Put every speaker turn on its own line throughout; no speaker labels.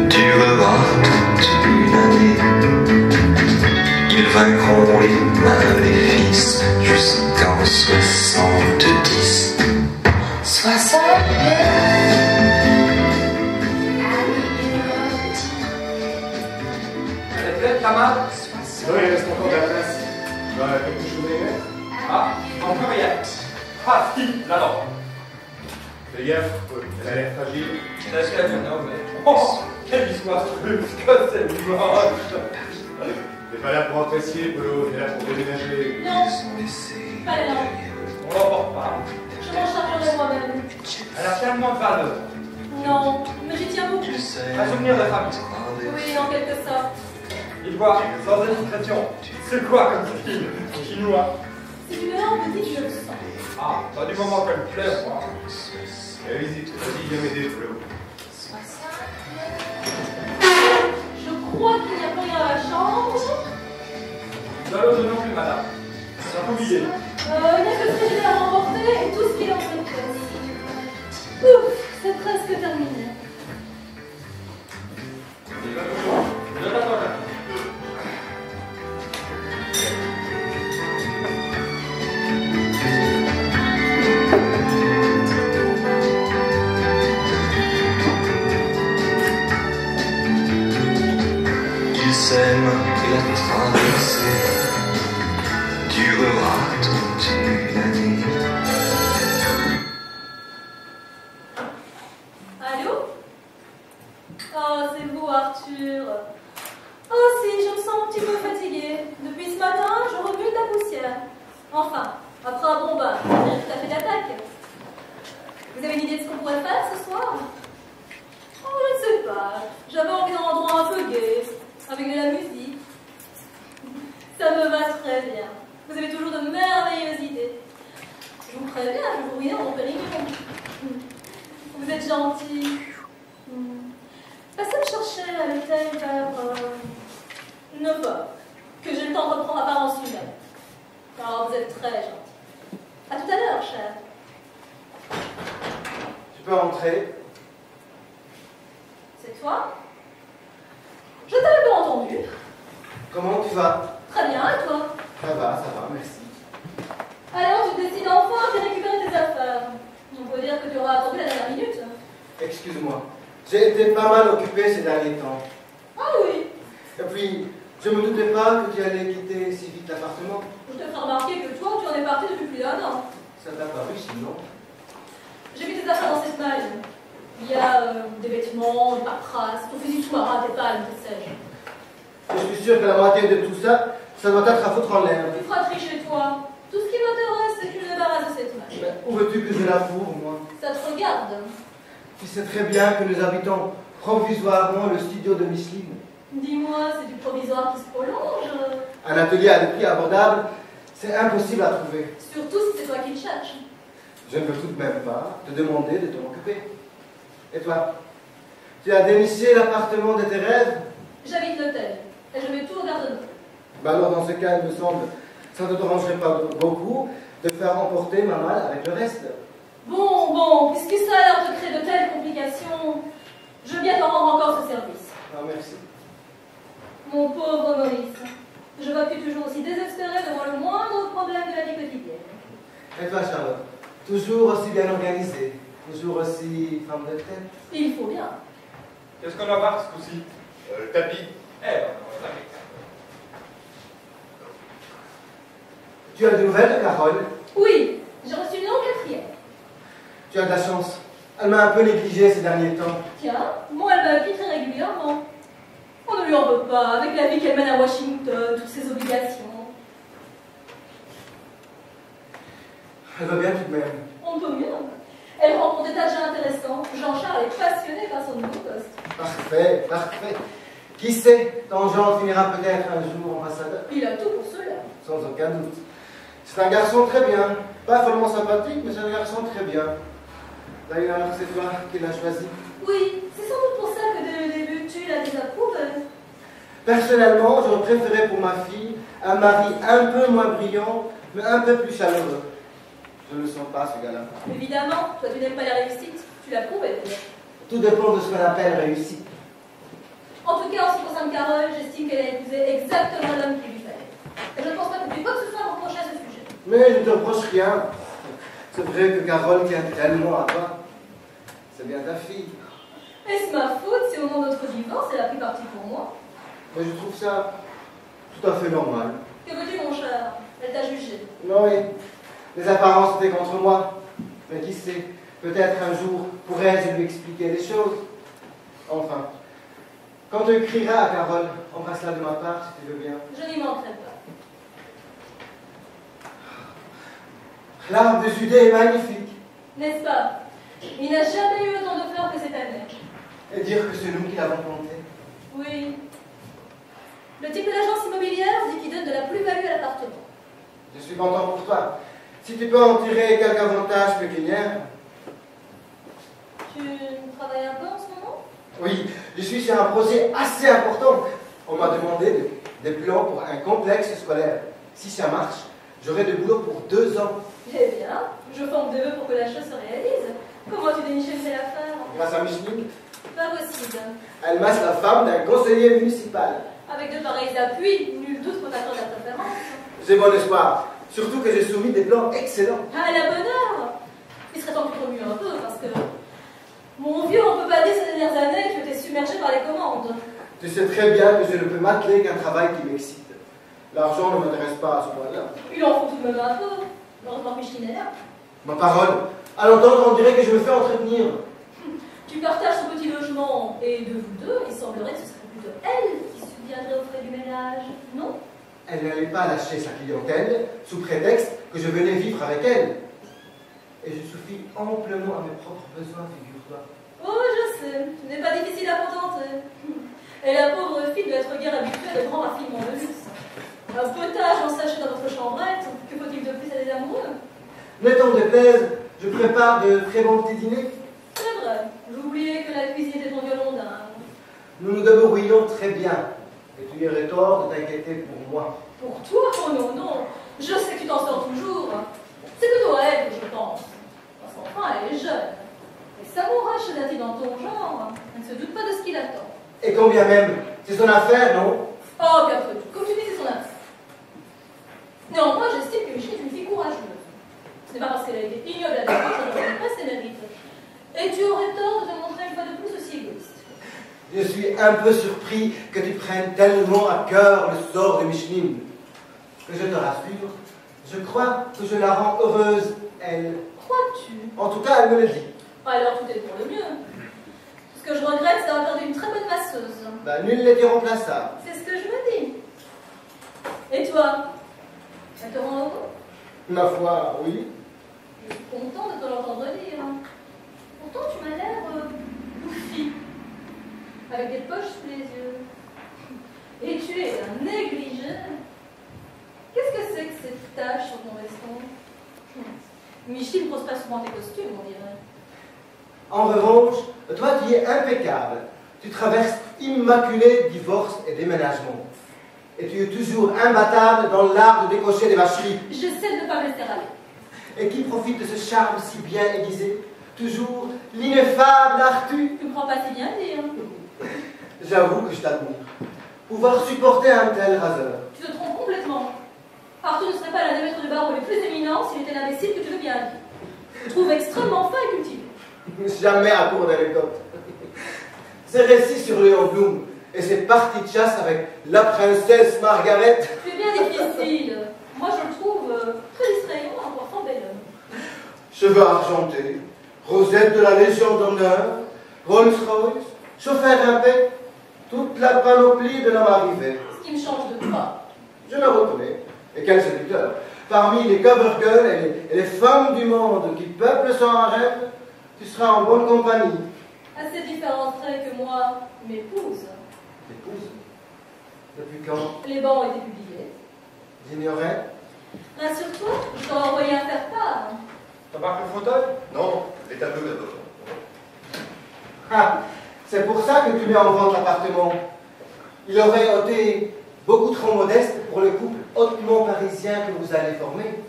durera toute une année. Ils vaincront les maléfices jusqu'en 70. 60.
Elle est pleine, ta main?
Non, il reste encore de la place. Quelque chose à y mettre?
Ah, encore rien. Ah, si, là-dedans.
Fais gaffe, elle a l'air fragile.
Est-ce qu'elle vient d'en mettre? Oh, quelle histoire que c'est moche.
T'es pas là pour apprécier, Polo, t'es là pour déménager.
Non, pas là.
On l'emporte pas.
Je m'en chargerai moi-même.
Elle a tellement de valeur.
Non, mais j'y tiens beaucoup.
Un souvenir de famille.
Oui, en quelque sorte.
Il voit, sans indiscrétion. C'est quoi comme film? Chinois.
Si tu me rends petite, je le sens.
Ah, pas du moment qu'elle me plaît, moi.
Allez, vas-y, viens m'aider, Polo.
Je crois qu'il n'y a plus rien à la chambre.
Vous allez non plus, madame. C'est oublié.
Il n'y a que le frigidaire à emporter et tout ce qui est dans cette pièce. Ouf, c'est presque terminé.
Je t'attends là.
Ils s'aiment et la traversée durera toute une année.
Allô? Oh, c'est vous, Arthur. Oh, si, je me sens un petit peu fatiguée. Depuis ce matin, je remue de la poussière. Enfin, après un bon bain, je dirais tout à fait d'attaque. Vous avez une idée de ce qu'on pourrait faire ce soir? Oh, je ne sais pas. J'avais envie d'un endroit un peu gai, avec de la musique. Ça me va très bien. Vous avez toujours de merveilleuses idées. Je vous préviens, je vous ruine mon pérignon. Vous êtes gentil. Passez me chercher à l'hôtel vers 9h, que j'ai le temps de reprendre apparence humaine. Alors vous êtes très gentil. À tout à l'heure, cher.
Tu peux rentrer.
C'est toi? Je t'avais pas entendu.
Comment tu vas?
Très bien, et toi?
Ça va, merci.
Alors, tu décides enfin de récupérer tes affaires. On peut dire que tu auras attendu la dernière minute.
Excuse-moi. J'ai été pas mal occupé ces derniers temps.
Ah oui.
Et puis, je me doutais pas que tu allais quitter si vite l'appartement.
Je te ferai remarquer que toi, tu en es parti depuis plus d'1 an.
Ça t'a paru sinon?
J'ai vu tes affaires dans cette malle. Il y a des vêtements, des paperasses, ton fusil sous-marin, tes palmes, que sais-je.
Je suis sûr que la moitié de tout ça, ça doit être à foutre en l'air.
Tu feras tricher toi. Tout ce qui m'intéresse, c'est que tu me débarrasses de cette malle.
Mais où veux-tu que je la fourre, moi?
Ça te regarde.
Tu sais très bien que nous habitons provisoirement le studio de Miss Lynn.
Dis-moi, c'est du provisoire qui se prolonge.
Un atelier à des prix abordables, c'est impossible à trouver.
Surtout si c'est toi qui le cherches.
Je ne peux tout de même pas te demander de t'en occuper. Et toi? Tu as déniché l'appartement de tes rêves?
J'habite l'hôtel et je mets tout au garde-robe.
Ben alors, dans ce cas, il me semble, ça ne te dérangerait pas beaucoup de faire emporter ma malle avec le reste.
Bon, puisque ça a l'air de créer de telles complications, je veux bien t'en rendre encore ce service.
Ah, merci.
Mon pauvre Maurice, je vois que tu es toujours aussi désespéré devant le moindre problème de la vie quotidienne.
Et toi, Charlotte? Toujours aussi bien organisée, toujours aussi femme de tête.
Il faut bien.
Qu'est-ce qu'on va voir ce coup-ci?
Le tapis.
Tu as des nouvelles de Carole?
Oui, j'ai reçu une longue quatrième.
Tu as de la chance. Elle m'a un peu négligée ces derniers temps.
Tiens, moi elle m'appuie très régulièrement. On ne lui en veut pas, avec la vie qu'elle mène à Washington, toutes ses obligations.
Elle va bien tout de même.
On peut mieux. Elle rencontre des tas de gens intéressants. Jean-Charles est passionné par son nouveau poste.
Parfait. Qui sait, ton Jean finira peut-être un jour ambassadeur.
Il a tout pour cela.
Sans aucun doute. C'est un garçon très bien. Pas follement sympathique, mais c'est un garçon très bien. D'ailleurs, c'est toi qui l'as choisi.
Oui, c'est sans doute pour ça que dès le début, tu la désapprouvais.
Personnellement, j'aurais préféré pour ma fille un mari un peu moins brillant, mais un peu plus chaleureux. Je ne le sens pas, ce gars-là.
Évidemment, toi tu n'aimes pas la réussite, tu l'as prouvé.
Tout dépend de ce qu'on appelle réussite.
En tout cas, en ce qui concerne Carole, j'estime qu'elle a épousé exactement l'homme qu'il lui fallait. Et je ne pense pas que tu aies quoi que ce soit à reprocher à ce sujet.
Mais je ne te reproche rien. C'est vrai que Carole tient tellement à toi. C'est bien ta fille.
Est-ce ma faute si au moment de notre divorce, elle a pris parti pour moi?
Mais je trouve ça tout à fait normal.
Que veux-tu, mon cher? Elle t'a jugé.
Non, oui, les apparences étaient contre moi. Mais qui sait, peut-être un jour pourrais-je lui expliquer les choses. Enfin, quand tu écriras à Carole, embrasse-la de ma part si tu veux bien.
Je n'y manquerai pas.
L'arbre de Judée est magnifique.
N'est-ce pas? Il n'a jamais eu autant de fleurs que cette année.
Et dire que c'est nous qui l'avons planté.
Oui. Le type de l'agence immobilière dit qu'il donne de la plus-value à l'appartement.
Je suis content pour toi. Si tu peux en tirer quelques avantages pécuniaires.
Tu travailles un peu en ce moment?
Oui, je suis sur un projet assez important. On m'a demandé des plans pour un complexe scolaire. Si ça marche, j'aurai de boulot pour 2 ans.
Eh bien, je forme des vœux pour que la chose se réalise. Comment tu déniches une telle affaire?
Grâce à Micheline,
Pas possible.
elle masse la femme d'un conseiller municipal.
Avec de pareils appuis, nul doute pour t'accorder la préférence.
J'ai bon espoir. Surtout que j'ai soumis des plans excellents.
À la bonne heure! Il serait temps que tu remues un peu, parce que... Mon vieux, on peut pas dire ces dernières années que tu étais submergé par les commandes.
Tu sais très bien que je ne peux m'atteler qu'un travail qui m'excite. L'argent ne m'intéresse pas à ce point-là.
Il en faut tout de même un peu. Heureusement que Micheline est là.
Ma parole, à l'entendre, on dirait que je me fais entretenir.
Tu partages son petit logement, et de vous deux, il semblerait que ce serait plutôt elle qui subviendrait aux frais du ménage, non?
Elle n'allait pas lâcher sa clientèle sous prétexte que je venais vivre avec elle. Et je suffis amplement à mes propres besoins, figure-toi.
Oh, je sais, ce n'est pas difficile à contenter. Et la pauvre fille doit être guère habituée à de grands raffinements de luxe. Un potage en sachet dans votre chambrette, que faut-il de plus à des amoureux?
Ne t'en déplaise, je prépare de très bons petits dîners.
C'est vrai, j'oubliais que la cuisine était ton violon dingue.
Nous nous débrouillons très bien. Et tu aurais tort de t'inquiéter pour moi.
Pour toi? Oh non, non, je sais que tu t'en sors toujours. C'est plutôt à elle que je pense. Parce qu'enfin, elle est jeune. Et s'amourage chez dans ton genre, elle ne se doute pas de ce qu'il attend.
Et combien même, c'est son affaire, non?
Oh, bien sûr, comme tu dis, c'est son affaire. Néanmoins, j'estime que Micheline est une fille courageuse. Ce n'est pas parce qu'elle a été ignoble à l'époque que je ne reconnais pas ses mérites. Et tu aurais tort de te montrer une fois de plus aussi égoïste.
Je suis un peu surpris que tu prennes tellement à cœur le sort de Micheline. Que je te rassure, je crois que je la rends heureuse, elle.
Crois-tu?
En tout cas, elle me le dit.
Alors tout est pour le mieux. Ce que je regrette, c'est d'avoir perdu une très bonne masseuse.
Bah, nul n'est irremplaçable.
C'est ce que je me dis. Et toi? Elle te rend heureux?
Ma foi, oui.
Je suis content de te l'entendre dire. Pourtant, tu m'as l'air bouffi, avec des poches sous les yeux. Et tu es un négligé. Qu'est-ce que c'est que cette tache sur ton veston? Micheline ne pose pas souvent tes costumes, on dirait.
En revanche, toi, tu es impeccable. Tu traverses immaculé divorce et déménagement. Et tu es toujours imbattable dans l'art de décocher des vacheries.
J'essaie de ne pas me laisser aller.
Et qui profite de ce charme si bien aiguisé? Toujours l'ineffable Arthur.
Tu ne crois pas si bien dire.
J'avoue que je t'admire. Pouvoir supporter un tel raseur.
Tu te trompes complètement. Arthur ne serait pas l'un des maîtres de barreau les plus éminents s'il était l'imbécile que tu veux bien dire. Je le trouve extrêmement fin et cultivé.
Jamais à court d'anecdotes. Ces récits sur Léon Blum et ses parties de chasse avec la princesse Margaret.
C'est bien difficile. Moi, je le trouve très distrayant en portant bel homme.
Cheveux argentés, rosette de la Légion d'honneur, Rolls-Royce, chauffeur impec, toute la panoplie de l'homme arrivé.
Ce qui me change de toi.
Je le reconnais. Et quel séducteur. Parmi les cover girls et les femmes du monde qui peuplent son harem, tu seras en bonne compagnie.
Assez différents traits que moi, m'épouse.
Épouse? Depuis quand?
Les bancs ont été publiés.
J'ignorais.
Rassure-toi, je t'aurais envoyé un faire-part.
T'as marqué le fauteuil?
Non, les tableaux d'abord.
Ah, c'est pour ça que tu mets en vente l'appartement. Il aurait été beaucoup trop modeste pour le couple hautement parisien que vous allez former.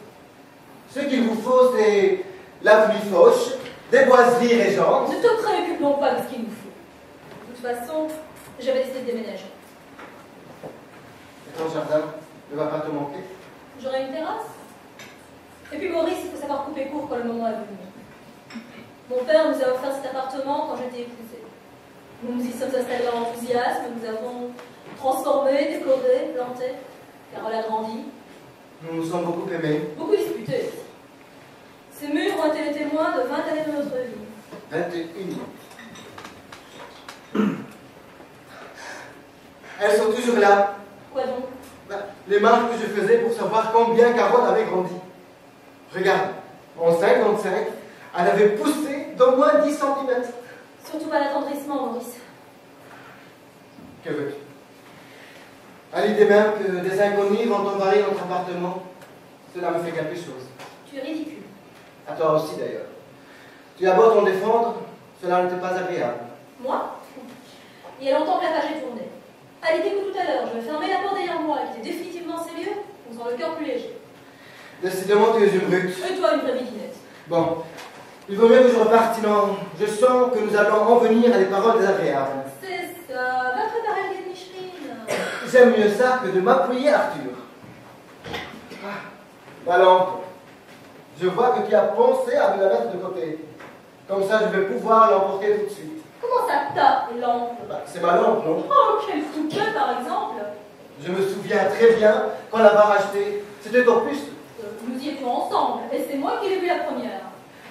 Ce qu'il vous faut, c'est l'avenue Foch, des boiseries régentes.
Ne te préoccupe donc pas de ce qu'il nous faut. De toute façon, j'avais décidé de déménager.
Et ton jardin ne va pas te manquer?
J'aurai une terrasse. Et puis Maurice, il faut savoir couper court quand le moment est venu. Mon père nous a offert cet appartement quand j'étais épousée. Nous nous y sommes installés dans l'enthousiasme, nous avons transformé, décoré, planté. Carole a grandi.
Nous nous sommes beaucoup aimés.
Beaucoup disputés. Ces murs ont été les témoins de 20 années de notre vie.
21. Elles sont toujours là.
Quoi donc?
Les marques que je faisais pour savoir combien Carole avait grandi. Regarde, en 55, elle avait poussé d'au moins 10 cm.
Surtout pas l'attendrissement, Maurice.
Que veux-tu? À l'idée même que des inconnus vont envahir notre appartement, cela me fait quelque chose.
Tu es ridicule.
À toi aussi d'ailleurs. Tu as beau t'en défendre, cela ne t'est pas agréable.
Moi? Il y a longtemps que la page est tournée. À l'idée que tout à l'heure, je vais fermer la porte derrière moi et quitter définitivement ces lieux, on sent le cœur plus léger.
Décidément, tu es une brute.
Et toi, une vraie vidinette.
Bon, il vaut mieux que je reparte, sinon je sens que nous allons en venir à des paroles désagréables.
C'est ça, va préparer le guet de Micheline.
J'aime mieux ça que de m'appuyer Arthur. Ah, ma lampe. Je vois que tu as pensé à me la mettre de côté. Comme ça, je vais pouvoir l'emporter tout de suite.
Comment ça ta lampe?
C'est ma lampe, non?
Oh, quel couplet, par exemple.
Je me souviens très bien quand on l'a rachetée. C'était ton puce.
Nous y étions ensemble, et c'est moi qui l'ai vue la première.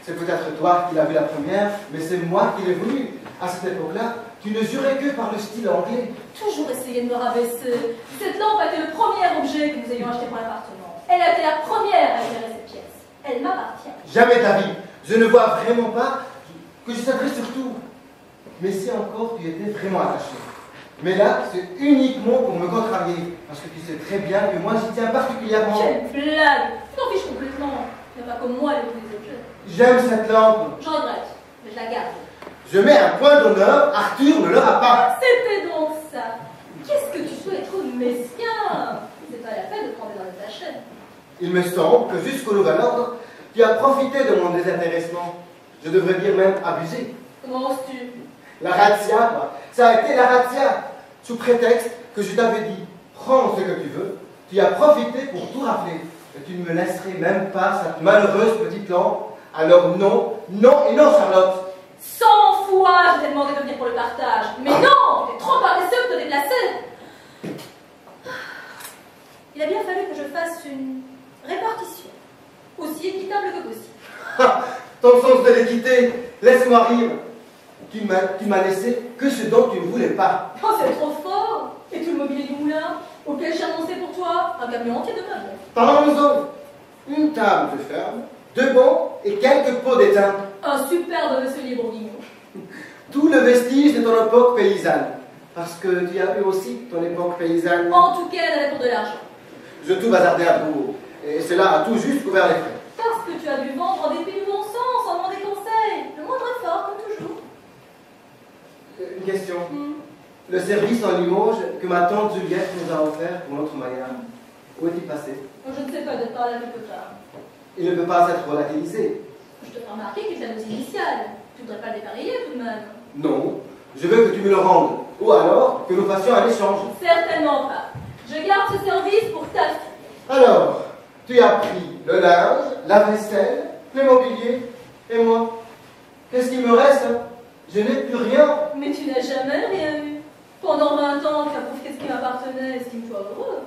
C'est peut-être toi qui l'as vue la première, mais c'est moi qui l'ai voulu. À cette époque-là, tu ne jurais que par le style anglais.
Toujours essayer de me rabaisser. Cette lampe a été le premier objet que nous ayons acheté pour l'appartement. Elle a été la première à éclairer cette pièce. Elle m'appartient.
Jamais ta vie. Je ne vois vraiment pas que je savais surtout. Mais si encore tu étais vraiment attaché. Mais là, c'est uniquement pour me contrarier. Parce que tu sais très bien que moi, j'y tiens particulièrement.
Quelle blague! Tu t'en fiches complètement. Tu n'as pas comme moi les des objets.
J'aime cette lampe.
Je regrette, mais je la garde.
Je mets un point d'honneur, Arthur ne l'aura pas.
C'était donc ça. Qu'est-ce que tu peux être mesquin? C'est pas la peine de prendre dans ta chaîne.
Il me semble que jusqu'au nouvel ordre, tu as profité de mon désintéressement. Je devrais dire même abusé.
Comment oses-tu?
La razzia, quoi. Ça a été la razzia. Sous prétexte que je t'avais dit, prends ce que tu veux, tu as profité pour tout rafler. Et tu ne me laisserais même pas cette malheureuse petite lampe. Alors non, non et non, Charlotte.
100 fois, je t'ai demandé de venir pour le partage. Mais non, tu es trop paresseux pour te déplacer. Il a bien fallu que je fasse une répartition, aussi équitable que possible.
Ton sens de l'équité, laisse-moi rire. Tu m'as laissé que ce dont tu ne voulais pas.
Oh, c'est trop fort. Et tout le mobilier du moulin, auquel j'ai annoncé pour toi un camion entier de meubles.
Parlons-en. Une table de ferme, 2 bancs et quelques pots d'étain.
Un superbe vaisselier bourguignon.
Tout le vestige de ton époque paysanne. Parce que tu as eu aussi ton époque paysanne.
En tout cas, elle avait pour de l'argent.
Je tout bazardais à bout. Et cela a tout juste couvert les frais.
Parce que tu as dû vendre en dépit du bon sens, en demandant des conseils. Le moindre effort, comme toujours.
Une question. Le service en Limoges que ma tante Juliette nous a offert pour notre mariage, où est-il passé?
Je ne sais pas, de te parler quelque part.
Il ne peut pas être relativisé.
Je te fais remarquer qu'il fait nos initiales. Tu ne voudrais pas le dépareiller tout de même?
Non, je veux que tu me le rendes. Ou alors que nous fassions un échange.
Certainement pas. Je garde ce service pour ta fille.
Alors, tu as pris le linge, la vaisselle, le mobilier, et moi. Qu'est-ce qu'il me reste? Je n'ai plus rien.
Mais tu n'as jamais rien eu. Pendant 20 ans, tu as profité de ce qui m'appartenait, estime-toi heureux.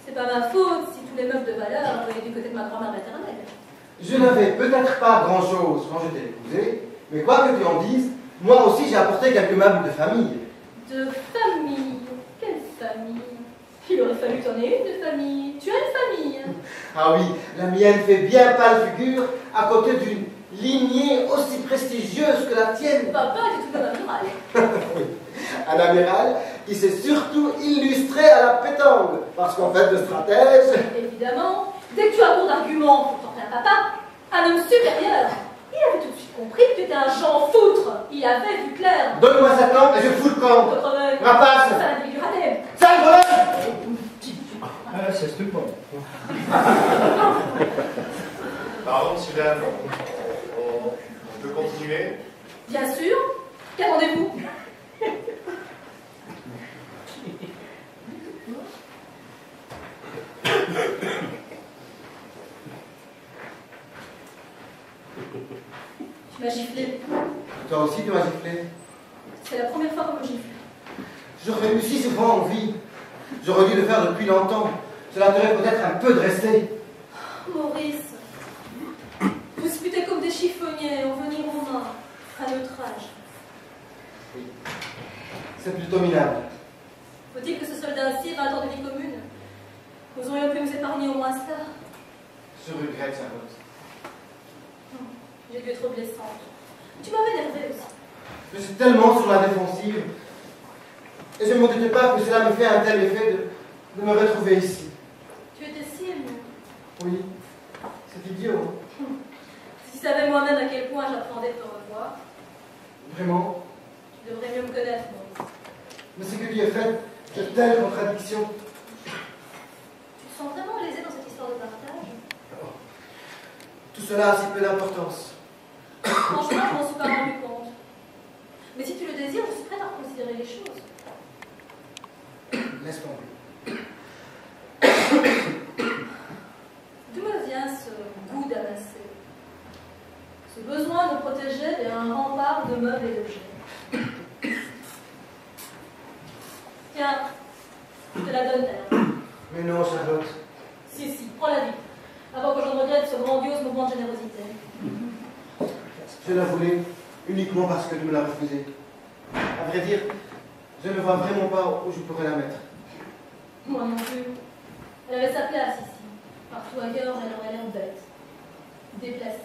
C'est pas ma faute si tous les meubles de valeur venaient du côté de ma grand-mère maternelle.
Je n'avais peut-être pas grand-chose quand je t'ai épousé, mais quoi que tu en dises, moi aussi j'ai apporté quelques meubles de famille.
De famille? Quelle famille? Il aurait fallu que tu en aies une de famille. Tu as une famille.
Ah oui, la mienne fait bien pâle figure à côté d'une lignée aussi prestigieuse que la tienne.
Papa était tout de même amiral.
Oui, un amiral qui s'est surtout illustré à la pétanque, parce qu'en fait de stratège...
Évidemment, dès que tu as cours d'arguments pour t'en faire un papa, un homme supérieur, il avait tout de suite compris que tu étais un Jean Foutre. Il avait vu clair.
Donne-moi sa lampe et je fous le camp. Rapace.
C'est un individu raté.
Sale voleur.
Ah, ça se pas.
Pardon, Suzanne. On peut continuer.
Toi aussi, tu m'as giflé.
C'est la première fois qu'on me gifle.
J'aurais eu si souvent envie. J'aurais dû le faire depuis longtemps. Cela t'aurait peut-être un peu dressé.
Maurice, vous disputez comme des chiffonniers au venir aux mains, à notre âge.
Oui. C'est plutôt minable.
Faut-il que ce soldat aussi ait 20 ans de vie commune? Nous aurions pu nous épargner au moins cela.
Je regrette, Charlotte.
J'ai dû être blessante. Tu m'avais énervée aussi.
Je suis tellement sur la défensive. Et je ne me doutais pas que cela me fait un tel effet de me retrouver ici.
Tu étais si émue.
Oui, c'est idiot.
Si tu savais moi-même à quel point j'attendais de te revoir,
Vraiment.
tu devrais mieux me connaître, Maurice.
Mais ce que tu as fait, de telles contradictions.
Tu te sens vraiment lésé dans cette histoire de partage?
Tout cela a si peu d'importance.
Franchement, je m'en suis pas rendu compte. Mais si tu le désires, je suis prête à reconsidérer les choses.
Laisse tomber.
D'où me vient ce goût d'amasser? Ce besoin de protéger vers un rempart de meubles et d'objets. Tiens, je te la donne, elle.
Mais non, Charlotte.
Si, prends-la vite, avant que je ne regrette ce grandiose mouvement de générosité.
Je la voulais uniquement parce que tu me l'as refusée. À vrai dire, je ne vois vraiment pas où je pourrais la mettre.
Moi non plus. Elle avait sa place ici. Partout ailleurs, elle aurait l'air bête, déplacée.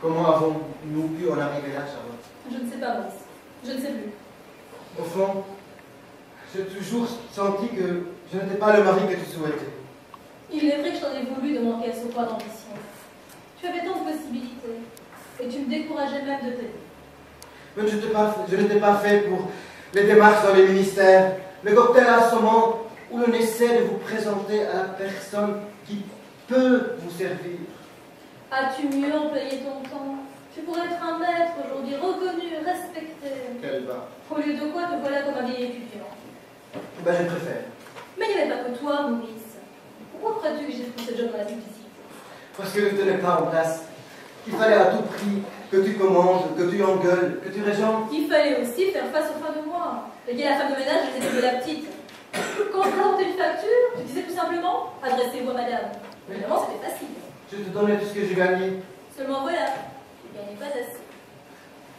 Comment avons-nous pu en arriver là, Charlotte?
Je ne sais pas, Maurice. Je ne sais plus.
Au fond, j'ai toujours senti que je n'étais pas le mari que tu souhaitais.
Il est vrai que je t'en ai voulu de manquer à ce point d'ambition. Tu avais tant de possibilités, et tu me décourageais même de t'aider.
Mais je n'étais pas fait pour les démarches dans les ministères, le cocktail assommant où l'on essaie de vous présenter à la personne qui peut vous servir.
As-tu mieux employé ton temps? Tu pourrais être un maître aujourd'hui, reconnu, respecté.
Quelle va.
Au lieu de quoi te voilà comme un vieil étudiant?
Ben, je préfère.
Mais il n'y avait pas que toi, Maurice. Pourquoi crois-tu que j'ai pris ce job dans la simplicité?
Parce que je ne tenais pas en place. Il fallait à tout prix que tu commandes, que tu engueules, que tu régentes.
Il fallait aussi faire face aux fins de mois. Et la femme de ménage, je les ai de la petite. Quand on présentait une facture, tu disais tout simplement « Adressez-vous à madame ». Évidemment, c'était facile.
Je te donnais tout ce que j'ai gagné.
Seulement voilà, tu ne gagnais pas assez.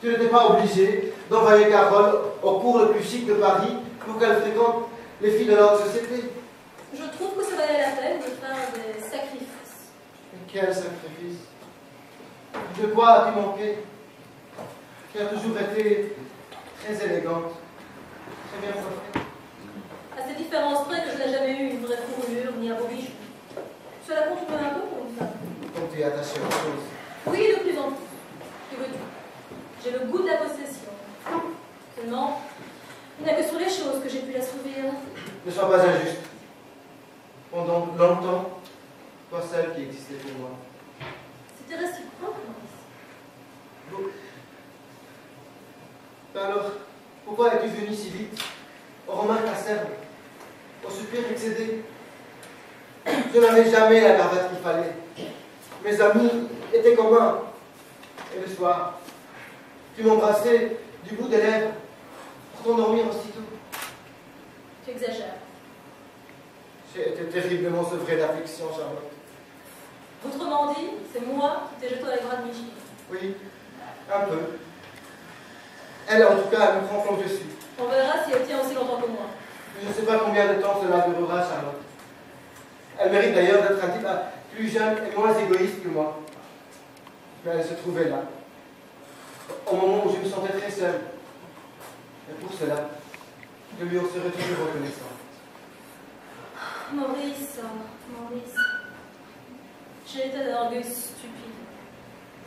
Tu n'étais pas obligé d'envoyer Carole au cours le plus chic de Paris pour qu'elle fréquente les filles de notre société.
Je trouve que ça valait la peine de faire des sacrifices.
Et quel sacrifice! De quoi as-tu manqué? Tu as toujours été très élégante, très bien coiffée.
À cette différence près que je n'ai jamais eu une vraie fourrure ni un beau bijou. Cela compte un peu pour une femme.
Donc tu es attachée aux choses.
Oui, de plus en plus. Que veux-tu? J'ai le goût de la possession. Seulement, il n'y a que sur les choses que j'ai pu l'assouvir.
Ne sois pas injuste. Pendant longtemps, toi seule qui existais pour moi.
C'était réciproque, Maurice.
Ben alors, pourquoi es-tu venu si vite? Aux remarques acerbes, au soupir excédé. Je n'avais jamais la cravate qu'il fallait. Mes amis étaient communs. Et le soir, tu m'embrassais du bout des lèvres pour t'endormir aussitôt.
Tu exagères.
J'ai été terriblement sevré d'affection, Charlotte.
Autrement dit, c'est moi qui t'ai jeté dans les bras de Michi.
Oui, un peu. Elle, en tout cas, elle me prend comme je suis.
On verra si elle tient aussi longtemps que moi.
Je ne sais pas combien de temps cela durera, Charlotte. Elle mérite d'ailleurs d'être un type plus jeune et moins égoïste que moi. Mais elle se trouvait là, au moment où je me sentais très seul. Et pour cela, je lui en serai toujours reconnaissant.
Maurice, j'ai été d'un orgueil stupide.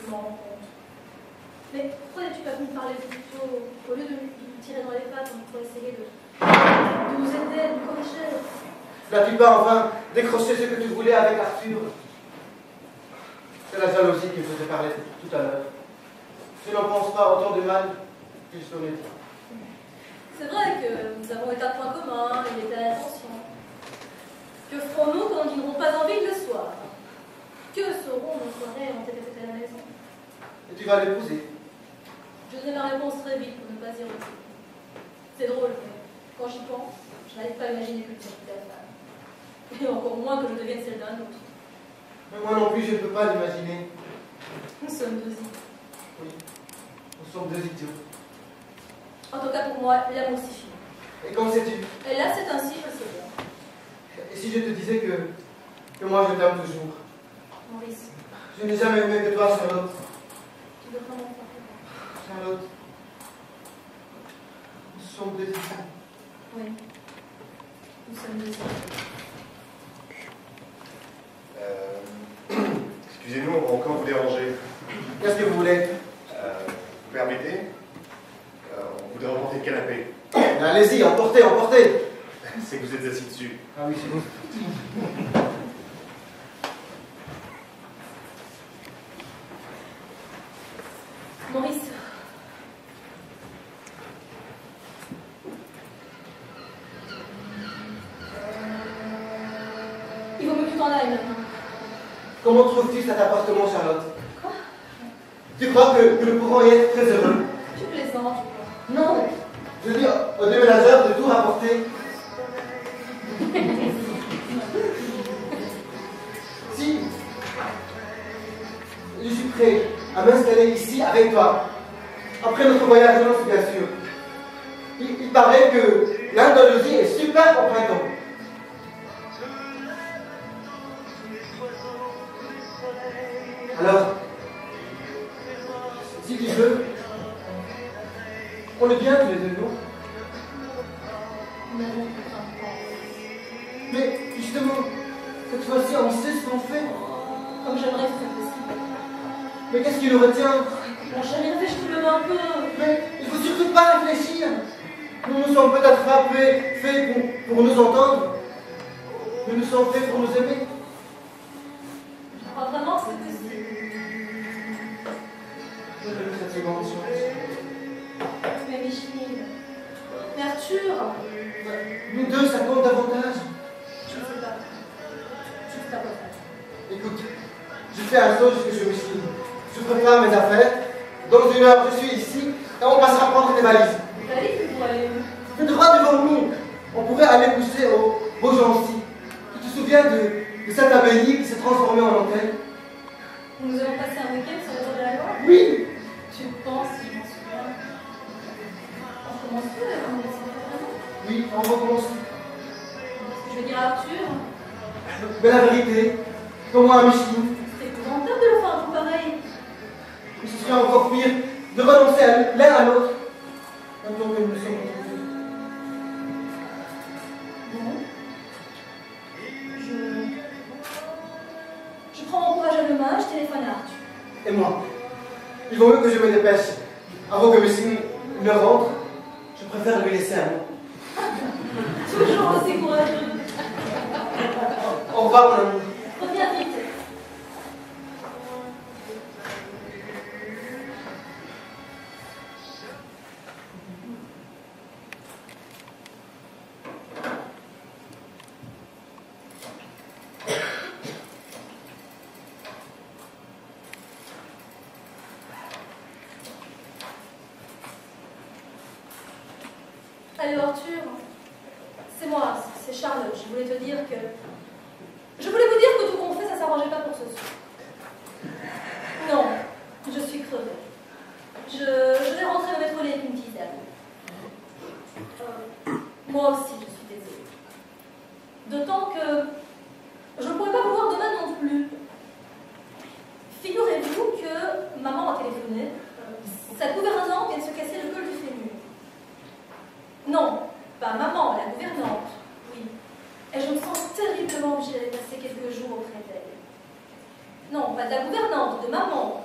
Je m'en rends compte. Mais pourquoi n'es-tu pas venu me parler plus tôt, au lieu de nous tirer dans les pattes pour essayer de nous aider, de nous corriger?
N'as-tu pas enfin décroché ce que tu voulais avec Arthur? C'est la jalousie qui me faisait parler tout à l'heure. Tu n'en penses pas autant de mal que je t'en ai dit.
C'est vrai que nous avons été un point commun, il était à l'attention. Que ferons-nous quand nous dînerons pas en ville le soir? Que seront nos soirées en tête à la maison?
Et tu vas l'épouser.
Je donne ma réponse très vite pour ne pas y revenir. C'est drôle, mais quand j'y pense, je n'arrive pas à imaginer que tu sois ta femme. Et encore moins que je devienne celle d'un autre.
Mais moi non plus, je ne peux pas l'imaginer.
Nous sommes deux idiots.
Oui, nous sommes deux idiots.
En tout cas, pour moi, l'amour s'y finit.
Et comment sais-tu?
Et là, c'est ainsi, je sais bien.
Et si je te disais que moi je t'aime toujours?
Maurice,
Je n'ai jamais aimé que toi, Charlotte.
tu veux vraiment faire
Charlotte, nous sommes deux idiots.
Oui. Nous sommes deux idiots.
Excusez-nous, on va encore vous déranger.
Qu'est-ce que vous voulez?
Vous permettez? On voudrait remonter le canapé.
Allez-y, emportez, emportez.
C'est que vous êtes assis dessus.
Ah oui, c'est vous.
Maurice. Il vaut mieux que tu t'en ailles maintenant.
Comment trouves-tu cet appartement, Charlotte?
Quoi?
Tu crois que nous pourrons y être très heureux?
Tu plaisantes, je crois.
Non. Je dis au déménageur de tout rapporter. Si. Je suis prêt à m'installer ici avec toi. Après notre voyage de noces, bien sûr. Il paraît que l'Andalousie est super au printemps. Alors, si tu veux, on est bien tous les deux, non?
Nous n'avons plus de temps.
Mais justement, cette fois-ci, on sait ce qu'on fait.
Comme j'aimerais que ce soit possible.
Mais qu'est-ce qui nous retient?
Mon chéri, réfléchis-le un peu.
Mais il ne faut surtout pas réfléchir. Nous nous sommes peut-être faits pour nous entendre. Nous nous sommes faits pour nous aimer.
Je crois vraiment que c'est possible.
Je veux cette seconde chance.
Mais Micheline, mais Arthur,
Nous deux, ça compte davantage.
je ne sais pas. Je ne sais pas quoi faire.
Écoute, je fais un saut jusque chez Micheline. Je prépare mes affaires. Dans 1 heure, je suis ici et on passera prendre tes valises.
Allez, tu pourrais aller où?
Mais droit devant nous, on pourrait aller pousser au Beaugency. Tu te souviens de cette abbaye qui s'est transformée en hôtel?
Nous allons passer un week-end sur les bords de la Loire.
Oui.
Tu penses, si je m'en souviens. On recommence tout, on est vraiment.
Oui, on recommence.
Je veux dire à Arthur,
Mais la vérité, pour moi, Micheline,
c'est épouvantable de le faire un coup pareil.
mais ce serait encore pire de renoncer à l'un à l'autre. Maintenant que nous sommes retrouvés.
Non. Je prends mon courage à deux mains, je téléphone à Arthur.
Et moi, il vaut mieux que je me dépêche. Avant que Micheline ne rentre, je préfère lui laisser un mot.
Toujours aussi courageux.
Au revoir, mon ami.
Reviens vite. Allô Arthur, c'est moi, c'est Charlotte. Je voulais te dire que... Je voulais vous dire que tout qu'on fait, ça s'arrangeait pas pour ce soir. Non, je suis crevée. Je vais rentrer me mettre au lit avec une tisane. Moi aussi, je suis désolée. D'autant que je ne pourrais pas vous voir demain non plus. Figurez-vous que maman a téléphoné. Sa gouvernante vient de se casser le col du fémur. Non, pas maman, la gouvernante, oui. Et je me sens terriblement obligée d'aller passer quelques jours auprès d'elle. Non, pas de la gouvernante, de maman.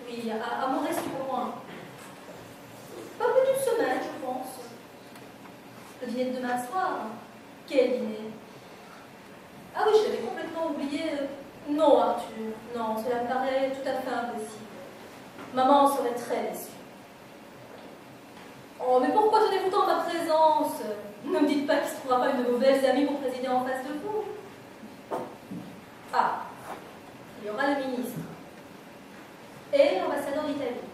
Oui, à mon restaurant. Pas plus d'une semaine, je pense. Le dîner de demain soir. Quel dîner? Ah oui, je l'avais complètement oublié. Non, Arthur, non, cela me paraît tout à fait impossible. Maman en serait très déçue. Oh, mais pourquoi tenez-vous tant à ma présence? Ne me dites pas qu'il ne se trouvera pas une de vos belles amies pour présider en face de vous. Ah, y aura le ministre et l'ambassadeur d'Italie.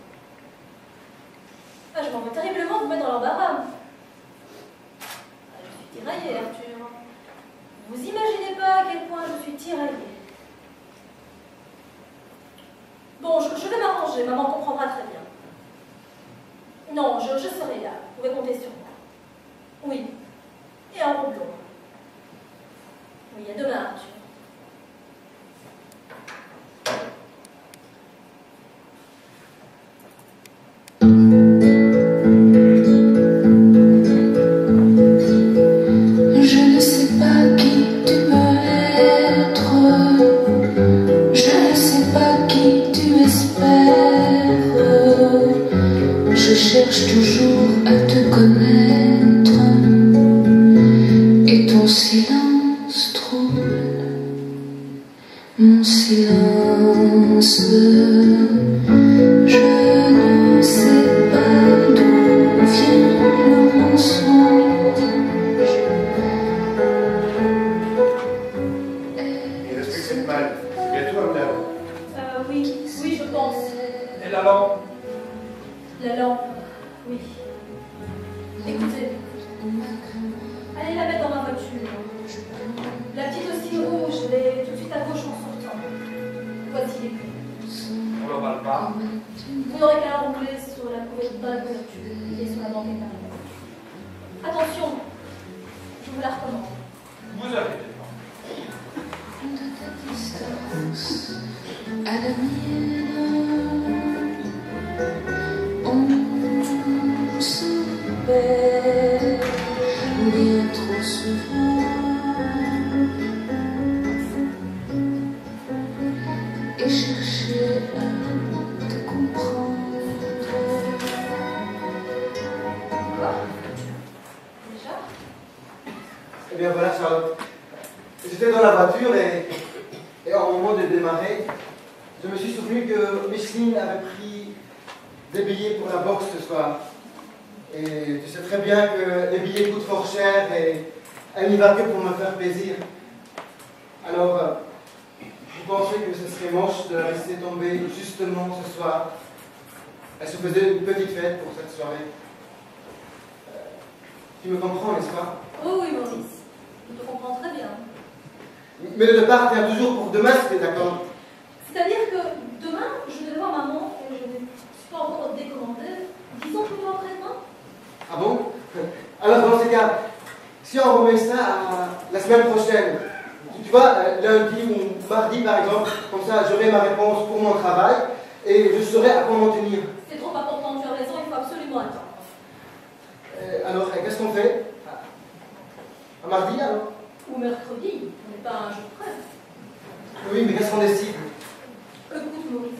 Ah, je m'en veux terriblement de vous mettre dans l'embarras. Ah, je suis tiraillée, Arthur. Vous imaginez pas à quel point je suis tiraillée. Bon, je vais m'arranger, maman comprendra très bien. Non, je serai là, vous pouvez compter sur moi. Oui, et un rouleau. Oui, à demain, Arthur.
Eh bien voilà, Charlotte. J'étais dans la voiture et au moment de démarrer, je me suis souvenu que Micheline avait pris des billets pour la boxe ce soir. Et tu sais très bien que les billets coûtent fort cher et elle n'y va que pour me faire plaisir. Alors, je pensais que ce serait moche de la laisser tomber justement ce soir. Elle se faisait une petite fête pour cette soirée. Tu me comprends, n'est-ce pas?
Oh oui, Maurice. Je te comprends très bien.
Mais le départ tient toujours pour demain, si tu es d'accord?
C'est-à-dire que demain, je vais voir maman et je ne suis pas encore décommandée. Disons plutôt après-demain.
Ah bon? Alors dans ces cas, si on remet ça à la semaine prochaine, tu vois, lundi ou mardi par exemple, comme ça j'aurai ma réponse pour mon travail et je saurai à quoi m'en tenir.
C'est trop important, tu as raison, il faut absolument attendre.
Alors, qu'est-ce qu'on fait? À mardi alors?
Ou mercredi, on n'est pas un jour près.
Oui, mais qu'est-ce qu'on décide?
Écoute Maurice,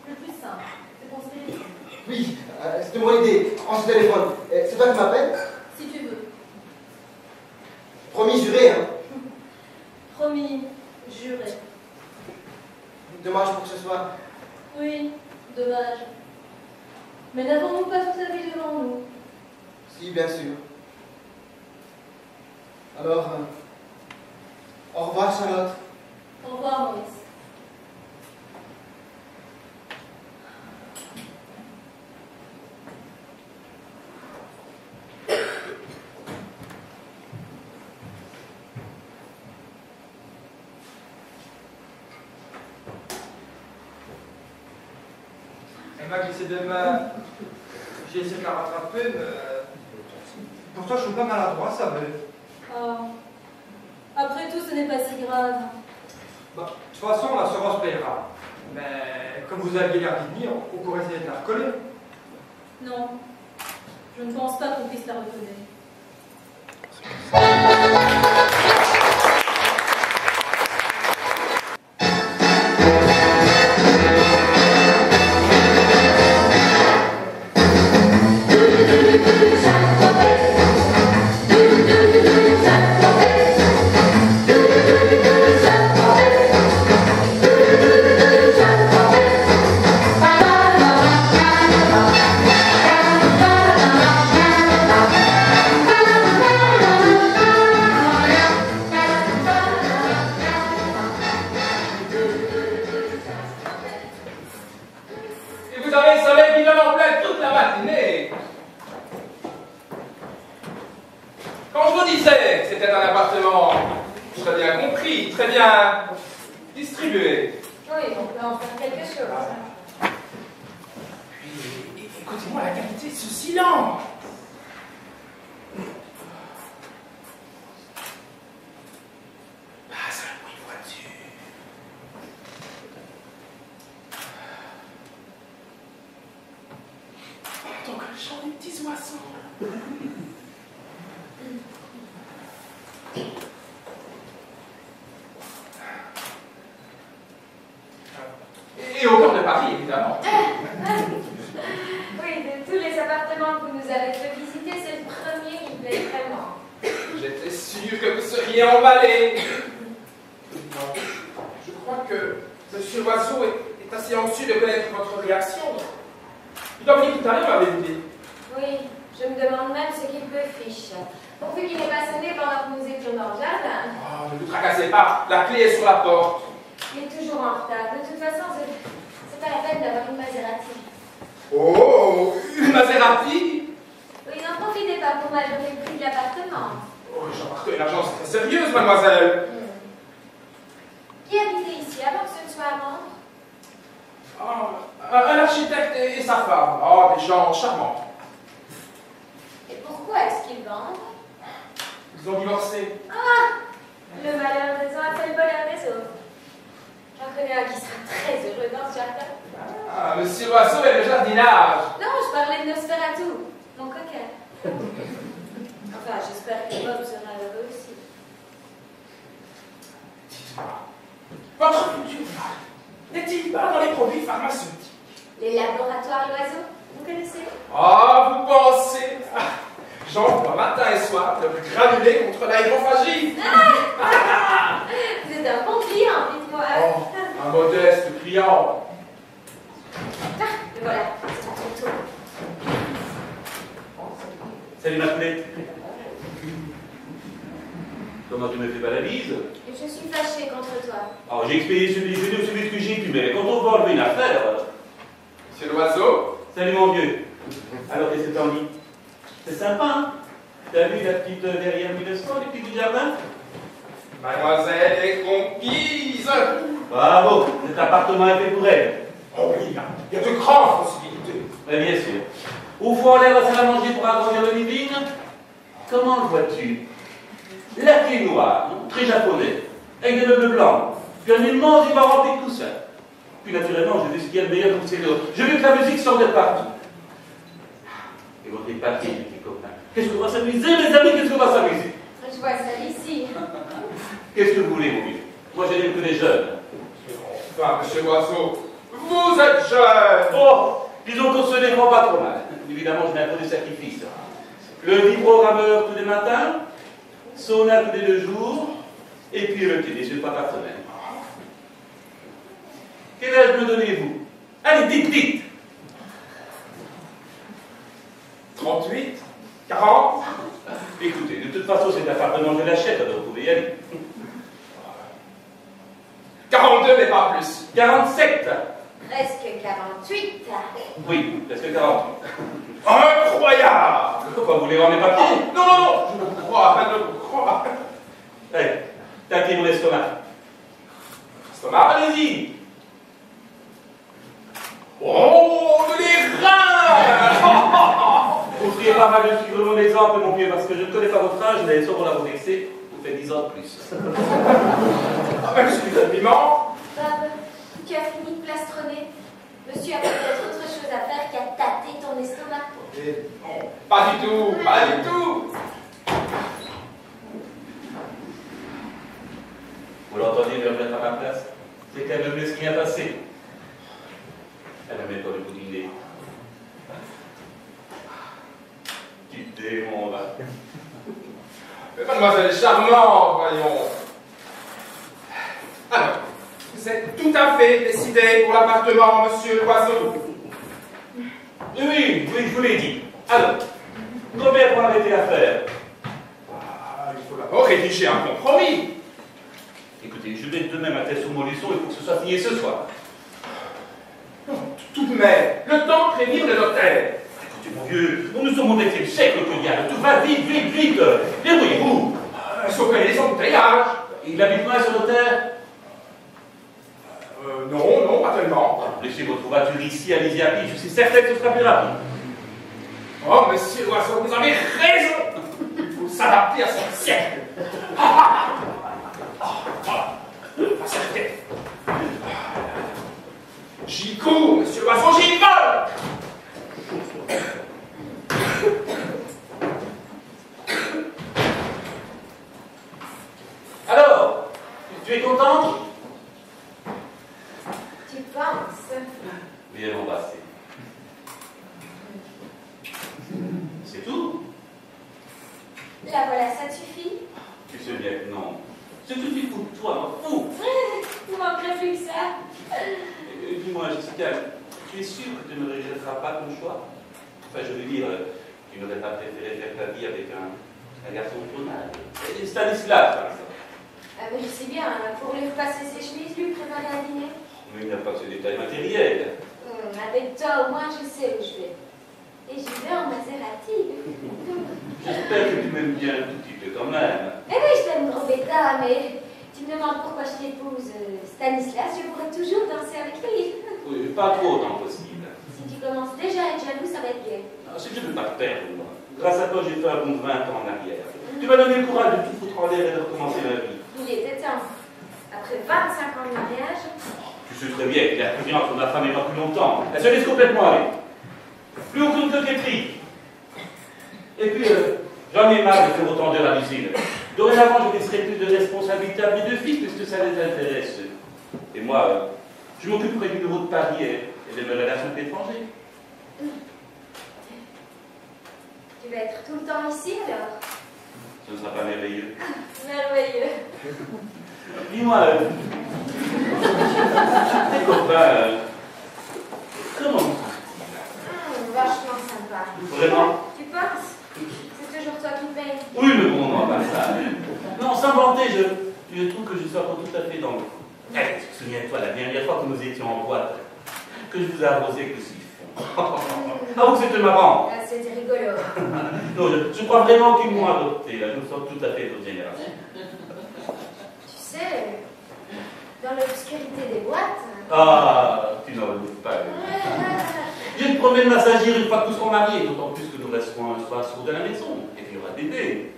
le plus simple, c'est qu'on se téléphone.
Oui, c'est une bonne idée, on se téléphone. C'est toi qui m'appelles?
Si tu veux.
Promis, juré, hein?
Promis, juré.
Dommage pour ce soir.
Oui, dommage. Mais n'avons-nous pas toute la vie devant nous?
Si, bien sûr. Alors, au revoir Charlotte.
Au revoir Maurice.
Elle m'a glissé des mains. J'ai essayé de la rattraper, mais pourtant je suis pas maladroit, ça va.
Oh. Après tout, ce n'est pas si grave.
Bon, de toute façon, l'assurance payera. Mais comme vous aviez l'air d'y venir, on pourrait essayer de la recoller.
Non, je ne pense pas qu'on puisse la recoller.
dîner. Quand je vous disais que c'était un appartement très bien compris, très bien distribué.
Oui, on peut en faire quelque chose.
Puis, écoutez-moi la qualité de ce silence. Pas un bruit de voiture. On entend que le chant des petits oiseaux. Et au cœur de Paris, évidemment.
Oui, de tous les appartements que vous nous avez fait visiter, c'est le premier qui me plaît vraiment.
J'étais sûr que vous seriez emballé. Non, je crois que Monsieur Loiseau est assez anxieux de connaître votre réaction. Il doit venir tout à l'heure, m'avez-vous dit.
Oui, je me demande même ce qu'il peut fiche. Pourvu qu'il n'ait pas sonné pendant que nous étions dans le jardin.
Oh, ne vous tracassez pas, la clé est sur la porte.
Il est toujours en retard. De toute façon, c'est pas la peine d'avoir une Maserati.
Oh, une Maserati?
Oui, n'en profitez pas pour majorer le prix de l'appartement.
Oh, j'embarque une agence très sérieuse, mademoiselle.
Qui habitait ici avant que ce ne soit à vendre?
Oh, un architecte et sa femme. Oh, des gens charmants.
Et pourquoi est-ce qu'ils vendent?
Ils ont divorcé.
Ah! Le malheur des uns a fait le bonheur des autres. J'en connais un qui sera très heureux dans ce jardin.
Ah, Monsieur Loiseau et le jardinage.
Non, je parlais de Nosferatu, mon coquin. Enfin, j'espère que Bob sera heureux aussi.
Dites-moi, votre futur mari n'est-il pas dans les produits pharmaceutiques?
Les laboratoires Loiseau, vous connaissez?
Ah, vous pensez? J'en vois matin et soir de granulés contre l'aérophagie.
Vous êtes un bon client, dites-moi.
Oh, un modeste client.
Et voilà, c'est à ton tour.
Salut ma poulette. Comment tu me fais pas la bise?
Et je suis fâchée contre toi.
Alors j'ai expédié ce déjeuner aussi vite que j'ai pu, mais quand on va enlever une affaire...
Monsieur Loiseau?
Salut mon vieux. Alors qu'est-ce que t'en dis? C'est sympa, hein? T'as vu la petite verrière 1900, les petits du jardin?
Mademoiselle est conquise.
Bravo, cet appartement est fait pour elle.
Oh oui, il y a de grandes possibilités.
Mais bien sûr. Au fond, on lève la salle à manger pour agrandir le living. Comment le vois-tu? La clé noire, très japonais, avec des meubles blancs, puis un immense divan rempli de coussins. Puis naturellement, je veux ce qu'il y a de meilleur pour ces deux. Je veux que la musique sorte de partout. Et votre papier, mes petits copains. Qu'est-ce qu'on va s'amuser, mes amis, qu'est-ce qu'on va s'amuser?
Je vois ça ici.
Qu'est-ce que vous voulez, mon vieux? Moi, je n'aime que les jeunes.
Enfin, monsieur Loiseau, vous êtes jeune.
Oh, disons qu'on se défend pas trop mal. Évidemment, je n'ai un peu de sacrifice. Le vibragrammeur tous les matins, sauna tous les 2 jours, et puis le télé, c'est pas par semaine. Quel âge me donnez-vous? Allez, dites!
38, 40.
Écoutez, de toute façon, cet appartement, je l'achète, alors vous pouvez y aller.
42, mais pas plus.
47!
Presque 48.
Oui, presque 48.
Incroyable.
Pourquoi vous voulez voir mes papiers?
Non, non, non, je vous crois, je vous crois.
Allez, tapez mon estomac.
Estomac,
Allez-y!
oh, les reins.
Vous feriez pas mal de suivre mon exemple, mon vieux, parce que je ne connais pas votre âge, mais sauf pour la vous vexer, vous faites 10 ans de plus.
Excusez-moi.
Bob, tu as fini de plastronner. Monsieur a peut-être autre chose à faire qu'à tâter ton estomac.
Non, pas du tout, pas du tout.
Vous l'entendez me remettre à ma place? C'est qu'elle me laisse rien passer. Elle ne met pas le bout du nez. Tu démon, là.
Mais mademoiselle est charmante, voyons. Alors, vous êtes tout à fait décidé pour l'appartement, monsieur Loiseau.
Oui, je vous l'ai dit. Alors, combien pour arrêter l'affaire?
Il faut d'abord rédiger un compromis.
Écoutez, je mets demain ma tête sur mon leçon, il faut que ce soit signé ce soir.
Non, tout de même, le temps de prévenir le notaire.
Écoutez, vieux. Nous sommes au XXe siècle, Claudia. Tout va vite, vite, vite. Débrouillez-vous.
Surveillez les embouteillages.
Il habite loin sur nos terres?
Non, non, pas tellement.
Laissez votre voiture ici, allez-y à pied. Je suis certain que ce sera plus rapide.
Oh, monsieur l'oiseau, vous avez raison. Il faut s'adapter à son siècle. Voilà. À sa tête. J'y cours, monsieur l'oiseau, j'y vole.
Alors, tu es contente?
Tu penses?
Viens m'embrasser. C'est tout?
La voilà, ça te suffit?
Tu sais bien que non. C'est tout suffit pour toi, fou.
Il manquerait plus que ça.
Dis-moi, Jessica, tu es sûre que tu ne regretteras pas ton choix? Enfin, je veux dire, tu n'aurais pas préféré faire ta vie avec un garçon de ton âge? Stanislas, par exemple.
Ah ben je sais bien, pour lui repasser ses chemises, lui préparer à dîner.
Mais il n'y a pas que ces détails matériels.
Avec toi, au moins, je sais où je vais. Et j'y vais en Maserati.
J'espère que tu m'aimes bien un tout petit peu quand même.
Mais oui, je t'aime, gros bêta, mais tu me demandes pourquoi je t'épouse Stanislas, je pourrais toujours danser avec lui.
Oui, pas trop autant possible.
Si tu commences déjà à être jaloux, ça va être gai.
Non, c'est que je ne veux pas te perdre, moi. Grâce à toi, j'ai fait un bon 20 ans en arrière. Tu m'as donné le courage de tout foutre en l'air et de recommencer ma vie.
Il était temps. Après 25 ans de mariage.
Tu sais très bien qu'il y a plus rien entre ma femme et moi plus longtemps. Elle se laisse complètement aller. Plus aucune coquetterie. Et puis, j'en ai marre de faire autant d'heures à l'usine. Dorénavant, je laisserai plus de responsabilité à mes deux fils puisque ça les intéresse. Et moi, je m'occuperai du bureau de Paris et de mes relations avec l'étranger.
Tu vas être tout le temps ici alors?
Ce ne sera pas merveilleux.
Merveilleux.
Dis-moi, tes copains, comment?
Vachement sympa.
Vraiment?
Tu penses? C'est toujours toi qui paye.
Oui, mais bon, non, pas ça. Non, sans vanter, je trouve que je suis encore tout à fait dans le coup. Hey, souviens-toi, la dernière fois que nous étions en boîte, que je vous ai arrosé avec le siphon. Ah oui, c'était marrant.
Ah, c'était rigolo.
Non, je crois vraiment qu'ils m'ont adopté, là, nous sommes tout à fait d'autres générations.
Tu sais, dans l'obscurité des boîtes.
Ah, tu n'en doutes pas. Je te promets de m'assagir une fois que nous serons mariés, d'autant plus que nous resterons un soir sourd de la maison, et qu'il y aura bébé.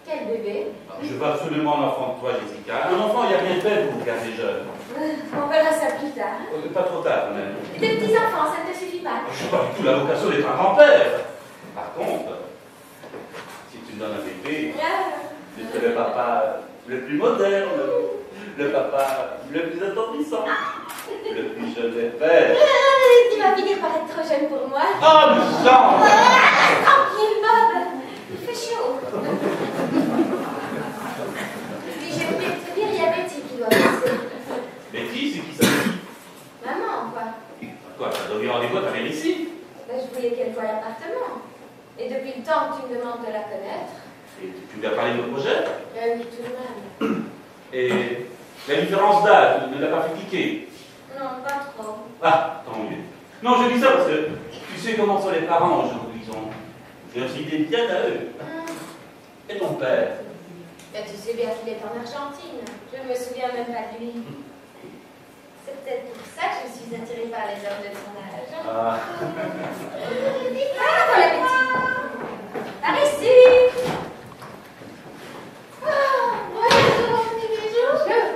Quel bébé?
Je veux absolument un enfant de toi, Jessica. Un enfant, il n'y a rien de tel pour vous garder jeune.
On verra ça plus tard.
Pas trop tard, même.
Et des petits-enfants, ça ne te suffit pas?
Je n'ai pas du tout la vocation d'être un grand-père. Par contre, si tu me donnes un bébé, je serai le papa le plus moderne, le papa le plus attendrissant, le plus jeune des pères.
Tu vas finir par être trop jeune pour moi.
Oh, le sang!
Tranquille, Bob. Il fait chaud. Et j'ai oublié de te dire, il y a Betty qui doit passer.
Betty, c'est qui ça?
Maman, quoi.
Quoi, t'as donné rendez-vous à ta mère ici?
Ben, je voulais qu'elle voie l'appartement. Et depuis le temps que tu me demandes de la connaître.
Et tu lui as parlé de nos projets?
Ben oui, tout de même.
Et la différence d'âge ne l'a pas fait cliquer?
Non, pas trop.
Ah, tant mieux. Non, je dis ça parce que tu sais comment sont les parents aujourd'hui. Ils ont aussi des idées bien à eux. Et ton père?
Ben, tu sais bien qu'il est en Argentine. Je ne me souviens même pas de lui. C'est peut-être pour ça que je suis attirée par les hommes de son âge.
Ah.
Ah, voilà, Betty. Par ici. Bonjour.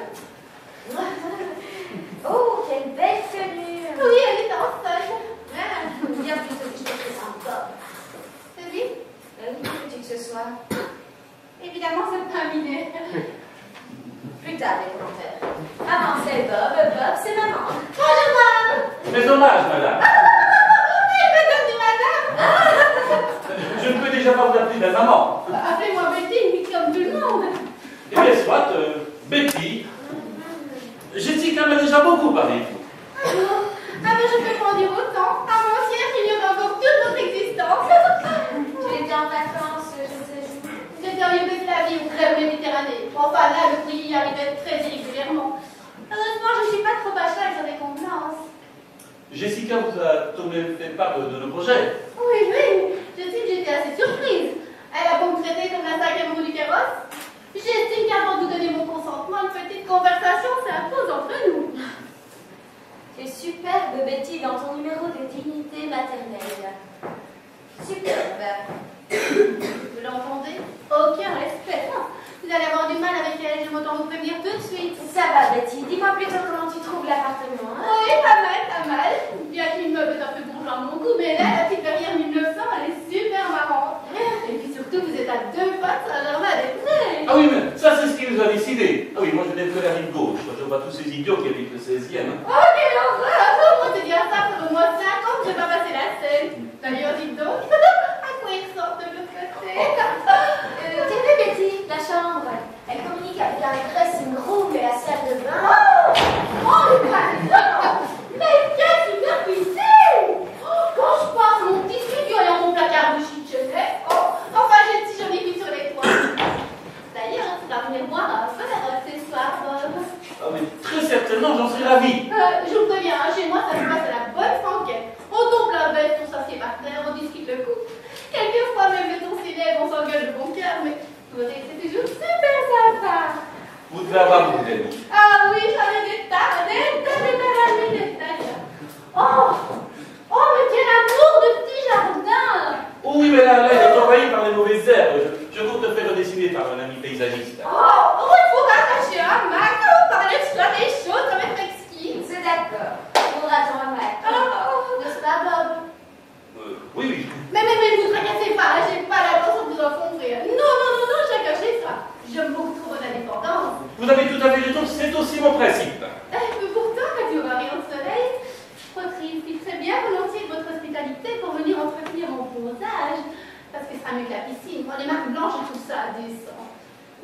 Oh, quelle belle tenue.
Oui, elle est en solde.
Bien plutôt que je te présente Bob.
C'est lui?
Où veux-tu que ce soit?
Évidemment, c'est pas miné.
Plus tard, les commentaires. Maman, c'est Bob. Bob, c'est maman.
Bonjour, Bob.
Mes hommages, madame.
Madame du madame.
Je ne peux déjà pas vous appeler la maman.
Appelez-moi Betty, comme tout le monde.
Eh bien, soit, Betty. Jessica m'a déjà beaucoup parlé de vous.
Ah, mais je peux pas en dire autant. À mon ciel, il y en a encore toute notre existence.
Tu étais en vacances, je te dis.
J'étais en Yougoslavie ou crève Méditerranée. Enfin, là, le prix y arrivait très irrégulièrement. Heureusement, je suis pas trop à cheval sur des convenances.
Jessica vous a fait part de nos projets.
Oui, oui, j'étais assez surprise. Elle a beau me traiter comme la 5e roue du carrosse. J'estime qu'avant de vous donner mon consentement, une petite conversation s'impose entre nous.
Tu es superbe, Betty, dans ton numéro de dignité maternelle. Superbe.
Vous l'entendez? Aucun respect. Vous allez avoir du mal avec elle, je m'entends vous prévenir tout de suite.
Ça va, Betty. Dis-moi plutôt comment tu trouves l'appartement. Hein?
Oui, pas mal, pas mal. Bien que l'immeuble est un peu bourgeois à mon goût, mais là, la petite verrière 1900, elle est super marrante. Et puis surtout, vous êtes à 2 pas de Saint-Germain des Prés.
Ah oui, mais ça, c'est ce qui nous a décidé. Ah oui, moi, je n'ai que la rive gauche. Je vois tous ces idiots qui habitent le 16e.
Oh, quelle horreur! Moi, te dire ça pour au moins 5 ans que j'ai pas passé la scène. D'ailleurs, dites donc, à quoi ils ressortent de l'autre côté?
T'as vu, Betty, la chambre? Elle communique avec la dressing room et la salle de bain.
Oh, mais quelle superficie! Quand je passe mon petit studio dans mon placard de chitchenette, enfin j'ai une petite jolie vue sur les toits. D'ailleurs, tu vas venir boire un verre ce soir, Bob.
Ah mais très certainement, j'en serais ravi.
Je vous préviens, chez moi, ça se passe à la bonne franquette. On tombe la veste, on s'assied par terre, on discute le coup. Quelquefois même le ton s'élève, on s'engueule de bon cœur, mais c'est toujours super sympa.
Vous devez avoir beaucoup d'amis.
Ah oui, j'en ai des tas d'ailleurs. Oh, mais quel amour de petit jardin!
Oh oui, mais là, elle est envahie par les mauvaises herbes. Je compte te faire dessiner par un ami paysagiste.
Il faut rattacher un Mac, parler de soi des choses, ça va être exquis.
C'est d'accord. On attend un Mac. N'est-ce pas, Bob?
Oui.
Mais ne vous tracassez pas, j'ai pas l'intention de vous encombrer. Non, chacun chez soi. J'aime beaucoup trop mon indépendance.
Vous avez tout à fait raison, c'est aussi mon principe.
Mais pourtant, quand il y aura rien de soleil, je très bien volontiers de votre hospitalité pour venir entretenir mon bronzage. Parce que ce sera mieux que la piscine. Pour les marques blanches et tout ça, décent.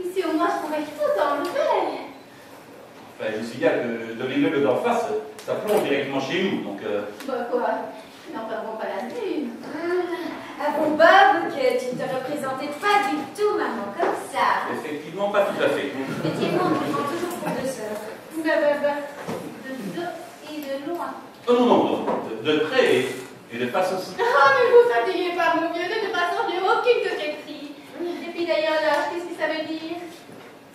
Ici, au moins, je pourrais tout enlever.
Enfin, je signale que de l'immeuble d'en face, ça plonge directement chez nous, donc...
Bah quoi? Ils n'en perdront pas la lune.
Ah bon, Bob, que tu ne te représentais pas du tout, maman, comme ça.
Effectivement, pas tout à fait.
Effectivement, on prend toujours pour deux sœurs.
De dos et de loin.
Oh non, de près et de face aussi.
Ah, mais vous fatiguez pas, mon vieux. De toute façon, j'ai aucune coquetterie. Et puis d'ailleurs, l'âge, qu'est-ce que ça veut dire?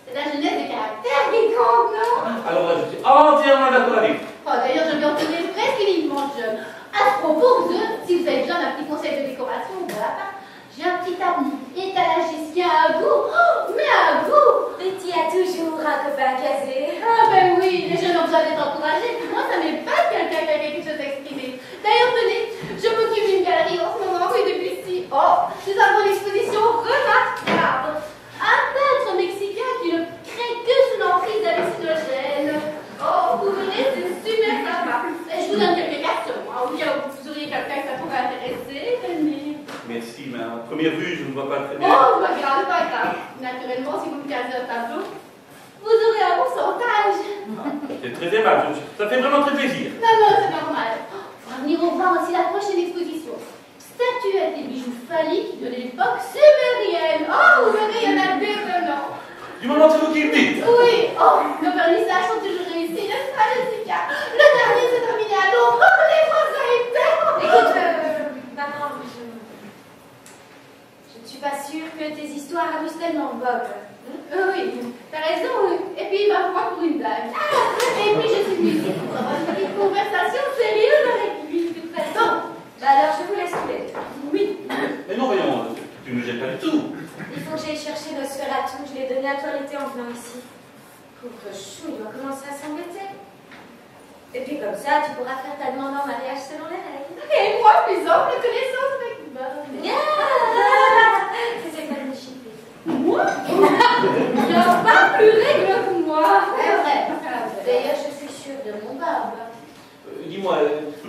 C'est la jeunesse de caractère qui compte, non?
Alors là, je suis entièrement d'accord avec vous.
Oh, d'ailleurs, je vais en tenir presque uniquement jeune. À ce propos, si vous avez besoin d'un petit conseil de décoration, voilà, j'ai un petit tapis étalagiste qui a un goût, mais un goût.
Betty a toujours un copain casé.
Ah ben oui, les jeunes ont besoin d'être encouragés, puis moi ça m'épate quelqu'un qui a quelque chose à exprimer. D'ailleurs, tenez, je m'occupe d'une galerie en ce moment, oui, depuis ici. Oh, nous avons une exposition remarquable. Un peintre mexicain qui ne crée que sous l'emprise hallucinogène. Oh, vous verrez, c'est super sympa. Et je vous donne quelques cartes, moi, au cas où vous auriez quelqu'un que ça pourrait intéresser. Tenez.
Merci, mais à première vue, je ne vois pas très bien.
Oh, pas grave, pas grave. Naturellement, si vous me casez un tableau, vous aurez un pourcentage.
C'est très aimable, ça fait vraiment très plaisir.
Non, c'est normal. Il faudra venir au voir aussi la prochaine exposition. Statuettes et bijoux phalliques de l'époque sumérienne. Oh, vous verrez, il y en a d'étonnants.
Du moment que c'est vous qui le dites.
Oui, nos vernissages sont toujours réussis, n'est-ce pas, Jessica? Le dernier s'est terminé à l'ombre. Oh, les Français étaient.
Écoute, maman, je ne suis pas sûre que tes histoires amusent tellement Bob.
Oui, t'as raison. Et puis, il va me prendre pour une dame. Et puis, je suis venue ici pour avoir une petite conversation sérieuse avec lui, de toute façon.
Bah alors, je vous laisse couler.
Oui.
Mais non, voyons, tu ne me jettes pas du tout.
Il faut que j'aille chercher Nosferatu. Je l'ai donné à toiletter en venant ici. Pauvre chou, il va commencer à s'embêter. Et puis comme ça, tu pourras faire ta demande en mariage selon les règles.
Et moi, plus ample connaissance avec Bob.
C'est magnifique.
Moi? Il n'y a pas plus règle que moi.
C'est vrai. D'ailleurs, je suis sûre de mon Bob.
Dis-moi,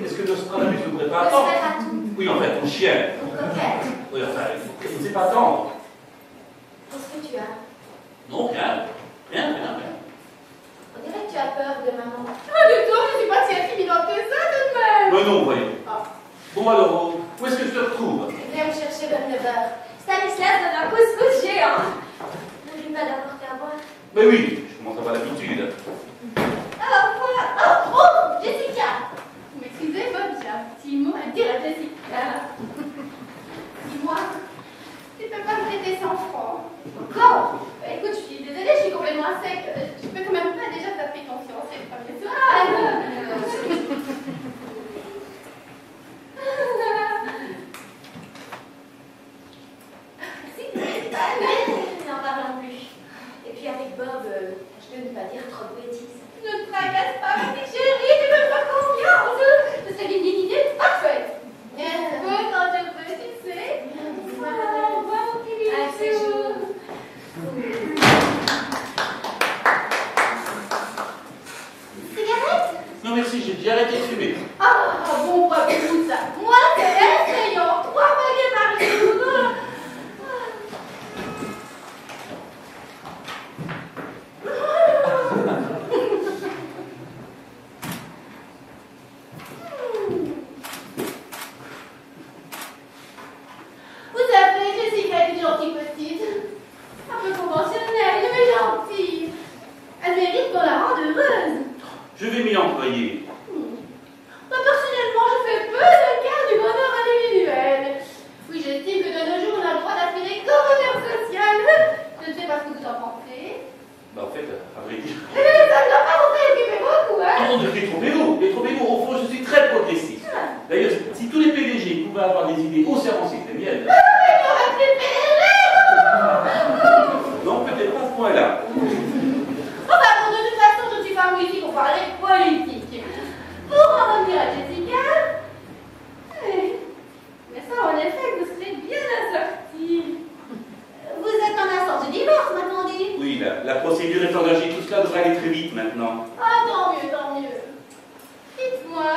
est-ce que Nostradamus ne pourrait pas attendre?
Nosferatu.
Oui, en fait, ton chien.
Mon coquette.
Oui, enfin, il ne sait pas attendre.
Qu'est-ce que tu as?
Non, rien. Rien.
On dirait que tu as peur de maman.
Ah, du tout, je ne suis pas si intimidante que ça, tout de même.
Mais non, voyons.
Ah.
Bon, alors, où est-ce que je te retrouve?
Viens me chercher vers 9h. Stanislas donne un couscous géant. N'oublie pas d'apporter à boire.
Mais oui, je commence à avoir l'habitude.
Oh, Jessica. Vous m'excusez, Bob
Non merci, j'ai arrêté de fumer.
Ah, bon, pas tout ça. Moi, c'est effrayant. 3 paquets par jour. Vous savez, Jessica est une gentille petite. Un peu conventionnelle, mais gentille. Elle mérite qu'on la rende heureuse.
Je vais m'y employer.
Moi, personnellement, je fais peu de cas du bonheur individuel. Oui, j'estime que de nos jours, on a le droit d'aspirer qu'au bonheur social. Je ne sais pas ce que vous en pensez.
Bah en fait, à vrai dire...
Ça ne doit pas vous préoccuper beaucoup, hein?
Non, détrompez-vous. Au fond, je suis très progressiste. D'ailleurs, si tous les PDG pouvaient avoir des idées aussi avancées que les miennes... Non, peut-être pas à ce point-là.
Enfin, bon, de toute façon, je ne suis pas venue ici pour parler politique. Pour en revenir à Jessica... Mais ça, en effet, vous serez bien assorti. Vous êtes en instance de divorce, m'a-t-on dit?
Oui, la procédure est engagée, tout cela devrait aller très vite maintenant.
Ah, tant mieux, tant mieux. Dites-moi,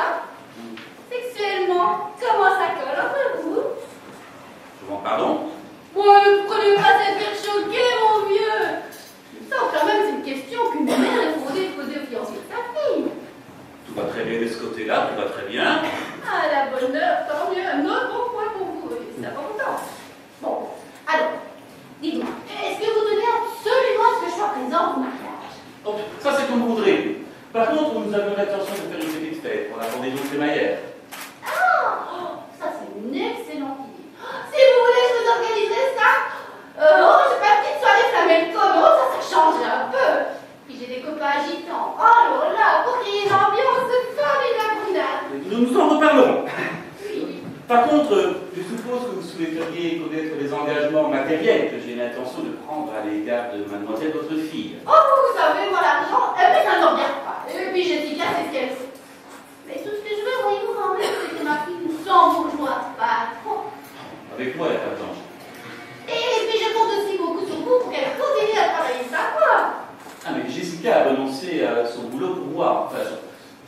sexuellement, comment ça colle entre vous?
Je vous en pardon?
Moi, ne prenez pas cette air choqué, mon vieux. Ça, quand même, c'est une question qu'une mère est fondée de poser au fiancé de sa fille.
Tout va très bien de ce côté-là, tout va très bien.
Ah, la bonne heure, tant mieux. Un autre bon point pour vous, oui, c'est important. Bon, alors, dites-moi, est-ce que vous tenez absolument à ce que je sois présent au mariage?
Oh, ça, c'est comme vous voudrez. Par contre, nous avons l'intention de faire une petite fête pour la pendaison crémaillère.
Ah, ça, c'est une excellente idée. Si vous voulez, je vous organiserai ça. Oh, j'ai pas une petite soirée flamenco, non, ça change un peu. Puis j'ai des copains agitants. Oh là, pour créer une ambiance formidable.
Nous en reparlerons.
Oui.
Par contre, je suppose que vous souhaiteriez connaître les engagements matériels que j'ai l'intention de prendre à l'égard de mademoiselle votre fille.
Oh, vous savez, moi, l'argent, mais ça ne me regarde pas. Et puis Jessica, c'est ce qu'elle sait. Mais tout ce que je veux, voyez-vous, quand même, c'est que ma fille sans bourgeoise pas trop.
Avec moi, il n'y a pas de danger.
Et puis je compte aussi beaucoup sur vous pour qu'elle continue à travailler sa voix.
Ah, mais Jessica a renoncé à son boulot pour moi. Enfin,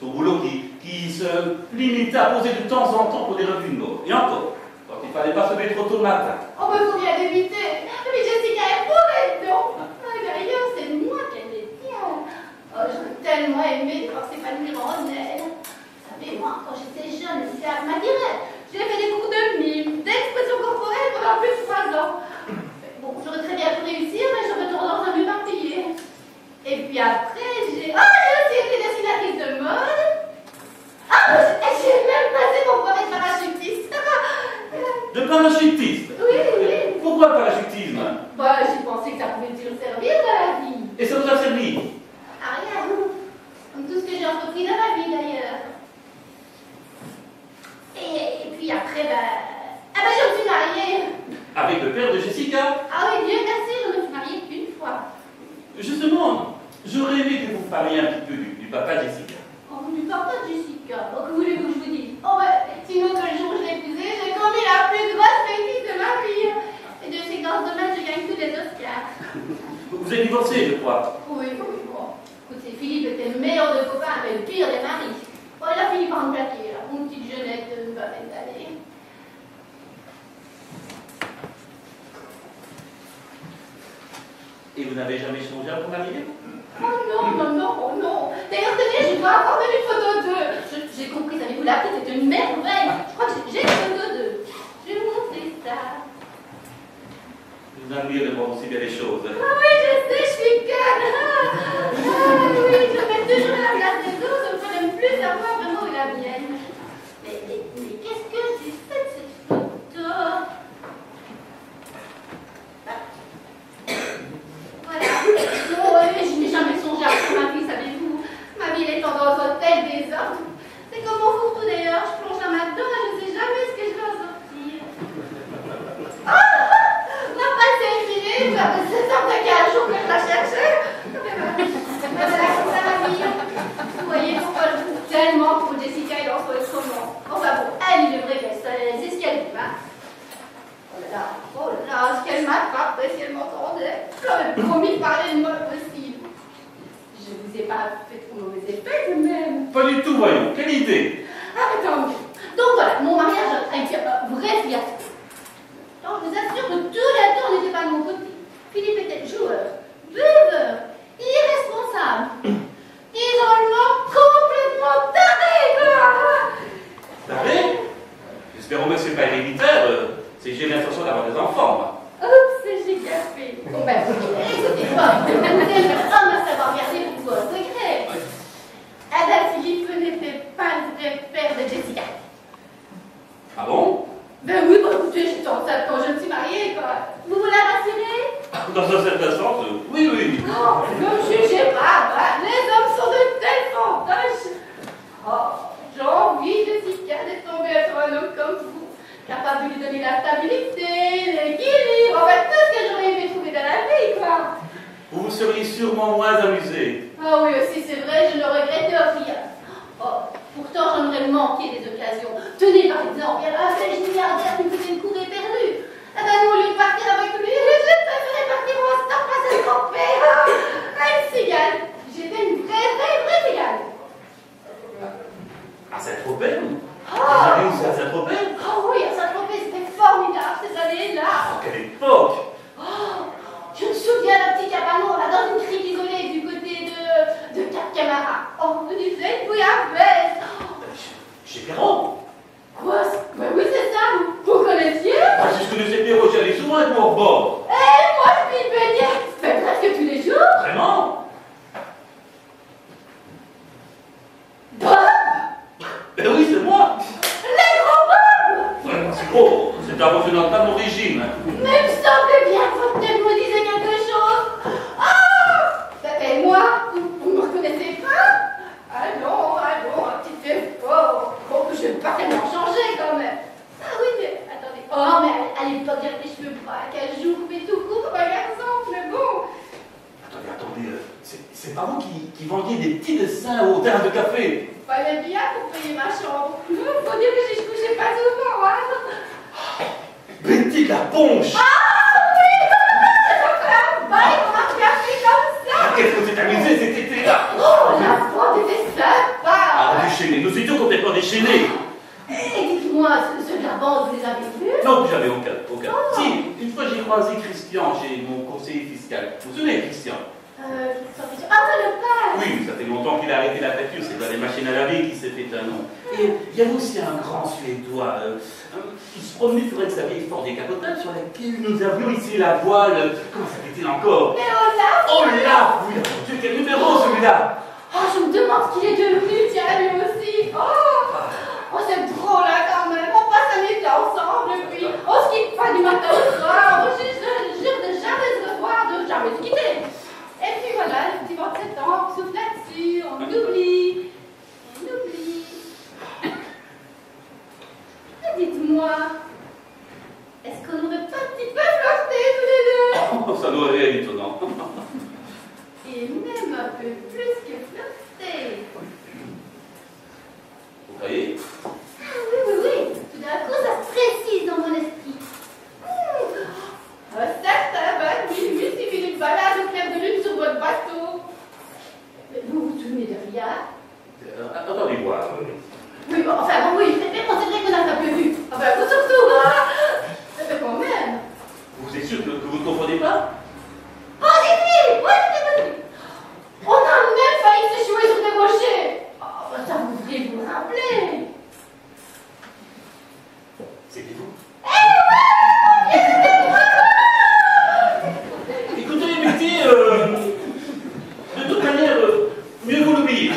son boulot qui se limitait à poser de temps en temps pour des revues de mode. Et encore, quand il ne fallait pas se mettre trop tôt le matin.
Oh, mais vous vient d'éviter. Mais Jessica est pour non. D'ailleurs, c'est moi qu'elle est bien. Oh, j'aurais tellement aimé voir s'épanouir en elle. Vous savez, moi, quand j'étais jeune, le théâtre m'attirait. J'ai fait des cours de mime, d'expression corporelle pendant plus de 3 ans. Bon, j'aurais très bien pu réussir, mais j'aurais tendance à m'éparpiller. Et puis après, j'ai aussi été dessinatrice de mode. Ah, j'ai même passé mon brevet de parachutiste.
De parachutiste?
Oui.
Pourquoi le parachutisme?
Bah, j'ai pensé que ça pouvait toujours servir dans la vie.
Et ça vous a servi?
À rien. Comme tout ce que j'ai entrepris dans ma vie, d'ailleurs. Et puis après, je me suis mariée.
Avec le père de Jessica?
Ah oui, Dieu merci, je me suis mariée qu'une fois.
Justement, j'aurais aimé que vous parliez un petit peu du papa de Jessica.
Oh, du papa de Jessica, que voulez-vous que je vous dise? Oh, sinon que le jour où je l'ai épousée, j'ai commis la plus grosse bêtise de ma vie. Et de ces grands domaines, je gagne tous les Oscars.
Vous êtes divorcé, je crois.
Oui, bon. Écoutez, Philippe était le meilleur de copains, mais le pire des maris. Bon, il a fini par me plaquer, là, une petite jeunette de 20 d'années.
Et vous n'avez jamais songé à vous marier?
Oh non. D'ailleurs, tenez, je dois avoir une photo d'eux. J'ai compris, savez-vous, la petite est une merveille. Je crois que j'ai une photo d'eux. Je vais vous montrer ça.
Vous admirez de voir aussi bien les choses.
Ah oui, je sais, je suis conne. Oui, je mets toujours à la place des autres, je me fais même plus savoir vraiment où est la mienne. Mais qu'est-ce que j'ai fait de cette photo? Voilà. Oh, oui, je n'ai jamais songé à faire ma vie, savez-vous. Ma vie étant dans un tel désordre. C'est comme mon fourre-tout d'ailleurs, je plonge la main dedans et je ne sais jamais ce que je vais en sortir. Ma pâte s'est effilée, ça fait 7 ans de 15 jours que je la cherchais. Mais voilà, comme ça ma vie. Vous voyez pourquoi je trouve tellement pour Jessica il en soit autrement. Enfin bon, elle, il est vrai qu'elle c'est ce qu'elle dit, hein. Oh là, ce qu'elle m'attrape, ce qu'elle m'entendait. J'avais promis de parler le moins possible. Je vous ai pas fait trop mauvais effet, quand même.
Pas du du tout, voyons. Quelle idée?
Ah, mais tant mieux. Donc voilà, mon mariage a été un vrai fiasco. Alors, je vous assure que tout le temps n'était pas de mon côté. Philippe était joueur, buveur, irresponsable, isolement complètement taré, quoi.
Taré? Espérons que c'est pas héréditaire. J'ai l'intention d'avoir des enfants, moi.
Oups, j'ai gaffé. Bon, ben, écoutez, vous êtes homme à savoir garder pour vos secrets. Ah ben, Philippe n'était pas le vrai père de Jessica.
Ah bon?
Ben oui, bah écoutez, j'étais enceinte quand je me suis mariée, quoi. Vous voulez la rassurer?
Dans un certain sens, oui, oui.
Oh, ne me jugez pas, bah, les hommes sont de tels fantoches. Oh, j'ai envie, Jessica, d'être tombée sur un homme comme vous, capable de lui donner la stabilité, l'équilibre, en fait, tout ce que j'aurais aimé trouver dans la vie, quoi.
Vous seriez sûrement moins amusé.
Ah oui, aussi, c'est vrai, je ne regrette rien. Oh, pourtant, j'aimerais manquer des occasions. Tenez, par exemple, il y a un belge milliardaire qui faisait une cour éperdue. Eh ben, nous, au lieu de partir avec lui, je préférais partir au stop à s'escroper. Une cigale. J'étais une vraie cigale.
À Saint-Tropez?
Oh.
Vous allez où, c'est à Saint-Tropez?
Oh oui, à Saint-Tropez, c'était formidable, ces années-là.
Oh, quelle époque!
Oh, je me souviens d'un petit cabanon, là, dans une crique isolée, du côté de Cap Camara. Oh, on me disait une bouillabaisse.
Chez Perrault?
Quoi? Ben oui, c'est ça, vous connaissiez?
Ah, si je connaissais Perrault, j'y allais souvent avec mon rebord.
Eh, moi, je m'y baignais, ben, presque tous les jours.
Vraiment?
Bob!
Ben oui, c'est moi!
Les gros Bob!
Ouais, c'est gros, c'est un mentionnement de mon régime.
Mais il me semblait bien que votre tête me disait quelque chose. Ah! Ben, moi, vous ne me reconnaissez pas? Allons, un petit effort. Bon, je ne vais pas tellement changer quand même. Ah oui, mais attendez. Oh, mais à l'époque, j'avais les cheveux braques à jour, mais tout court comme un garçon, mais bon.
Attendez, c'est pas vous qui vendiez des petits dessins au terrain de café?
Fallait bien pour payer ma chambre. Faut dire que je couchais pas souvent, hein.
Betty de la Ponche!
Ah oui, c'est pas grave. Bah, il m'a café comme ça.
Ah, qu'est-ce que c'est amusé cet été-là!
Oh, la froide était sympa.
Ah, déchaînés, nous étions complètement déchaînés!
Et dites-moi, ceux de la bande, vous les avez vus?
Non, j'avais aucun.
Oh.
Si, une fois j'ai croisé Christian chez mon conseiller fiscal. Vous vous souvenez, Christian?
Ah, c'est le père.
Oui, ça fait longtemps qu'il a arrêté la peinture, c'est dans les machines à laver qu'il s'est fait un nom. Et il y avait aussi un grand Suédois qui se promenait sur sa vieille Ford décapotable sur laquelle nous avions ici la voile. Comment s'appelait-il encore?
Mais Olaf.
Olaf! Oui, mon Dieu, quel numéro celui-là!
Oh, je me demande ce qu'il est devenu, tiens, lui aussi. Oh, c'est drôle, hein, quand même. On passe un été ensemble, et puis on se quitte pas du matin au soir. Je jure de jamais se revoir, de jamais se quitter. Et puis voilà, le petit 27 ans, on souffle là-dessus, on oublie. Et dites-moi, est-ce qu'on n'aurait pas un petit peu flirté tous les deux?
Oh, ça doit être étonnant.
Et même un peu plus que flirté.
Vous voyez?
Ah oui. Tout d'un coup, ça se précise dans mon esprit. Un certain bain, oui, il suffit d'une balade au clair de lune sur votre bateau. Mais vous vous souvenez de rien?
Attendez voir.
Oui, bon, enfin, bon, oui, mais bon, c'est vrai qu'on a un peu vu. Enfin, vous surtout, hein? Mais quand même.
Vous êtes sûr que vous ne comprenez pas?
Positif! Oui, c'était positif. On a même failli s'échouer sur des rochers. Oh, ça vous devriez vous rappeler.
C'était vous?
Eh oui!
Écoutez, Betty, de toute manière, mieux vous l'oubliez.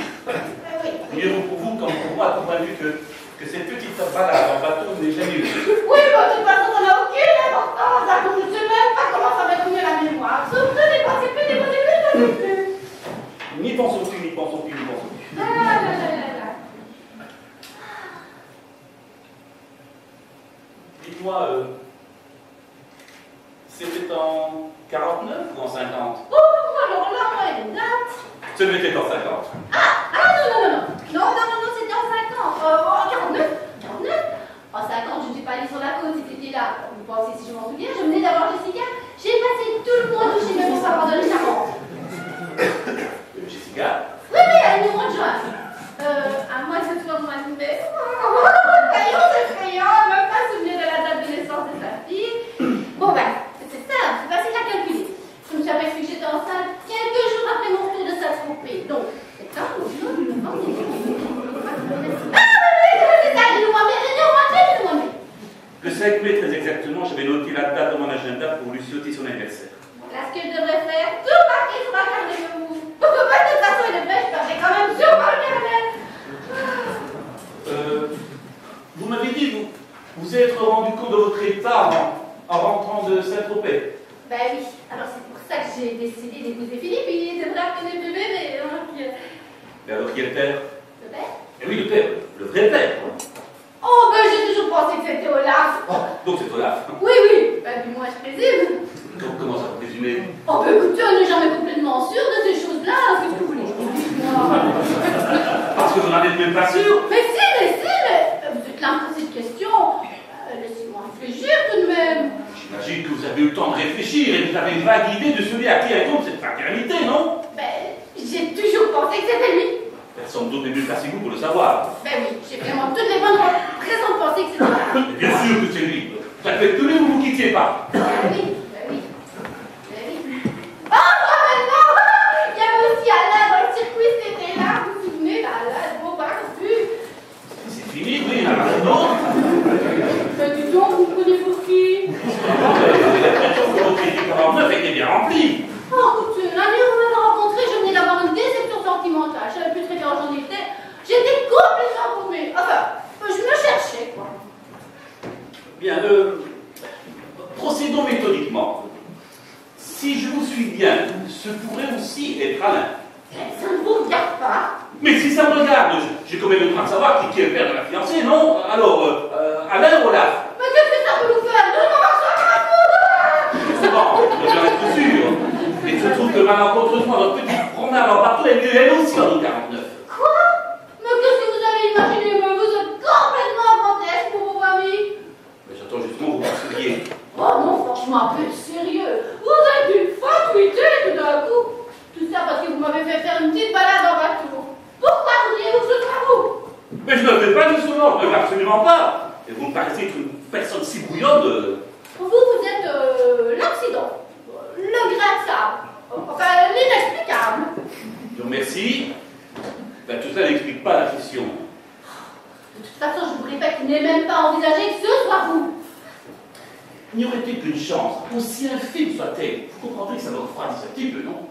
Mieux vaut pour vous comme pour moi, convaincu que cette petite balade en bateau n'est jamais utile.
Oui, bah, de toute façon, ça n'a aucune importance. Hein, je ne sais même pas comment ça va tourner la mémoire. Sauf que les pensées plus.
N'y pensons plus.
Ah là.
Dites-moi, c'était en 49 ou en 50?
Oh, alors là, on a une date.
Ce n'était en 50.
Non, c'était en 50. En 49. En 50, je ne suis pas allée sur la côte, c'était là. Vous pensez, si je m'en souviens, je venais d'avoir Jessica. J'ai passé tout le mois de chez mes pour savoir de l'échappement.
Jessica?
Oui, elle est au mois de juin. À
5 mai très exactement, j'avais noté la date dans mon agenda pour lui souhaiter son anniversaire.
Voilà ce que je devrais faire. Tout marquer sur ma carte de vous. De toute façon, il est vrai, je perdais quand même sur mon carnet.
Vous m'avez dit, vous êtes rendu compte de votre état en rentrant de Saint-Tropez.
Ben oui, alors c'est pour ça que j'ai décidé d'épouser Philippe. Il devrait appeler le bébé.
Mais alors qui est le père?
Le père?
Eh oui, le père, le vrai père.
Oh, ben j'ai toujours pensé que c'était Olaf.
Oh, donc c'est Olaf.
Oui, oui, ben du moins je présume.
Comment ça vous présumez?
Oh, ben écoutez, on n'est jamais complètement sûr de ces choses-là. Qu'est-ce que vous voulez que je vous dise, moi?
Parce que vous n'en êtes même pas sûr.
Mais vous êtes là à me poser cette question. Laissez-moi réfléchir tout de même.
J'imagine que vous avez eu le temps de réfléchir et vous avez une vague idée de celui à qui incombe cette fraternité, non?
Ben, j'ai toujours pensé que c'était lui.
Personne d'autre n'est mieux placé que vous pour le savoir.
Ben oui, j'ai vraiment toutes les bonnes raisons de penser que c'était lui.
Mais bien sûr que c'est lui. Ça fait que lui, vous ne vous quittiez pas.
Ben oui. Oh, maintenant, il y avait aussi Alain dans le circuit cet été-là. Vous vous souvenez d'Alain, bon, pas non plus.
C'est fini, oui, il y en a un autre.
Ben dis donc, vous me prenez pour qui?
L'impression que votre crédit 49 était bien rempli.
Oh, écoutez, l'année où on m'avait rencontré, je venais d'avoir une déception sentimentale. Je savais plus très bien où j'en étais. J'étais complètement paumée. Enfin, je me cherchais, quoi.
Bien, procédons méthodiquement. Si je vous suis bien, ce pourrait aussi être Alain.
Ça ne vous regarde pas.
Mais si ça me regarde, j'ai quand même le droit de savoir qui est le père de la fiancée, non? Alors, Alain ou Olaf?
Mais qu'est-ce que ça peut vous faire?
C'est bon, je dois être sûr. Et il se trouve que malencontreusement, notre petite promenade en bateau est lieu elle aussi en 49.
Quoi? Mais qu'est-ce que vous avez imaginé? Mais vous êtes complètement grotesque pour vos amis.
Mais j'attends justement que vous penseriez.
Oh non, franchement, un peu sérieux. Vous êtes une fatuité tout d'un coup. Tout ça parce que vous m'avez fait faire une petite balade en bateau. Pourquoi voudriez-vous que ce soit vous?
Mais je ne le fais pas justement, je ne le fais absolument pas. Et vous me paraissez être une personne si bouillonne.
Vous êtes l'accident, le grain de sable, enfin l'inexplicable.
Je vous remercie. Ben, tout ça n'explique pas la question.
De toute façon, je vous répète qu'il n'est même pas envisagé que ce soit vous.
N'y aurait-il qu'une chance, aussi infime soit-elle? Vous comprendrez que ça me refroidisse un petit peu, non?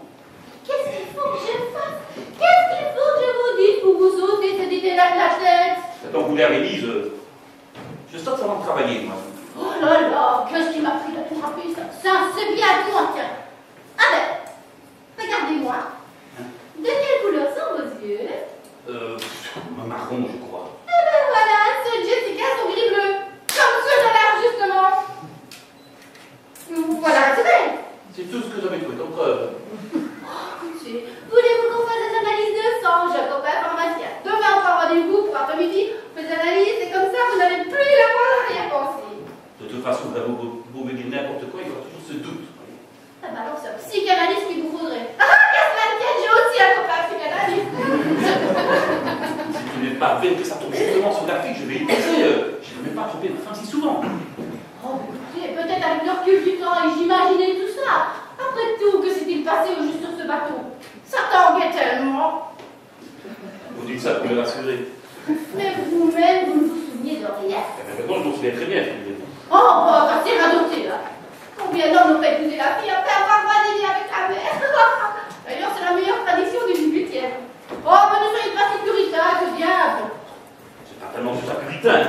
Qu'est-ce qu'il faut que je fasse? Qu'est-ce qu'il faut que je vous dise pour vous ôter cette idée-là de la tête?
Attends, vous la réalise, je sors seulement travailler, moi.
Oh là là, qu'est-ce qui m'a pris d'attraper ça? Ça, c'est bien moi, tiens. Ah ben, regardez-moi. De quelle couleur sont vos yeux?
Marron, je crois.
Eh ben voilà, ceux de Jessica sont gris-bleus. Comme ceux de l'art, justement. Voilà, c'est vrai.
C'est tout ce que j'avais trouvé comme preuve.
Écoutez, voulez-vous qu'on fasse des analyses de sang, Jacobin, pharmacien? Demain, on fera rendez-vous pour après-midi. On fait des analyses et comme ça, vous n'avez plus la moindre arrière-pensée.
De toute façon, vous me dites n'importe quoi, il y aura toujours ce doute.
Ah bah alors, c'est un psychanalyste qu'il vous faudrait. Ah, qu'est-ce que j'ai aussi un copain psychanalyste.
Si tu n'es pas belle que ça tombe justement sur la fille que je vais y passer, je ne vais même pas tromper ma femme si souvent.
Oh, écoutez, peut-être avec le recul du temps et j'imaginais tout ça. Après tout, que s'est-il passé au juste sur ce bateau? Ça tanguait tellement.
Vous dites ça pour me rassurer.
Mais vous-même, vous ne vous souveniez de rien.
Maintenant, je m'en souviens très bien, fille.
Oh, bah, c'est radoté, là. Combien d'hommes ont fait épouser la fille après avoir badinné avec la mère? D'ailleurs, c'est la meilleure tradition du 18e. Oh, mais ne soyez pas si puritain, que diable.
C'est pas tellement sur ça puritain.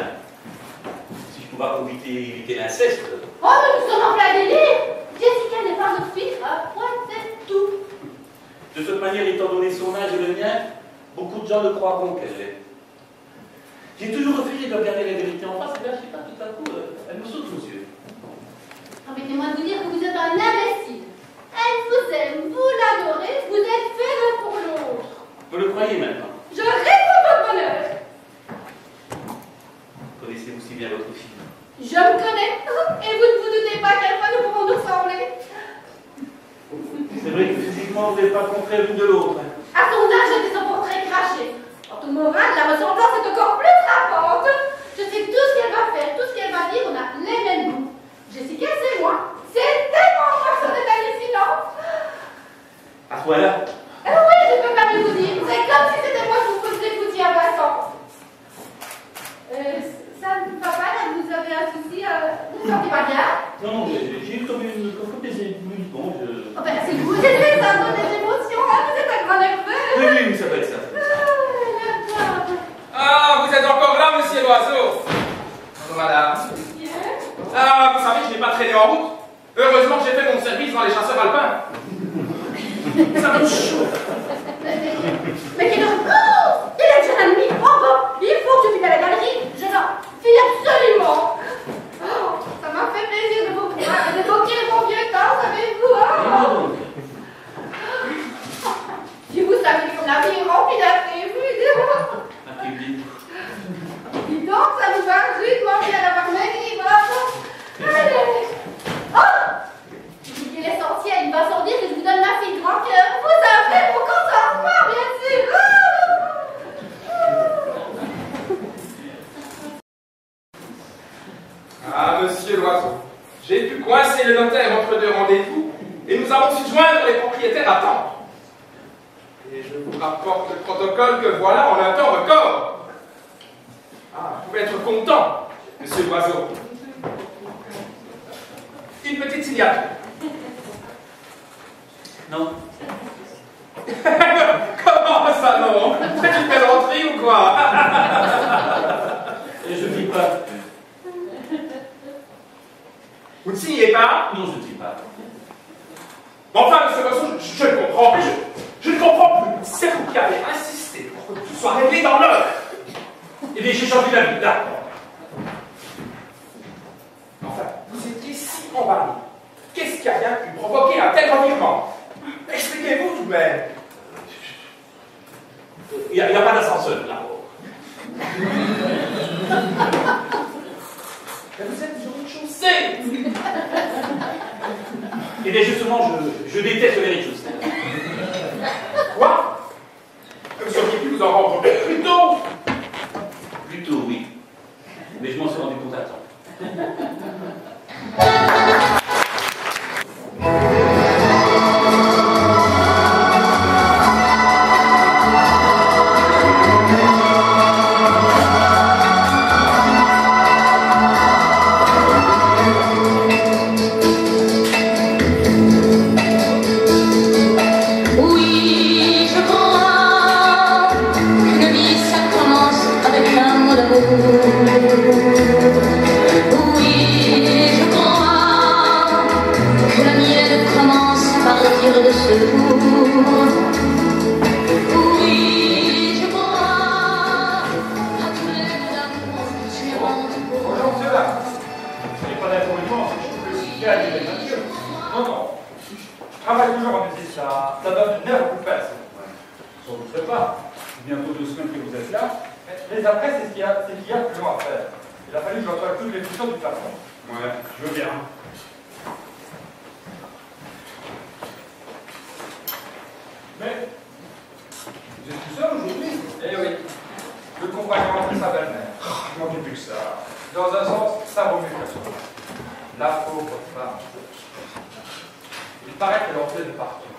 Si je pouvais éviter l'inceste.
Oh, mais nous sommes en plein délire. Jessica n'est pas notre fille, à point, c'est tout.
De toute manière, étant donné son âge et le mien, beaucoup de gens le croiront qu'elle l'est. J'ai toujours refusé de regarder la vérité en face, et là, je sais pas, tout à coup, elle me saute aux yeux.
Permettez-moi de vous dire que vous êtes un imbécile. Elle vous aime, vous l'adorez, vous êtes fait l'un pour l'autre.
Vous le croyez maintenant?
Je réponds votre bonheur.
Connaissez-vous si bien votre fille?
Je me connais, et vous ne vous doutez pas à quel point nous pourrons nous ressembler.
C'est vrai que physiquement, vous n'êtes pas contraire l'une de l'autre.
À son âge, j'étais son portrait craché. Quant au moral, la ressemblance est encore plus frappante. Je sais tout ce qu'elle va faire, tout ce qu'elle va dire, on a les mêmes goûts. Jessica, c'est moi. C'est tellement moi que c'est hallucinant.
À ce point-là?
Oui, je peux pas mieux vous dire. C'est comme si c'était moi qui vous faisais foutir à passant. Ça ne va pas là, vous avez un souci
monsieur l'oiseau. Bonjour, madame. Ah, vous savez, je n'ai pas traîné en route. Heureusement que j'ai fait mon service dans les chasseurs alpins. Ça me chaud.
Mais quelle heure? Oh, il est déjà la nuit. Oh bon, il faut que je vienne à la galerie. Je dois filer absolument. Oh, ça m'a fait plaisir de vous voir, d'évoquer mon vieux temps, savez-vous, hein? Si vous saviez comme la vie est remplie d'affaires, dis donc, ça nous va rudement bien d'avoir maigri, bravo. Allez. Oh, il est l'essentiel, il va sans dire que je vous donne ma fille de grand cœur. Vous avez mon consentement, bien sûr.
Ah, monsieur l'oiseau, j'ai pu coincer le notaire entre deux rendez-vous et nous avons su joindre les propriétaires à temps. Et je vous rapporte le protocole que voilà en un temps record. Ah, vous pouvez être content, monsieur l'oiseau. Une petite signature.
Non.
Comment ça, non? C'est une plaisanterie ou quoi?
Et je ne dis pas.
Vous ne signez pas?
Non, je ne dis pas.
Enfin, monsieur l'oiseau, je ne comprends plus. Je ne comprends plus. C'est vous qui avez insisté pour que tout soit réglé dans l'heure.
Eh bien, j'ai changé d'avis, là.
Enfin, vous étiez si emballé. Qu'est-ce qui a bien pu provoquer un tel revirement? Expliquez-vous tout de même.
Il n'y a pas d'ascenseur, là.
Mais vous êtes sur une chaussée.
Eh bien, justement, je déteste les rez-de-chaussée.
Quoi? Vous auriez pu vous en rendre compte plus tôt.
Plutôt, oui. Mais je m'en suis rendu compte à temps.
Oui, je crois qu'une vie ça commence avec un mot d'amour. Oui, je crois que la mienne commence à partir de ce jour. Oui, je crois à tous les mots d'amour qui suivront.
Bonjour, monsieur là. Il n'y a pas d'inconvénient, c'est que je peux aussi gagner les natures. Non, non. Je travaille toujours en métier, ça donne une heure pour faire ça.
J'en douterai pas. Bientôt 2 semaines que vous êtes là.
Mais après, c'est qu'il y a plus long à faire. Il a fallu que je reçoive toutes les fonctions du plafond.
Ouais, je veux bien. Mais, vous êtes tout seul aujourd'hui?
Eh oui. Le compagnon de sa belle-mère.
Je manquais plus que ça.
Dans un sens, ça vaut mieux que ça. La pauvre femme. Il paraît qu'elle en fait de partout.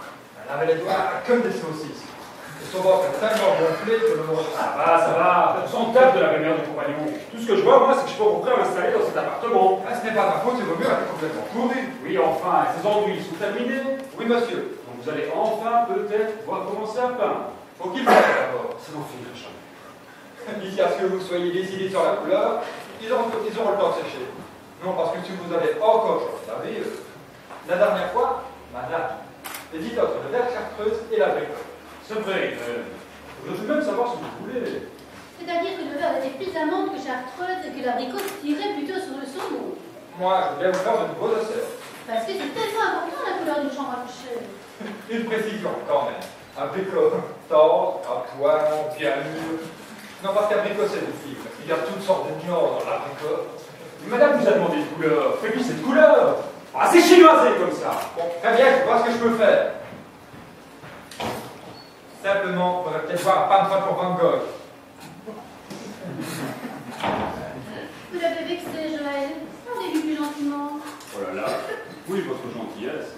Elle avait les doigts comme des saucisses. Et son ventre est tellement gonflé que le mot.
Ça va. On s'en tape de la belle-mère du compagnon. Tout ce que je vois, moi, c'est que je peux rentrer à m'installer dans cet appartement.
Ah, ce n'est pas ma faute, il vaut mieux être complètement pourri.
Oui, enfin, ces ennuis sont terminés.
Oui, monsieur.
Donc vous allez enfin, peut-être, pouvoir commencer à peindre.
Faut qu'il fasse d'abord.
Ça n'en finira jamais.
D'ici à ce que vous soyez décidé sur la couleur, ils auront le temps de sécher. Non, parce que si vous avez encore chose à vivre, la dernière fois, madame, hésite entre le verre chartreuse et la bricole.
C'est vrai, je veux même savoir ce que vous voulez.
C'est-à-dire que le verre était plus amande que chartreuse et que l'abricot tirait plutôt sur le saumon.
Moi, je voulais vous faire de nouveaux essais.
Parce que c'est tellement important la couleur d'une chambre à coucher.
Une précision, quand même. Abricot tendre, à poil, bien mûr. Non, parce qu'abricot, c'est des fibres. Il y a toutes sortes de nuances dans l'abricot.
Madame vous a demandé une couleur. Faites-lui cette couleur. Ah, c'est chinoisé comme ça.
Bon, très bien, je vois ce que je peux faire. Simplement, il faudrait peut-être voir un peintre pour Van Gogh.
Vous l'avez vexé, Joël. Parlez-lui plus gentiment.
Oh là là. Oui, votre gentillesse.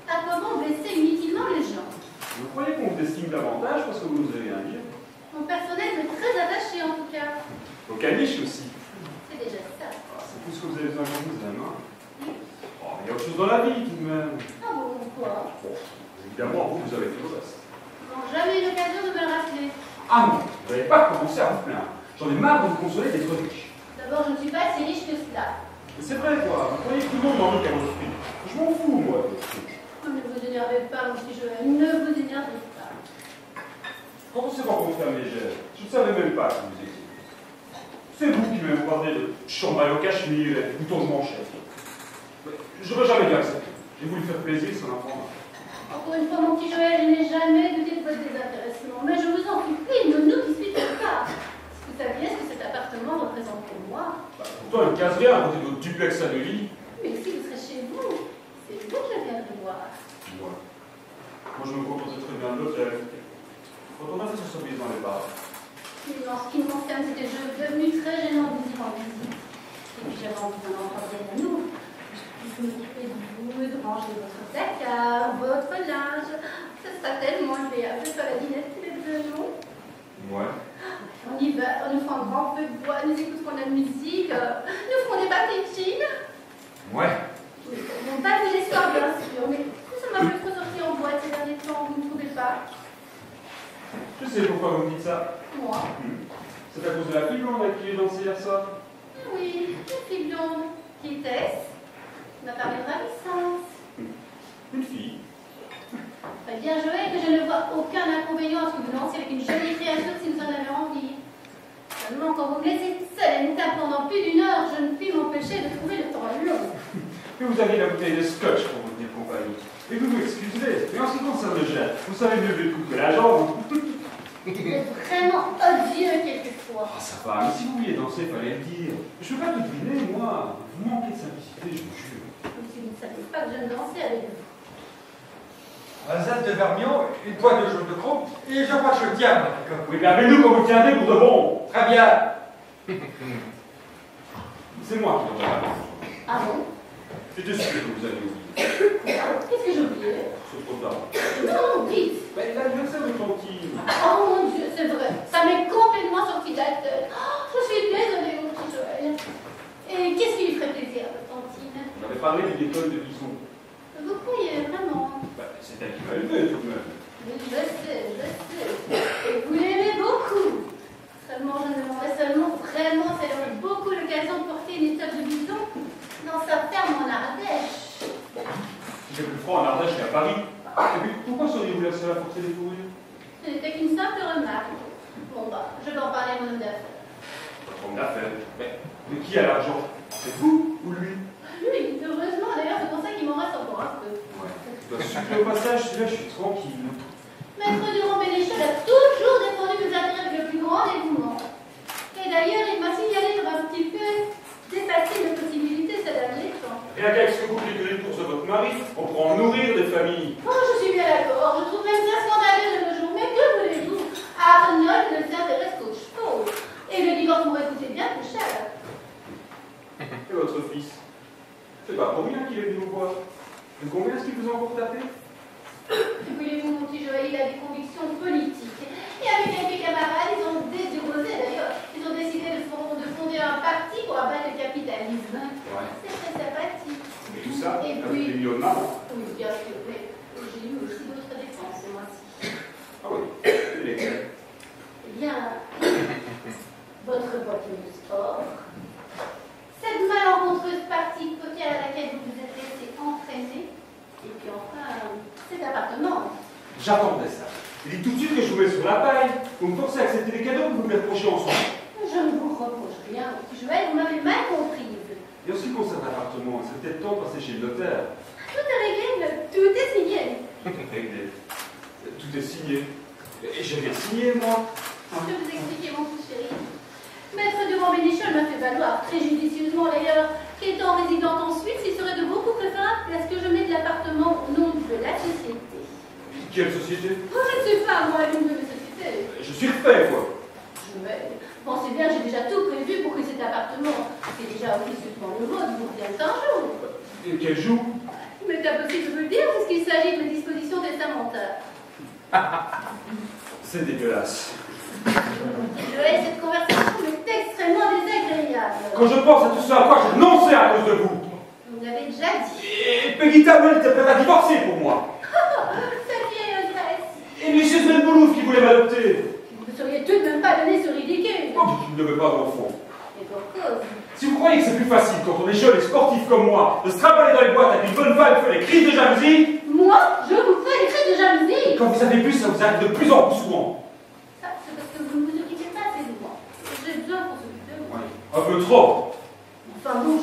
À quoi bon blesser inutilement les gens?
Vous croyez qu'on vous estime davantage parce que vous nous avez un livre?
Mon personnel m'est très attaché en tout cas.
Au caniche aussi.
C'est déjà ça.
Ah, c'est tout ce que vous avez besoin de vous, hein. Oh, il y a autre chose dans la vie tout de même.
Ah bon, quoi?
Bon, évidemment, vous avez fait le reste.
Bon, jamais eu l'occasion de me le rappeler.
Ah non, vous n'avez pas commencé à vous plaindre. J'en ai marre de vous consoler d'être riche.
D'abord, je ne suis pas si riche que cela.
Mais c'est vrai, quoi. Vous croyez que tout le monde m'en veut qu'à mon esprit. Je m'en fous, moi.
Ne vous énervez pas, mon petit Joël, ne vous énervez pas.
Quand on sait pas comment faire légère, je ne savais même pas que vous étiez. C'est vous qui m'avez parlé de chambray au cachemire et de boutons de manchette. Je n'aurais jamais dû accepter. J'ai voulu faire plaisir sans apprendre.
Encore une fois, mon petit Joël, je n'ai jamais douté de votre désintéressement, mais je vous en supplie, ne nous disputez pas. Si vous saviez ce que cet appartement représente pour moi.
Pourtant, elle casse rien à côté de votre duplex à 2 lits.
Mais si vous serez chez vous, c'est vous que je viendrai voir.
Ouais. Moi, je me contentais très bien de l'hôtel. Quand on a fait ce service dans les bars.
Mais en ce qui me concerne, c'était devenu très gênant de vous y rendre visite. Et puis j'avais envie d'un enfant bien à nous. Je puisse m'occuper de vous, de ranger votre placard, votre linge. Ça sera tellement agréable. C'est pas la dinette tous les deux, non?
Ouais.
On y va, on nous fera un grand feu de bois, nous écouterons de la musique, nous ferons des baptêmes.
Ouais.
Bon, pas de l'histoire, bien sûr, mais nous sommes un peu trop sortis en boîte ces derniers temps, vous ne trouvez pas?
Je sais pourquoi vous me dites ça.
Moi?
C'est à cause de la fille blonde avec qui j'ai dansé hier soir.
Oui, une fille blonde. Qui était-ce? On m'a parlé de ravissance.
Une fille.
Très bien, Joël, que je ne vois aucun inconvénient à ce que vous lanciez avec une jolie créature si vous en avez envie. Seulement, quand vous me laissez seule et nous pendant plus d'une heure, je ne puis m'empêcher de trouver le temps long.
Et vous aviez la bouteille de scotch pour vous tenir compagnie. Et vous m'excuserez, mais en ce qui concerne le jet, vous savez mieux le coup que la jambe.
Vous êtes vraiment odieux quelquefois.
Ah, ça va, mais si vous vouliez danser, il fallait le dire. Je ne peux pas tout deviner, moi. Vous manquez de simplicité, je vous jure.
Comme si vous ne saviez pas que je ne dansais avec vous.
Un zeste de vermillon, une poêle de jaune de croupe, et je crois que je tiens, mon petit.
Oui, mais appelez-nous quand vous tiendrez pour de bon.
Très bien.
C'est moi qui devrais la
Ah bon?
J'étais sûr que vous aviez oublié.
Qu'est-ce que j'ai oublié?
C'est trop tard.
Non, dites.
Mais l'anniversaire de Tantine.
Oh mon Dieu, c'est vrai. Ça m'est complètement sorti de la tête. Oh, je suis désolée, mon petit Joël. Et qu'est-ce qui lui ferait plaisir, votre tantine?
On avait parlé d'une école de bison.
Vous croyez vraiment?
C'est elle qui m'a élevé tout de même.
Oui, je sais, je sais. Et vous l'aimez beaucoup. Seulement, je me demandais seulement vraiment si elle aurait beaucoup l'occasion de porter une étoffe de bison dans sa ferme en Ardèche.
J'ai plus froid en Ardèche qu'à Paris. Et puis, pourquoi seriez-vous la seule à porter des fourrures?
Ce n'était qu'une simple remarque. Bon, bah, je vais en parler à mon homme d'affaires.
Votre homme d'affaires. Mais qui a l'argent? C'est vous ou lui?
Lui, heureusement, d'ailleurs, c'est pour ça qu'il m'en reste encore un peu.
Ouais. Au passage, celui-là, je suis tranquille.
Maître Durand-Bénéchal a toujours défendu mes intérêts avec le plus grand dévouement. Et d'ailleurs, il m'a signalé comme un petit peu dépassé de possibilités ces derniers temps.
Rien qu'avec ce couple que les courses de votre mari, on pourra en nourrir des familles.
Oh, je suis bien d'accord. Je trouve même ça scandaleux de nos jours. Mais que voulez-vous? Arnold ne s'intéresse qu'aux chevaux. Et le divorce m'aurait coûté bien plus cher.
Et votre fils? C'est pas pour rien qu'il est venu vous voir. De combien est-ce qu'il vous a encore tapé?
Que voulez-vous, mon petit Joël, il a des convictions politiques. Et avec quelques camarades, ils ont désirosé d'ailleurs. Ils ont décidé de fonder un parti pour abattre le capitalisme.
Ouais.
C'est très sympathique.
Et tout ça,
Et
avec
puis,
des millions de marques.
oui, bien sûr, mais j'ai eu aussi d'autres dépenses, moi-ci.
Ah oui, et lesquels?
Eh bien, votre voiture de sport, cette malencontreuse partie côtière à laquelle vous vous êtes laissé entraîner, et puis enfin, cet appartement.
J'attendais ça. Il dit tout de suite que je vous mets sur la paille. Vous me forcez à accepter les cadeaux que vous me les reprochez ensemble.
Je ne vous reproche rien, mon petit Joël, vous m'avez mal comprise.
Et en ce qui concerne l'appartement, c'est peut-être temps de passer chez le notaire.
Tout est réglé, tout est signé.
Réglé. Tout est signé. Et j'ai rien signé, moi.
Je vais vous expliquer, mon petit chéri. Maître Durand-Bénéchal m'a fait valoir, très judicieusement d'ailleurs, qu'étant résidente en Suisse, il serait de beaucoup préférable à ce que je mette l'appartement au nom de la société.
Quelle société?
Oh, je ne suis pas, moi, l'une de mes sociétés.
Je suis refait, quoi.
Joël, pensez bien, j'ai déjà tout prévu pour que cet appartement, qui est déjà officieusement le vôtre, vous revienne un jour.
Et quel jour?
Il m'est impossible de vous le dire, puisqu'il s'agit de dispositions testamentaires.
C'est dégueulasse.
Joël, cette conversation m'est extrêmement désagréable.
Quand je pense à tout ce à quoi j'ai renoncé à cause de vous.
Vous l'avez déjà dit.
Et Peggy Tamel était prête à divorcer pour moi.
Cette vieille ogresse.
Et Michel Svenboulouf qui voulait m'adopter.
Vous ne seriez tout de même pas donné ce ridicule.
Oh, qu'il ne veut pas au fond.
Et pour cause.
Si vous croyez que c'est plus facile quand on est jeune et sportif comme moi de se trimballer dans les boîtes avec une bonne femme qui fait des crises de jalousie,
Moi, je vous fais des crises de jalousie.
quand vous avez bu, ça vous arrive de plus en plus souvent.
Ça, c'est parce que vous ne vous occupez pas assez de moi. J'ai besoin qu'on s'occupe de moi.
Un peu trop.
Enfin bon,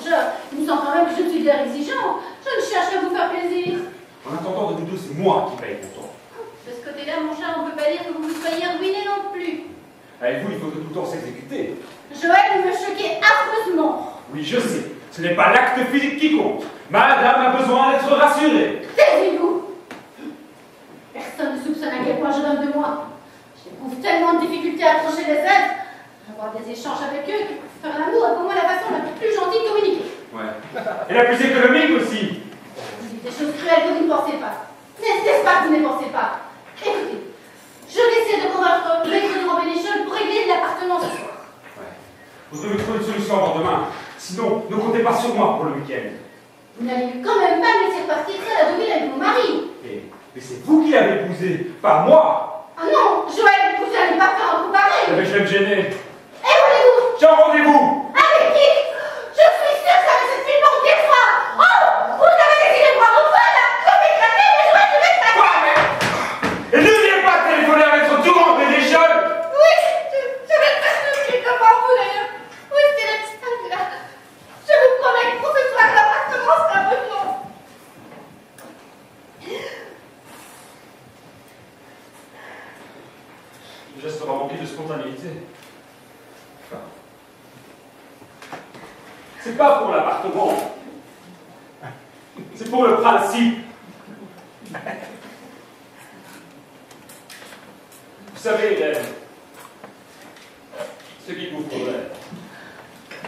il me semble quand même que je suis bien exigeant. Je ne cherche qu'à vous faire plaisir.
En attendant de nous deux, c'est moi qui paye pour toi.
De ce côté-là, mon cher, on ne peut pas dire que vous vous soyez ruiné non plus.
Avec vous, il faut tout le temps s'exécuter.
Joël, vous me choquez affreusement.
Oui, je sais. Ce n'est pas l'acte physique qui compte. Madame a besoin d'être rassurée.
Taisez-vous. Personne ne soupçonne à quel point je donne de moi. J'éprouve tellement de difficultés à accrocher les êtres. Avoir des échanges avec eux, que faire l'amour est pour moi la façon la plus gentille de communiquer.
Ouais. Et la plus économique aussi.
Vous dites des choses cruelles que vous ne pensez pas. N'est-ce pas que vous ne pensez pas? Écoutez, je vais essayer de convaincre le maître de Robénichon pour régler l'appartement ce soir.
Ouais. Vous devez trouver une solution avant demain. Sinon, ne comptez pas sur moi pour le week-end.
Vous n'allez quand même pas me laisser partir seule à Deauville avec mon mari.
Mais c'est vous qui l'avez épousé, pas moi.
Ah non, Joël, vous n'allez pas faire un coup pareil.
Mais je vais me gêner.
Et rendez-vous.
J'ai un rendez-vous.
Avec qui? Je suis sûre que cette fille manque des fois. Oh, vous avez décidé de voir au point là. Je vais éclater, mais je vais éclater.
Quoi, mais... Et n'oubliez pas de téléphoner à Maître Durand, mais des jeunes.
Oui, je vais faire ce truc devant vous d'ailleurs. Où est-ce qu'elle est petite là? Je vous promets que pour ce soir, l'appartement sera votre nom.
Le geste sera rempli de spontanéité. Enfin, c'est pas pour l'appartement. C'est pour le principe. Vous savez, Hélène, ce qu'il vous faudrait,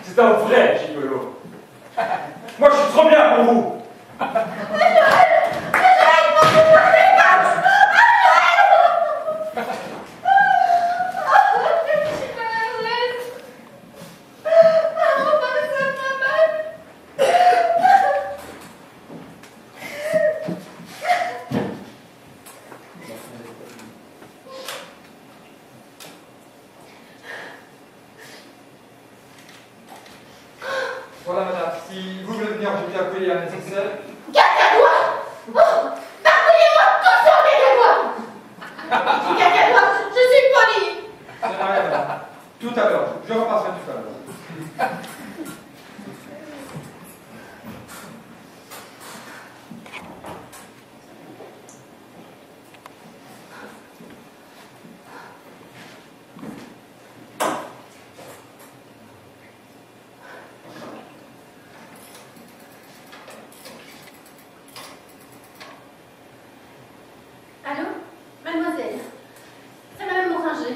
c'est un vrai gigolo. Moi, je suis trop bien pour vous.
Voilà, madame, si vous voulez venir jeter un collier à la nécessaire.
Caca-toi! Oh, pardonnez-moi, tous sur les caca-toi! Caca-toi, je suis polie!
Ça n'a rien, madame. Tout à l'heure, je repasserai tout à l'heure.
Allô? Mademoiselle, c'est Madame Moranger.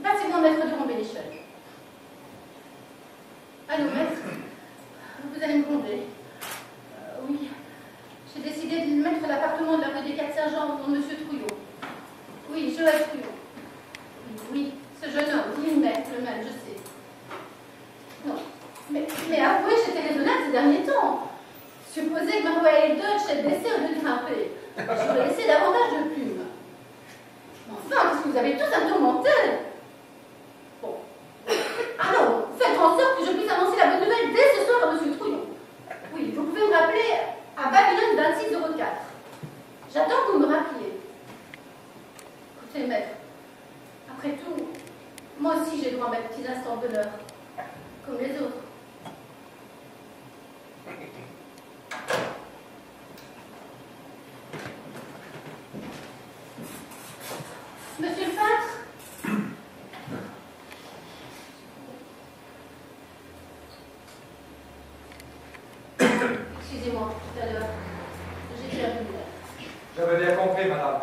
Passez-moi maître de Rombénichon. Allô, maître? Vous allez me gronder. Oui, j'ai décidé de mettre l'appartement de la rue des Quatre Sergents pour Monsieur Trouillot. Oui, Joël Trouillot. Oui, ce jeune homme, Lindbergh, le même, je sais. Non, mais avouez, j'étais raisonnable ces derniers temps. Supposez que ma Royal Dutch ait baissé au lieu de grimper. J'aurais laissé davantage de plumes. Enfin, parce que vous avez tous à me tourmenter. Bon. Alors, faites en sorte que je puisse annoncer la bonne nouvelle dès ce soir à M. Trouillon. Oui, vous pouvez me rappeler à Babylone 2604. J'attends que vous me rappeliez. Écoutez, maître, après tout, moi aussi j'ai droit à mes petits instants d'honneur, comme les autres. Monsieur le peintre? Excusez-moi, tout à l'heure, j'ai perdu l'air.
J'avais bien compris, madame.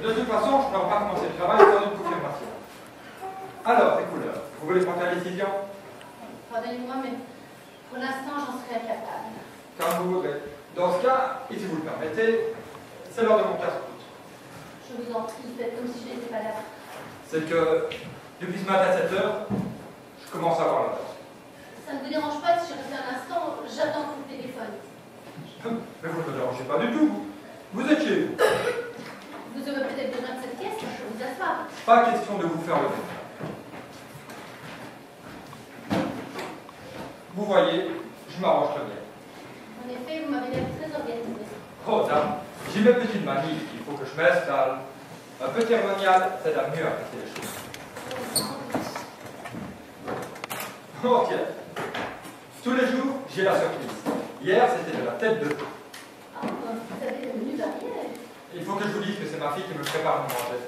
De toute façon, je ne peux pas commencer le travail sans une confirmation. Alors, c'est couleurs. Vous voulez prendre la décision?
Pardonnez-moi, mais pour l'instant, j'en serais incapable.
Comme vous voudrez. Dans ce cas, et si vous le permettez, c'est l'heure de mon casse-croûte.
Je vous en prie, faites comme si je n'étais pas là.
C'est que, depuis ce matin à 7 heures, je commence à avoir la tête.
Ça ne vous dérange pas si je reste un instant? J'attends que vous téléphone.
Mais vous ne me dérangez pas du tout. Vous êtes chez vous.
Vous aurez peut-être besoin de cette pièce, je peux vous asseoir.
Pas question de vous faire le défaut. Vous voyez, je m'arrange très bien.
En effet, vous m'avez l'air très organisé.
Oh, dame, j'ai mes petites manies, il faut que je m'installe. Un peu cérémonial, ça aide à mieux apprécier les choses. Oh, tiens. Tous les jours, j'ai la surprise. Hier, c'était de la tête de veau.
Ah, vous avez le menu d'arrière.
Il faut que je vous dise que c'est ma fille qui me prépare mon manger.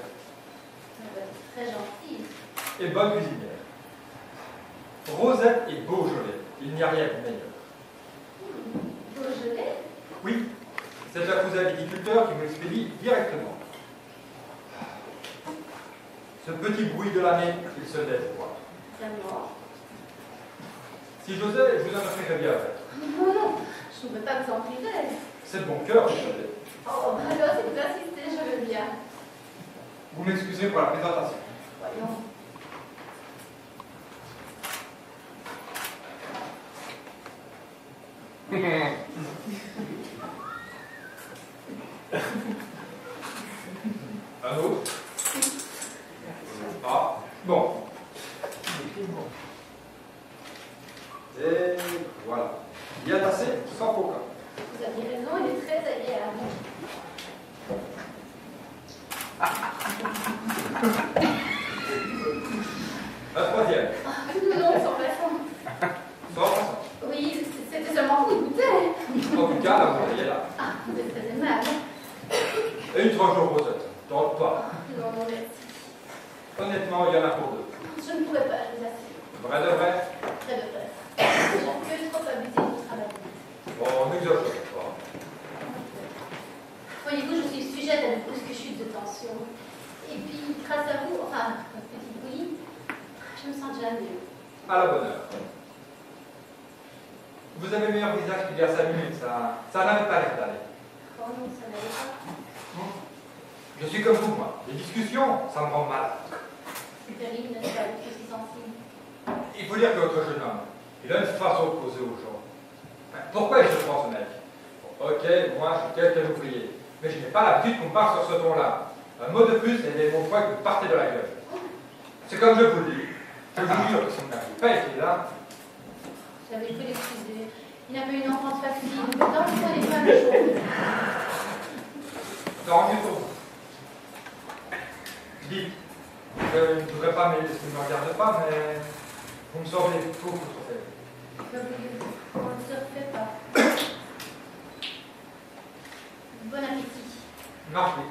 Très gentille.
Et bonne cuisinière. Rosette et Beaujolais. Il n'y a rien de meilleur.
Beaujolais?
Oui, c'est un cousin viticulteur qui me l'expédie directement. Ce petit bruit de l'année, il se laisse voir.
Vraiment.
Si j'osais, je vous en offrirais bien avec.
Non, non, je ne veux pas vous en priver.
C'est de bon cœur que je fais.
Oh, alors si vous insistez, je veux bien.
Vous m'excusez pour la présentation.
Voyons.
Un autre? Ah, bon. Et voilà. Bien tassé, sans coca.
Vous aviez raison, il est très agréable.
Un troisième.
Non, sans façon.
Sans façon.
Oui, c'était seulement pour goûter.
En tout cas, la bouteille est là.
Ah, vous êtes très aimable.
Et une tranche de rosette. Dans le pas.
Non, non, merci.
Honnêtement, il y en a pour deux.
Je ne pourrais pas, je vous assure.
Vrai de vrai?
Très de vrai. Je trop abusé de votre travail.
Bon, n'exagérez pas.
Voyez-vous, je suis sujette à de brusques chutes de tension. Et puis, grâce à vous, enfin, votre petite bouillie, je me sens déjà mieux.
À la bonne heure. Vous avez meilleur visage qu'il y a 5 minutes, ça n'avait pas l'air d'aller.
Oh non, ça n'allait pas.
Je suis comme vous, moi. Les discussions, ça me rend malade.
C'est terrible, n'est-ce pas, d'être aussi sensible.
Il faut dire que votre jeune homme, il a une façon de causer aux gens. Pourquoi je prends ce mec? Ok, moi je suis quelqu'un d'ouvrier, mais je n'ai pas l'habitude qu'on parte sur ce ton-là. Un mot de plus et des mots froids qui me partaient de la gueule. C'est comme je vous le dis. Je vous jure que si on n'avait pas été là,
J'avais pu l'excuser. Il n'a pas eu une enfance facile, mais dans le fond, il est pas la chose.
tant mieux pour vous. Dites, je ne voudrais pas m'aider ce qui ne me regarde pas, mais vous me semblez beaucoup trop faible.
On ne se refait pas. Bon appétit.
Marché.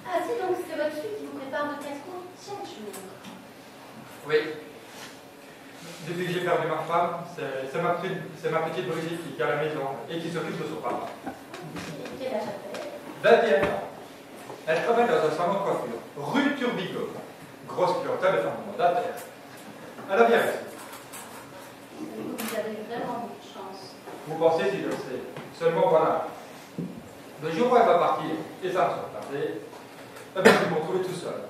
Ah si, donc c'est votre fille qui vous prépare de casse-cou chaque jour.
Oui. Depuis que j'ai perdu ma femme, c'est ma petite Brigitte qui est à la maison et qui s'occupe de son papa.
Et quel âge a-t-elle?
21 ans. Elle travaille dans un salon de coiffure, rue Turbigo. Grosse clientèle de femmes mandataires. Elle a bien réussi.
Vous avez vraiment beaucoup de chance.
Vous pensez si je le sais. Seulement voilà. Le jour où elle va partir, et ça me sera tardé, eh bien, je vais me retrouver tout seul.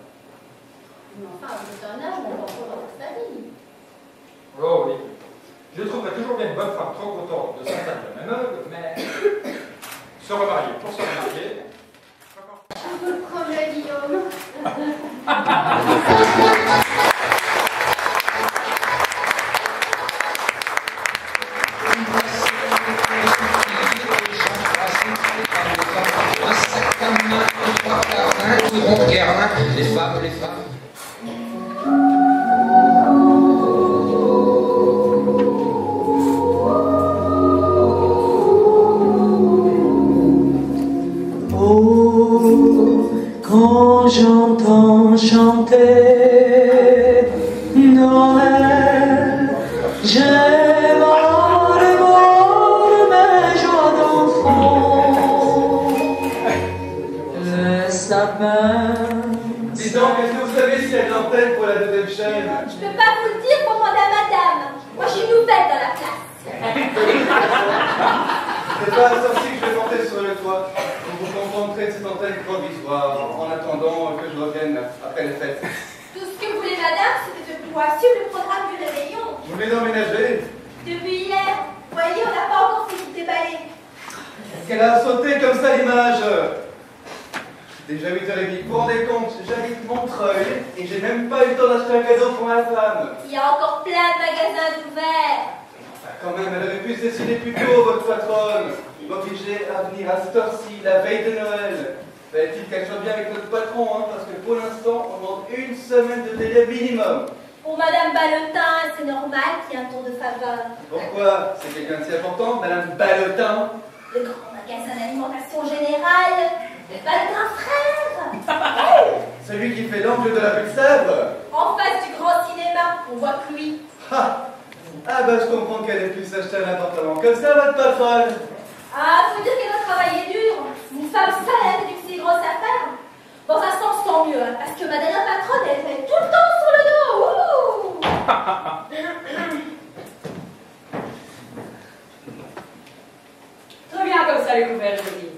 Mais enfin, vous êtes un âge où on va encore votre famille.
Oh oui. Je trouverai toujours bien une bonne femme trop contente de s'installer dans mes meubles, mais se remarier pour se remarier.
Je vous le promets, Guillaume.
Les femmes.
Oh, quand j'entends chanter Noël, j'ai mal de mes joies d'enfant. Le sapin.
Dis donc, est-ce que vous savez s'il y a de l'antenne pour la deuxième chaîne?
Je peux pas vous le dire pour demander à madame. Moi, je suis nouvelle dans la classe.
C'est pas la sortie que je vais porter sur le toit. Vous vous contenterez de cette antenne provisoire en attendant que je revienne après les fêtes.
Tout ce que voulait madame, c'était de pouvoir suivre le programme du réveillon.
Vous venez d'emménager?
Depuis hier, voyez, on n'a pas encore fini de déballer.
Est-ce qu'elle a sauté comme ça l'image? Déjà 8h30. Vous vous rendez compte, j'habite Montreuil et j'ai même pas eu le temps d'acheter un cadeau pour ma femme.
Il y a encore plein de magasins ouverts.
Quand même, elle aurait pu se décider plus tôt, votre patronne. M'obliger à venir à cette heure-ci, la veille de Noël. Fallait-il qu'elle soit bien avec notre patron, hein, parce que pour l'instant, on demande une semaine de délai minimum.
Pour Madame Ballotin, c'est normal qu'il y ait un tour de faveur.
Pourquoi? C'est quelqu'un de si important, Madame Ballotin?
Le grand magasin d'alimentation générale, le Ballotin frère.
Celui qui fait l'angle de la rue de Sèvres?
En face du grand cinéma, on voit que lui.
Ah bah je comprends qu'elle ait pu s'acheter un appartement comme ça, votre patronne.
Ah, faut dire qu'elle a travaillé dur. Une femme salaire et d'une si grosse affaire. Dans un sens, tant mieux, hein, parce que ma dernière patronne, elle fait tout le temps sur le dos. Ouh.
Très bien comme ça, le couvert joli.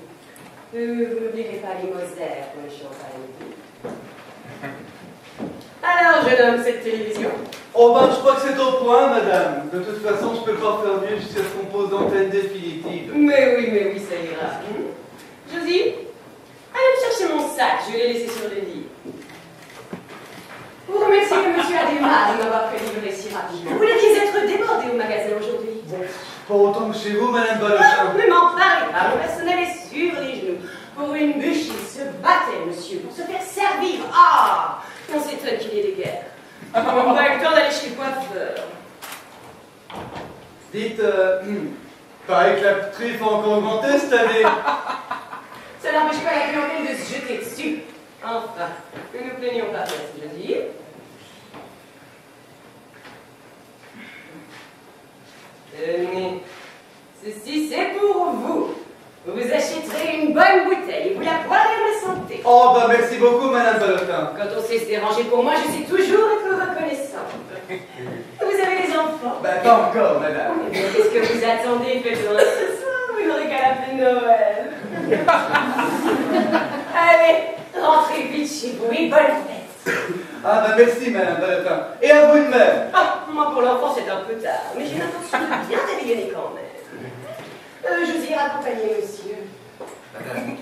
Vous n'oublierez pas les Mosères pour les champagnes. Alors, jeune homme, cette télévision?
Oh bah je crois que c'est au point, madame. De toute façon, je peux pas faire mieux jusqu'à ce qu'on pose d'antenne définitive.
Mais oui, ça ira. Josie, allez me chercher mon sac, je l'ai laissé sur le lit. Vous remerciez que monsieur Adéma de m'avoir fait livrer si rapidement. Vous deviez être débordé au magasin aujourd'hui.
Pas autant que chez vous, madame Ballotin.
Ne m'en parlez pas, mon personnel est sur les genoux. Pour une bûche, il se battait, monsieur, pour se faire servir. Ah, on s'étonne qu'il y ait des guerres. On va eu le temps d'aller chez le coiffeur.
Dites, paraît que la truffe a encore augmenté cette année.
Ça n'empêche pas la clientèle de se jeter dessus. Enfin, ne nous plaignons pas, merci, je dis. Tenez, ceci c'est pour vous. Vous vous achèterez une bonne bouteille et vous la boirez en santé.
Oh bah merci beaucoup, madame Ballotin.
Quand on sait se déranger pour moi, je sais toujours être reconnaissante. Vous avez des enfants?
Bah pas encore, madame.
Eh bien, qu'est-ce que vous attendez? Faites-en ce soir, vous n'aurez qu'à l'appeler Noël. Allez, rentrez vite chez vous et bonne fête.
Ah bah merci, madame Ballotin. Et à vous de même.
Ah, moi pour l'enfant c'est un peu tard, mais j'ai l'intention de bien réveiller quand même. Je vous y raccompagner, monsieur.
Madame.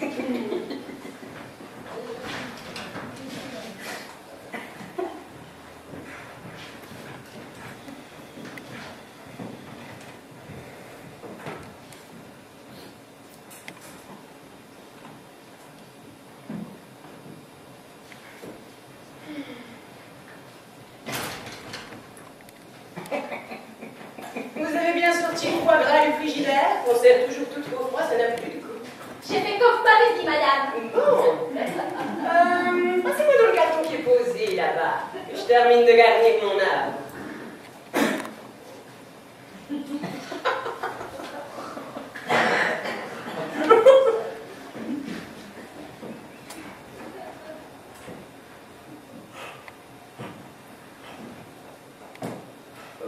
Vous avez bien sorti le foie gras du frigidaire? On sert toujours tout trop froid, ça n'a plus de goût.
J'ai fait comme Paris, dit madame.
Bon. Passez-moi dans le carton qui est posé là-bas. Je termine de garnir mon arbre.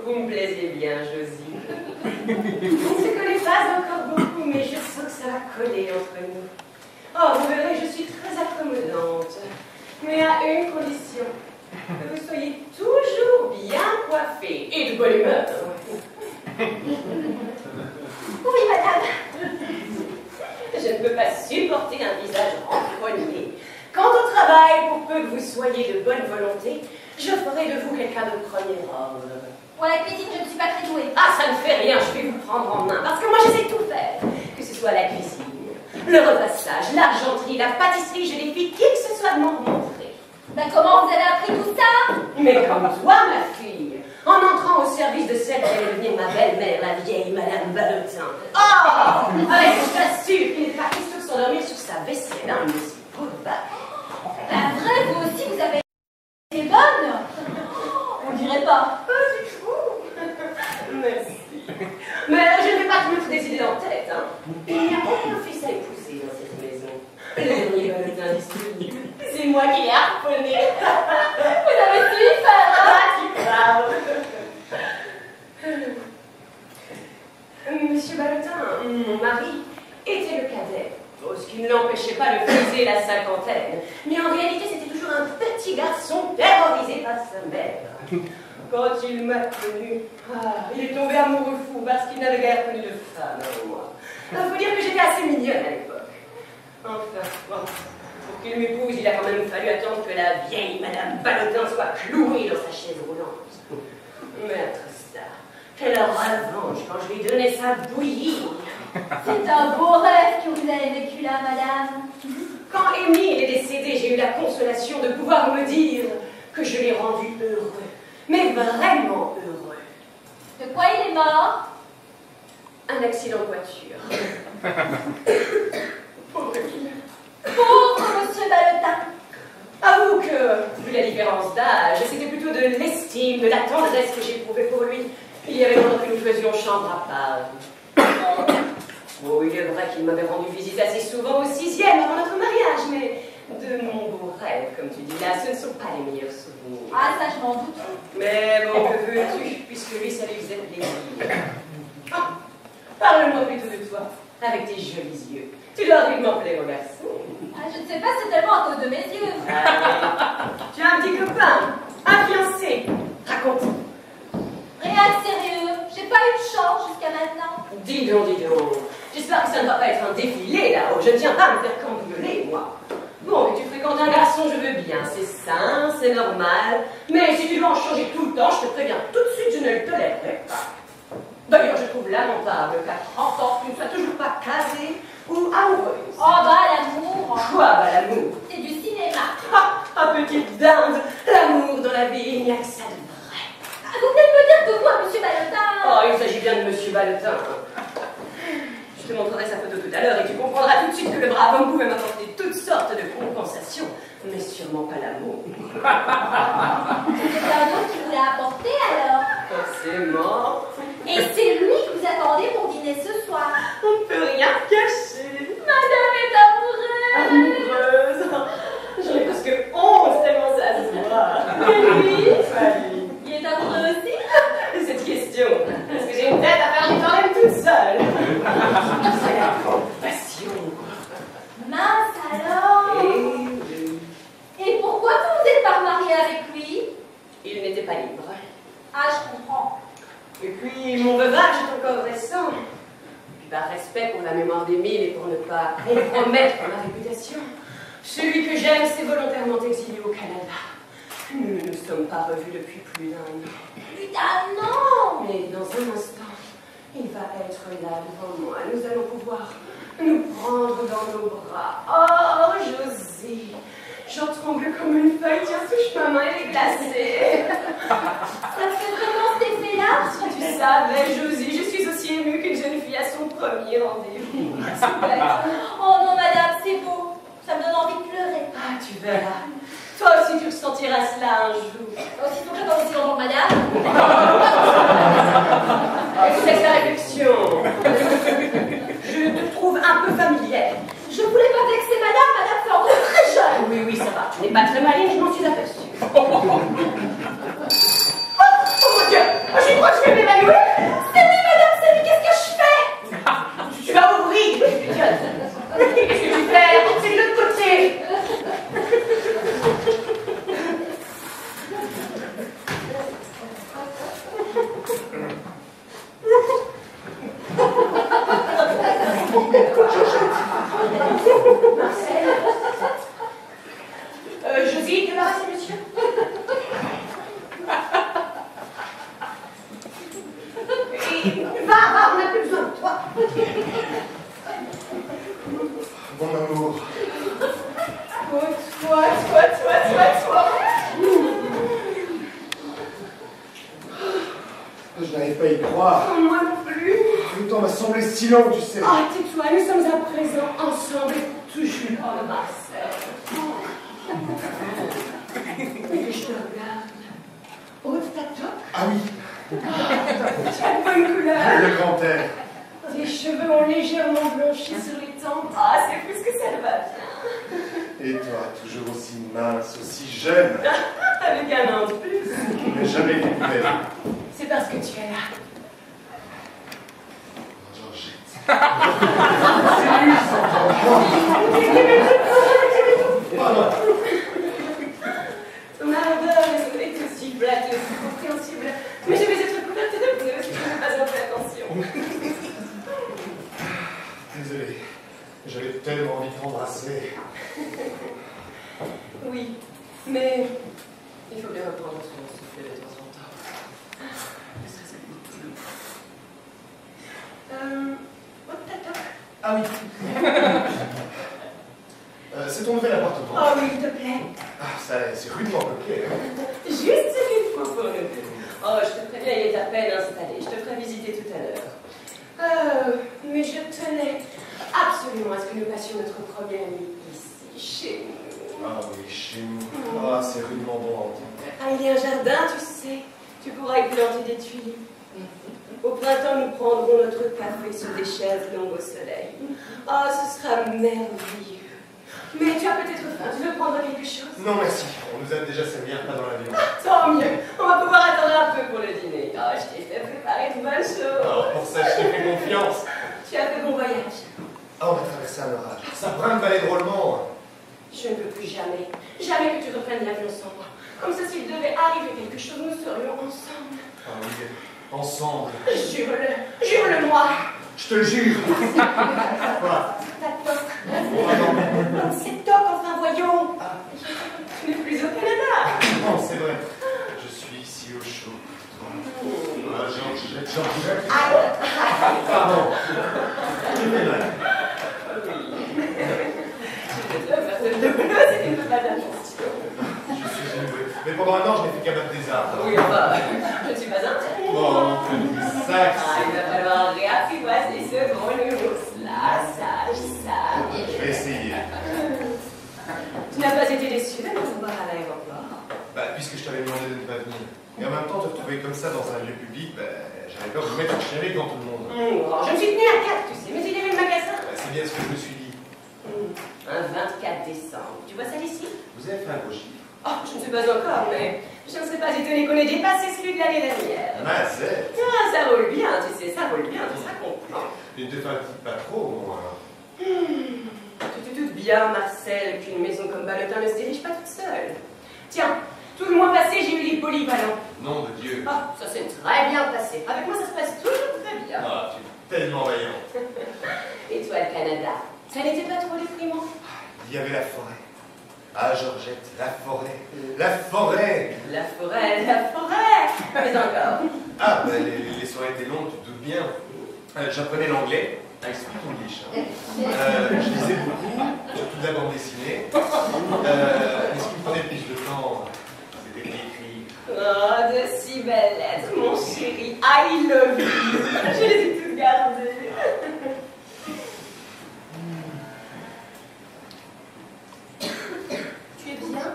Vous me plaisez bien, Josie. On ne se connaît pas encore beaucoup, mais je sens que ça va coller entre nous. Oh, vous verrez, je suis très accommodante. Mais à une condition. Que vous soyez toujours bien coiffée et de bonne humeur.
Oui, madame.
Je ne peux pas supporter un visage renfrogné. Quant au travail, pour peu que vous soyez de bonne volonté, je ferai de vous quelqu'un de premier ordre.
Pour la cuisine, je ne suis pas très douée.
Ah, ça ne fait rien, je vais vous prendre en main, parce que moi je sais tout faire. Que ce soit la cuisine, le repassage, l'argenterie, la pâtisserie, je défie qui que ce soit de m'en remontrer.
Ben comment vous avez appris tout ça?
Mais comme toi, ma fille, en entrant au service de celle qui allait devenir ma belle-mère, la vieille Madame Ballotin. Oh! Avec je t'assure qu'il n'est pas question de s'endormir sur sa vaisselle, hein, mais c'est pour le bas.
La vraie, vous aussi, vous avez été bonne? On dirait pas.
Pas du tout. Merci. Mais je ne vais pas te mettre des idées en tête, hein. Il n'y a aucun fils à épouser dans cette maison. Le dernier Ballotin disponible, c'est moi qui l'ai harponné.
Vous avez su y faire, hein?
Ah, tu parles. Monsieur Ballotin, mon mari, était le cadet. Ce qui ne l'empêchait pas de friser la cinquantaine. Mais en réalité, c'était toujours un petit garçon terrorisé par sa mère. Quand il m'a connue, il est tombé amoureux fou parce qu'il n'avait guère connu de femme avant moi. Il faut dire que j'étais assez mignonne à l'époque. Enfin, bon, pour qu'il m'épouse, il a quand même fallu attendre que la vieille Madame Ballotin soit clouée dans sa chaise roulante. Maître Star, Quelle revanche quand je lui donnais sa bouillie.
C'est un beau rêve que vous avez vécu là, madame.
Quand Émile est décédé, j'ai eu la consolation de pouvoir me dire que je l'ai rendu heureux. Mais vraiment heureux.
De quoi il est mort?
Un accident de voiture. Pauvre Émile.
Pauvre monsieur Ballotin.
Avoue que, vu la différence d'âge, c'était plutôt de l'estime, de la tendresse que j'éprouvais pour lui. Il y avait longtemps que nous faisions chambre à part. Oh, il est vrai qu'il m'avait rendu visite assez souvent au 6e avant notre mariage, mais de mon beau rêve, comme tu dis là, ce ne sont pas les meilleurs souvenirs.
Ah, ça, je m'en doute.
Mais bon, que veux-tu, puisque lui, ça lui faisait plaisir. Ah, parle-moi plutôt de toi, avec tes jolis yeux. Tu dois rudement plaire au garçon.
Ah, je ne sais pas, c'est tellement à cause de mes yeux.
Tu as un petit copain, un fiancé. Raconte.
Rien de sérieux. J'ai pas eu de chance jusqu'à maintenant.
Dis donc, dis donc. J'espère que ça ne va pas être un défilé là-haut. Je ne tiens pas à me faire cambrioler, moi. Bon, mais tu fréquentes un garçon, je veux bien. C'est sain, c'est normal. Mais si tu dois en changer tout le temps, je te préviens tout de suite, je ne le tolérerai pas. D'ailleurs, je trouve lamentable qu'à 30 ans, tu ne sois toujours pas casée ou amoureuse.
Oh bah, l'amour.
Quoi, bah, l'amour?
C'est du cinéma.
Ah, petite dinde, l'amour dans la vie, il n'y a que ça de vrai.
Ah, vous venez de me dire que quoi, monsieur Ballotin?
Oh, il s'agit bien de monsieur Ballotin. Je te montrerai sa photo tout à l'heure et tu comprendras tout de suite que le brave homme pouvait m'apporter toutes sortes de compensations, mais sûrement pas l'amour.
C'est quelqu'un d'autre qui vous l'a apporté alors?
Forcément.
Et c'est lui que vous attendez pour dîner ce soir?
On ne peut rien cacher.
Madame est amoureuse.
Amoureuse. J'en ai presque honte tellement ça se voit. Et lui?
Il est amoureux aussi?
Cette question, est-ce que j'ai une tête à faire du temps même toute seule? C'est la compassion.
Mince alors. Et pourquoi vous vous êtes pas marié avec lui?
Il n'était pas libre.
Ah, je comprends.
Et puis, mon veuvage est encore récent. Et puis, par respect pour la mémoire d'Émile et pour ne pas compromettre ma réputation, celui que j'aime s'est volontairement exilé au Canada. Nous ne nous sommes pas revus depuis plus d'un an.
Plus d'un an?
Mais dans un instant, il va être là devant moi. Nous allons pouvoir nous prendre dans nos bras. Oh, Josie, j'en tremble comme une feuille. Tiens, touche ma main, elle est glacée.
Ça fait vraiment cet effet-là?
Si tu savais, Josie, je suis aussi émue qu'une jeune fille à son premier rendez-vous.
Oh non, madame, c'est beau. Ça me donne envie de pleurer.
Ah, tu verras. Toi aussi, tu ressentiras cela un jour.
Aussitôt que j'attends aussi longtemps, madame.
Écoutez sa réflexion. Je te trouve un peu familière.
Je voulais pas vexer madame, madame fait encore très jeune.
Oui, oui, ça va. Tu n'es pas très maligne, je m'en suis aperçue. Oh mon Dieu! Je crois que je vais m'évanouir!
C'est lui, madame, c'est lui, qu'est-ce que je fais?
Tu vas ouvrir! Qu'est-ce que tu fais? C'est de l'autre côté! Marcel? Josie, débarrassez monsieur? Va, on n'a plus besoin de toi.
Mon amour.
Oh, toi.
Je n'arrive pas à y croire.
Oh, moi non plus.
Le temps m'a semblé si long, tu sais.
Ah, tais-toi, nous sommes à présent ensemble et pour toujours. Oh, Marcel. Mais que je te regarde. Haute ta toque.
Ah oui.
Tu as de bonne couleur.
Le grand air.
Tes cheveux ont légèrement blanchi sur les tempes. Ah, c'est plus que ça ne va bien.
Et toi, toujours aussi mince, aussi jeune.
Avec un an de plus.
Mais jamais été plus belle.
C'est parce que tu es là.
Georgette. C'est lui, Pardon.
Ton ardeur est aussi flatteuse, compréhensible. Mais je vais être couverte de pneus si je ne fais pas un peu attention.
Désolé. J'avais tellement envie de t'embrasser.
Oui, mais il faut bien reprendre son souffle de temps en temps. Ne serait-ce que
Ah oui. C'est ton nouvel appartement.
Oh oui, s'il te plaît.
Ah, ça, c'est rudement peuplé.
Juste une fois pour nous. Oh, je te préviens, il est à peine installé. Je te ferai visiter tout à l'heure. Mais je tenais absolument à ce que nous passions notre première nuit ici, chez nous.
Ah oui, chez nous. Ah, c'est rudement bon à entendre.
Ah, il y a un jardin, tu sais. Tu pourras y planter des tuiles. Au printemps, nous prendrons notre café sur des chaises longues au soleil. Ah, ce sera merveilleux. Mais tu as peut-être faim. Tu veux prendre quelque chose?
Non, merci. On nous a déjà servi un plat dans l'avion.
Tant mieux. On va pouvoir attendre un peu pour le dîner. Oh, je t'ai fait préparer de bonnes choses.
Alors, pour ça, je t'ai fait confiance.
Tu as fait bon voyage.
Ah, on va traverser un orage. Ça brinque-ballait drôlement.
Je ne veux plus jamais que tu reprennes l'avion sans moi. Comme ça, s'il devait arriver quelque chose, nous serions ensemble.
Ah oui, ensemble.
Jure-le-moi.
Je te le jure. Quoi?
Ta toque. Cette toque, enfin, voyons. Tu n'es plus au Canada.
Non, c'est vrai. Je suis ici au chaud. Pardon. Tu fais mal. Je suis élevé. Mais pendant un an, je n'ai fait qu'abattre des arbres.
Oui, enfin, je ne suis pas interdit.
Bon, sac.
Il va falloir réapprivoiser ce gros nounours-là, sage.
Je vais essayer.
Tu n'as pas été déçu de nous voir à l'aéroport?
Bah, puisque je t'avais demandé de ne pas venir. Et en même temps, te retrouver comme ça dans un lieu public, bah, j'avais peur de me mettre en chialer devant tout le monde.
Je me suis tenue à 4, tu sais, mais il y avait le magasin.
Bah, c'est bien ce que je me suis dit.
Un 24 décembre. Tu vois ça ici?
Vous avez fait un gros chiffre.
Oh, je ne sais pas encore, mais je ne serais pas étonnée qu'on ait dépassé celui de l'année dernière.
Mazette.
Ah, ça roule bien, tu sais, ça roule bien, tout ça comprend.
Mais ne te fatigue pas trop, moi.
Tu te doutes bien, Marcel, qu'une maison comme Ballotin ne se dirige pas toute seule. Tiens, tout le mois passé, j'ai eu les polyvalents.
Nom de Dieu.
Ah, ça s'est très bien passé. Avec moi, ça se passe toujours très bien.
Ah, tu es tellement vaillant.
Et toi, le Canada, ça n'était pas trop déprimant?
Il y avait la forêt. Ah, Georgette, la forêt. La forêt.
La forêt, la forêt. Mais encore.
Ah, ben, les soirées étaient longues, tu te doutes bien. J'apprenais l'anglais. I speak English. Je lisais beaucoup, surtout de la bande dessinée. Mais ce qui me prenait le plus de temps, c'était l'écrit.
Oh, de si belles lettres, mon chéri. I love you. Je les ai toutes gardées. Tu es bien?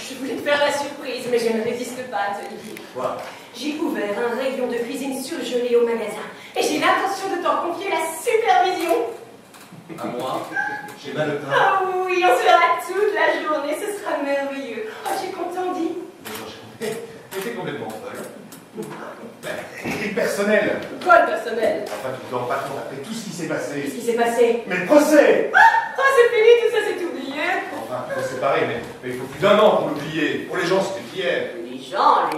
Je voulais te faire la surprise, mais je ne résiste pas à te le dire.
Quoi?
J'ai ouvert un rayon de cuisine surgelée au magasin et j'ai l'intention de t'en confier la supervision.
À moi? J'ai mal au train.
Ah oui, on sera toute la journée, ce sera merveilleux. Oh, j'ai content dit.
Mais t'es complètement folle. Et personnel.
Quoi le personnel?
Enfin, tu ne dois pas compte après tout ce qui s'est passé.
Qu'est-ce qui s'est passé?
Mais le procès!
Ah, c'est fini, tout ça c'est oublié.
Enfin, il faut séparer, mais il faut plus d'un an pour l'oublier. Pour les gens, c'était hier.
Les gens,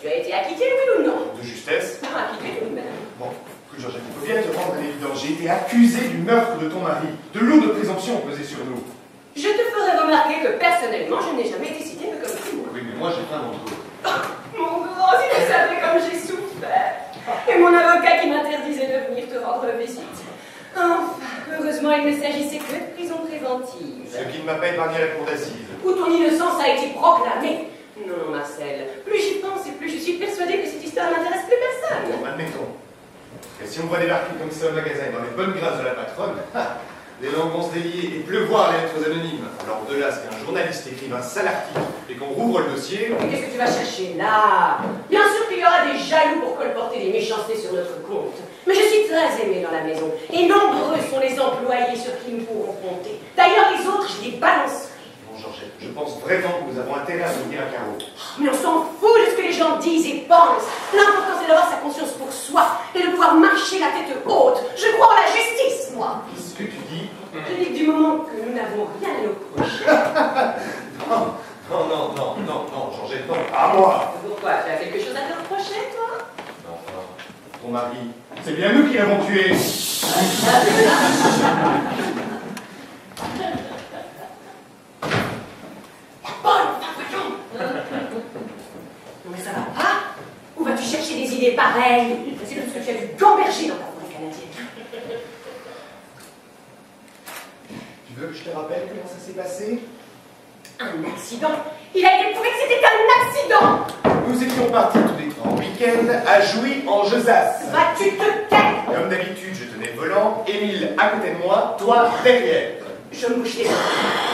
tu as été acquitté, oui ou non?
De justesse.
Acquitté tout-de-même.
Bon, écoute, Georgette, il faut bien te rendre à l'évidence. J'ai été accusé du meurtre de ton mari. De lourdes présomptions pesées sur nous.
Je te ferai remarquer que personnellement, je n'ai jamais été citée comme témoin.
Oui, mais moi, j'ai pas mon tour.
Mon grand, si tu savais comme j'ai souffert. Et mon avocat qui m'interdisait de venir te rendre visite. Enfin, heureusement, il ne s'agissait que de prison préventive.
Ce qui ne m'a pas épargné la cour d'assises.
Où ton innocence a été proclamée. Non, Marcel, plus j'y pense et plus je suis persuadée que cette histoire n'intéresse plus personne.
Bon, admettons. Et si on me voit débarquer comme ça au magasin et dans les bonnes grâces de la patronne, les langues vont se délier et pleuvoir les lettres anonymes. Alors de là, c'est qu'un journaliste écrive un sale article et qu'on rouvre le dossier.
Mais qu'est-ce que tu vas chercher là? Bien sûr qu'il y aura des jaloux pour colporter des méchancetés sur notre compte. Mais je suis très aimée dans la maison et nombreux sont les employés sur qui nous pourrons compter. D'ailleurs, les autres, je les balancerai.
Bon, Georgette, je pense vraiment que nous avons intérêt à venir à carreau.
Mais on s'en fout de ce que les gens disent et pensent. L'important, c'est d'avoir sa conscience pour soi et de pouvoir marcher la tête haute. Je crois en la justice, moi.
Ce que tu dis.
Je dis que du moment que nous n'avons rien à nous reprocher.
Non, Georgette, non, à moi.
Pourquoi? Tu as quelque chose à te reprocher, toi?
Enfin, ton mari, c'est bien nous qui l'avons tué.
pareil. C'est tout ce que tu as vu gamberger dans ta forêt canadienne.
Tu veux que je te rappelle comment ça s'est passé?
Un accident. Il a été prouvé que c'était un accident.
Nous étions partis tous les trois en week-end à Jouy en Josas.
Bah, tu te tais.
Comme d'habitude, je tenais le volant, Émile à côté de moi, toi derrière.
Je me bouche les dents.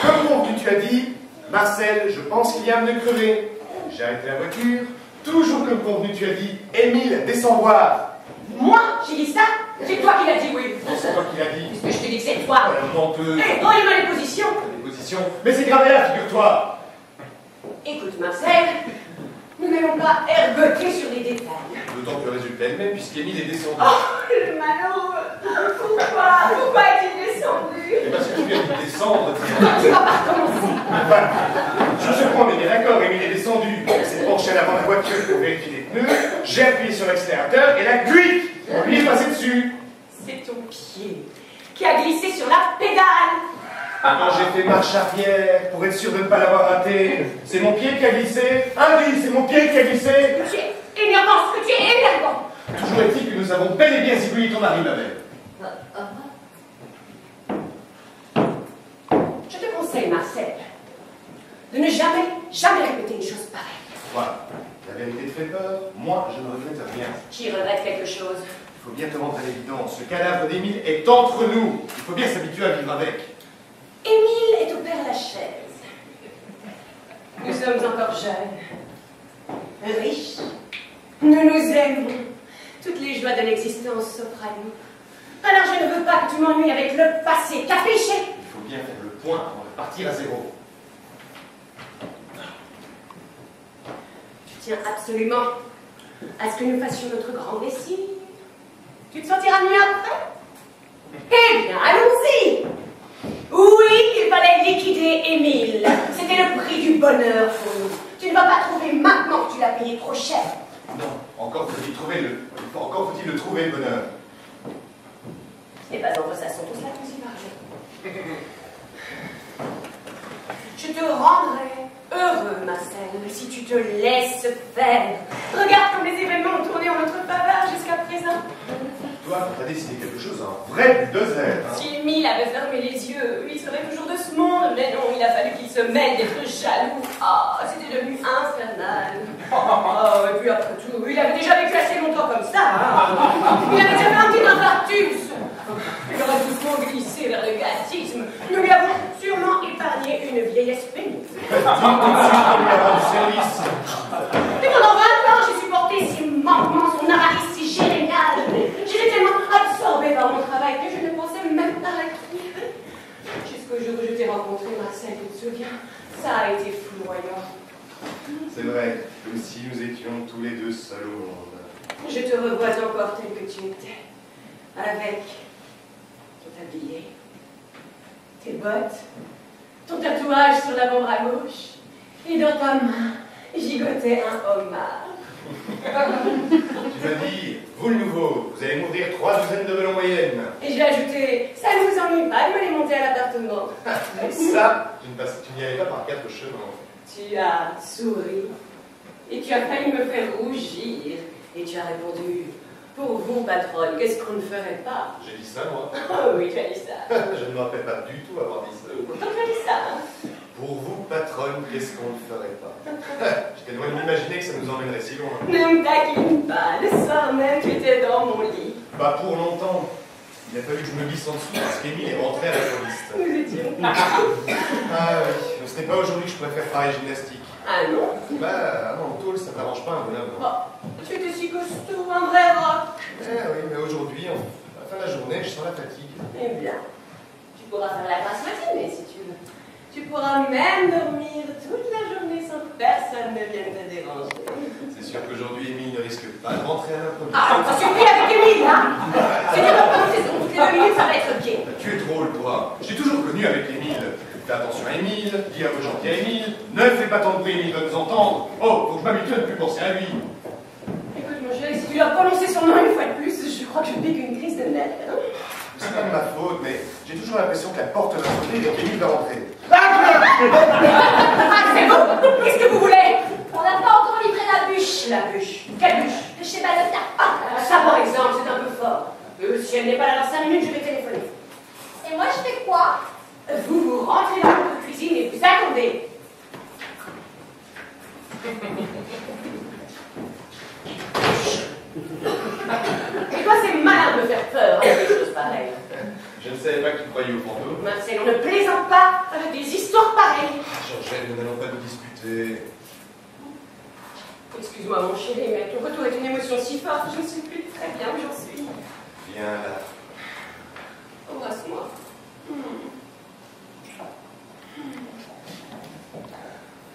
Comme convenu, tu as dit, Marcel, je pense qu'il y a un pneu crevé. J'ai arrêté la voiture. Toujours comme convenu, tu as dit, Émile, descends voir.
Moi, j'ai dit ça? C'est toi qui l'as dit, oui.
C'est toi qui l'as dit.
Puisque je t'ai dit que c'est toi.
Menteuse.
Eh, donne-moi les positions.
Les positions. Mais c'est gravé là, figure-toi.
Écoute, Marcel, nous n'allons pas ergoter sur les détails.
D'autant que le résultat est le même, puisqu'Émile est descendu.
Oh, le malheureux. Pourquoi est-il descendu?
Eh bien, si tu viens de descendre,
Tu vas pas recommencer.
Enfin, je te promets, bien d'accord, Émile est descendu. Il s'est penché à l'avant de la voiture pour vérifier les pneus. J'ai appuyé sur l'accélérateur et la cuite. Lui est passé dessus.
C'est ton pied qui a glissé sur la pédale.
Quand j'ai fait marche arrière pour être sûr de ne pas l'avoir raté, c'est mon pied qui a glissé. Ah oui, c'est mon pied qui a glissé.
Tu es énervant, ce que tu es énervant.
Toujours est-il que nous avons bel et bien zigouillé ton mari, ma belle.
Je te conseille, Marcel, de ne jamais répéter une chose pareille.
Voilà. La vérité te fait peur. Moi, je ne regrette rien.
Qui regrette quelque chose?
Il faut bien te rendre à l'évidence. Le cadavre d'Émile est entre nous. Il faut bien s'habituer à vivre avec.
Émile est au Père-Lachaise. Nous sommes encore jeunes, riches. Nous nous aimons. Toutes les joies de l'existence s'offrent à nous. Alors je ne veux pas que tu m'ennuies avec le passé. Capiché?
Il faut bien faire le point avant de partir à zéro.
Tu tiens absolument à ce que nous fassions notre grand récit. Tu te sentiras mieux après? Eh bien, allons-y! Oui, il fallait liquider Émile. C'était le prix du bonheur pour nous. Tu ne vas pas trouver maintenant que tu l'as payé trop cher.
Non, encore faut-il le trouver, le bonheur.
Ce n'est pas entre ça, sont tous là que nous y parlons. Je te rendrai heureux, Marcel, si tu te laisses faire. Regarde comme les événements ont tourné en notre faveur jusqu'à présent.
Toi, tu as décidé quelque chose, un vrai bulldozer. Hein.
Si Émile avait fermé les yeux, il serait toujours de ce monde. Mais non, il a fallu qu'il se mêle d'être jaloux. Ah, c'était devenu infernal. Oh, et puis après tout, il avait déjà vécu assez longtemps comme ça. Hein. Il avait déjà fait un petit infarctus. Il aurait doucement glissé vers le gâtisme. Nous lui avons sûrement épargné une vieillesse pénible.
On lui a rendu service.
Et pendant 20 ans, j'ai supporté si manquements, son avarice si géniale. J'étais tellement absorbée par mon travail que je ne pensais même pas à qui. Jusqu'au jour où je t'ai rencontré, Marcel, tu te souviens? Ça a été foudroyant.
C'est vrai, comme si nous étions tous les deux seuls au monde.
Je te revois encore tel que tu étais, avec ton tablier, tes bottes, ton tatouage sur l'avant-bras gauche, et dans ta main gigotait un homard.
Tu m'as dit, vous le nouveau, vous allez m'ouvrir 3 douzaines de melons moyennes.
Et j'ai ajouté, ça ne vous ennuie pas de me les monter à l'appartement.
Ça, tu n'y allais pas par 4 chemins.
Tu as souri, et tu as failli me faire rougir, et tu as répondu, pour vous, patronne, qu'est-ce qu'on ne ferait pas?
J'ai dit ça, moi.
Oh oui, tu as dit ça.
Je ne me rappelle pas du tout avoir dit ça.
Pourtant, tu as dit ça, hein?
Pour vous, patronne, qu'est-ce qu'on ne ferait pas? J'étais loin de m'imaginer que ça nous emmènerait si loin.
Ne me taquine pas, le soir même, tu étais dans mon lit.
Bah, pour longtemps. Il a fallu que je me glisse en dessous parce qu'Émile est rentré à la police.
Nous étions.
Ah oui, mais ce n'est pas aujourd'hui que je préfère faire gymnastique.
Ah non?
Bah, non, en tôle, ça t'arrange pas un bonhomme.
Oh, tu étais si costaud, un vrai roc.
Eh oui, mais aujourd'hui, à la fin de la journée, je sens la fatigue.
Eh bien, tu pourras faire la grasse matinée si tu veux. Tu pourras même dormir toute la journée sans que personne ne vienne te déranger.
C'est sûr qu'aujourd'hui, Émile ne risque pas de rentrer à l'improviste.
Ah, ça suffit avec Émile, hein? C'est dur de prendre saison, toutes les 2 minutes, ça va être gay.
Tu es drôle, toi. J'ai toujours connu avec Émile. Fais attention à Émile, dis un peu gentil à Émile, ne fais pas tant de bruit, Émile va nous entendre. Oh, faut que je m'habitue à ne plus penser à lui.
Écoute, mon chéri, si tu dois prononcer son nom une fois de plus, je crois que je pique une crise de nerfs. Hein?
C'est pas de ma faute, mais j'ai toujours l'impression que la porte va s'ouvrir et qu'Émile va rentrer.
Ah, c'est bon! Qu'est-ce que vous voulez?
On n'a pas encore livré la bûche.
La bûche. Quelle bûche?
de chez Balota.
Ah, ça par exemple, c'est un peu fort. Si elle n'est pas là dans 5 minutes, je vais téléphoner.
Et moi, je fais quoi?
Vous rentrez dans votre cuisine et vous attendez. Et toi, c'est malin de me faire peur avec des choses pareilles.
Je ne savais pas que tu croyais aux fantômes.
Marcel, on ne plaisante pas avec des histoires pareilles.
Georgette, nous n'allons pas nous disputer.
Excuse-moi, mon chéri, mais ton retour est une émotion si forte, je ne sais plus très bien où j'en suis.
Viens là.
Embrasse-moi.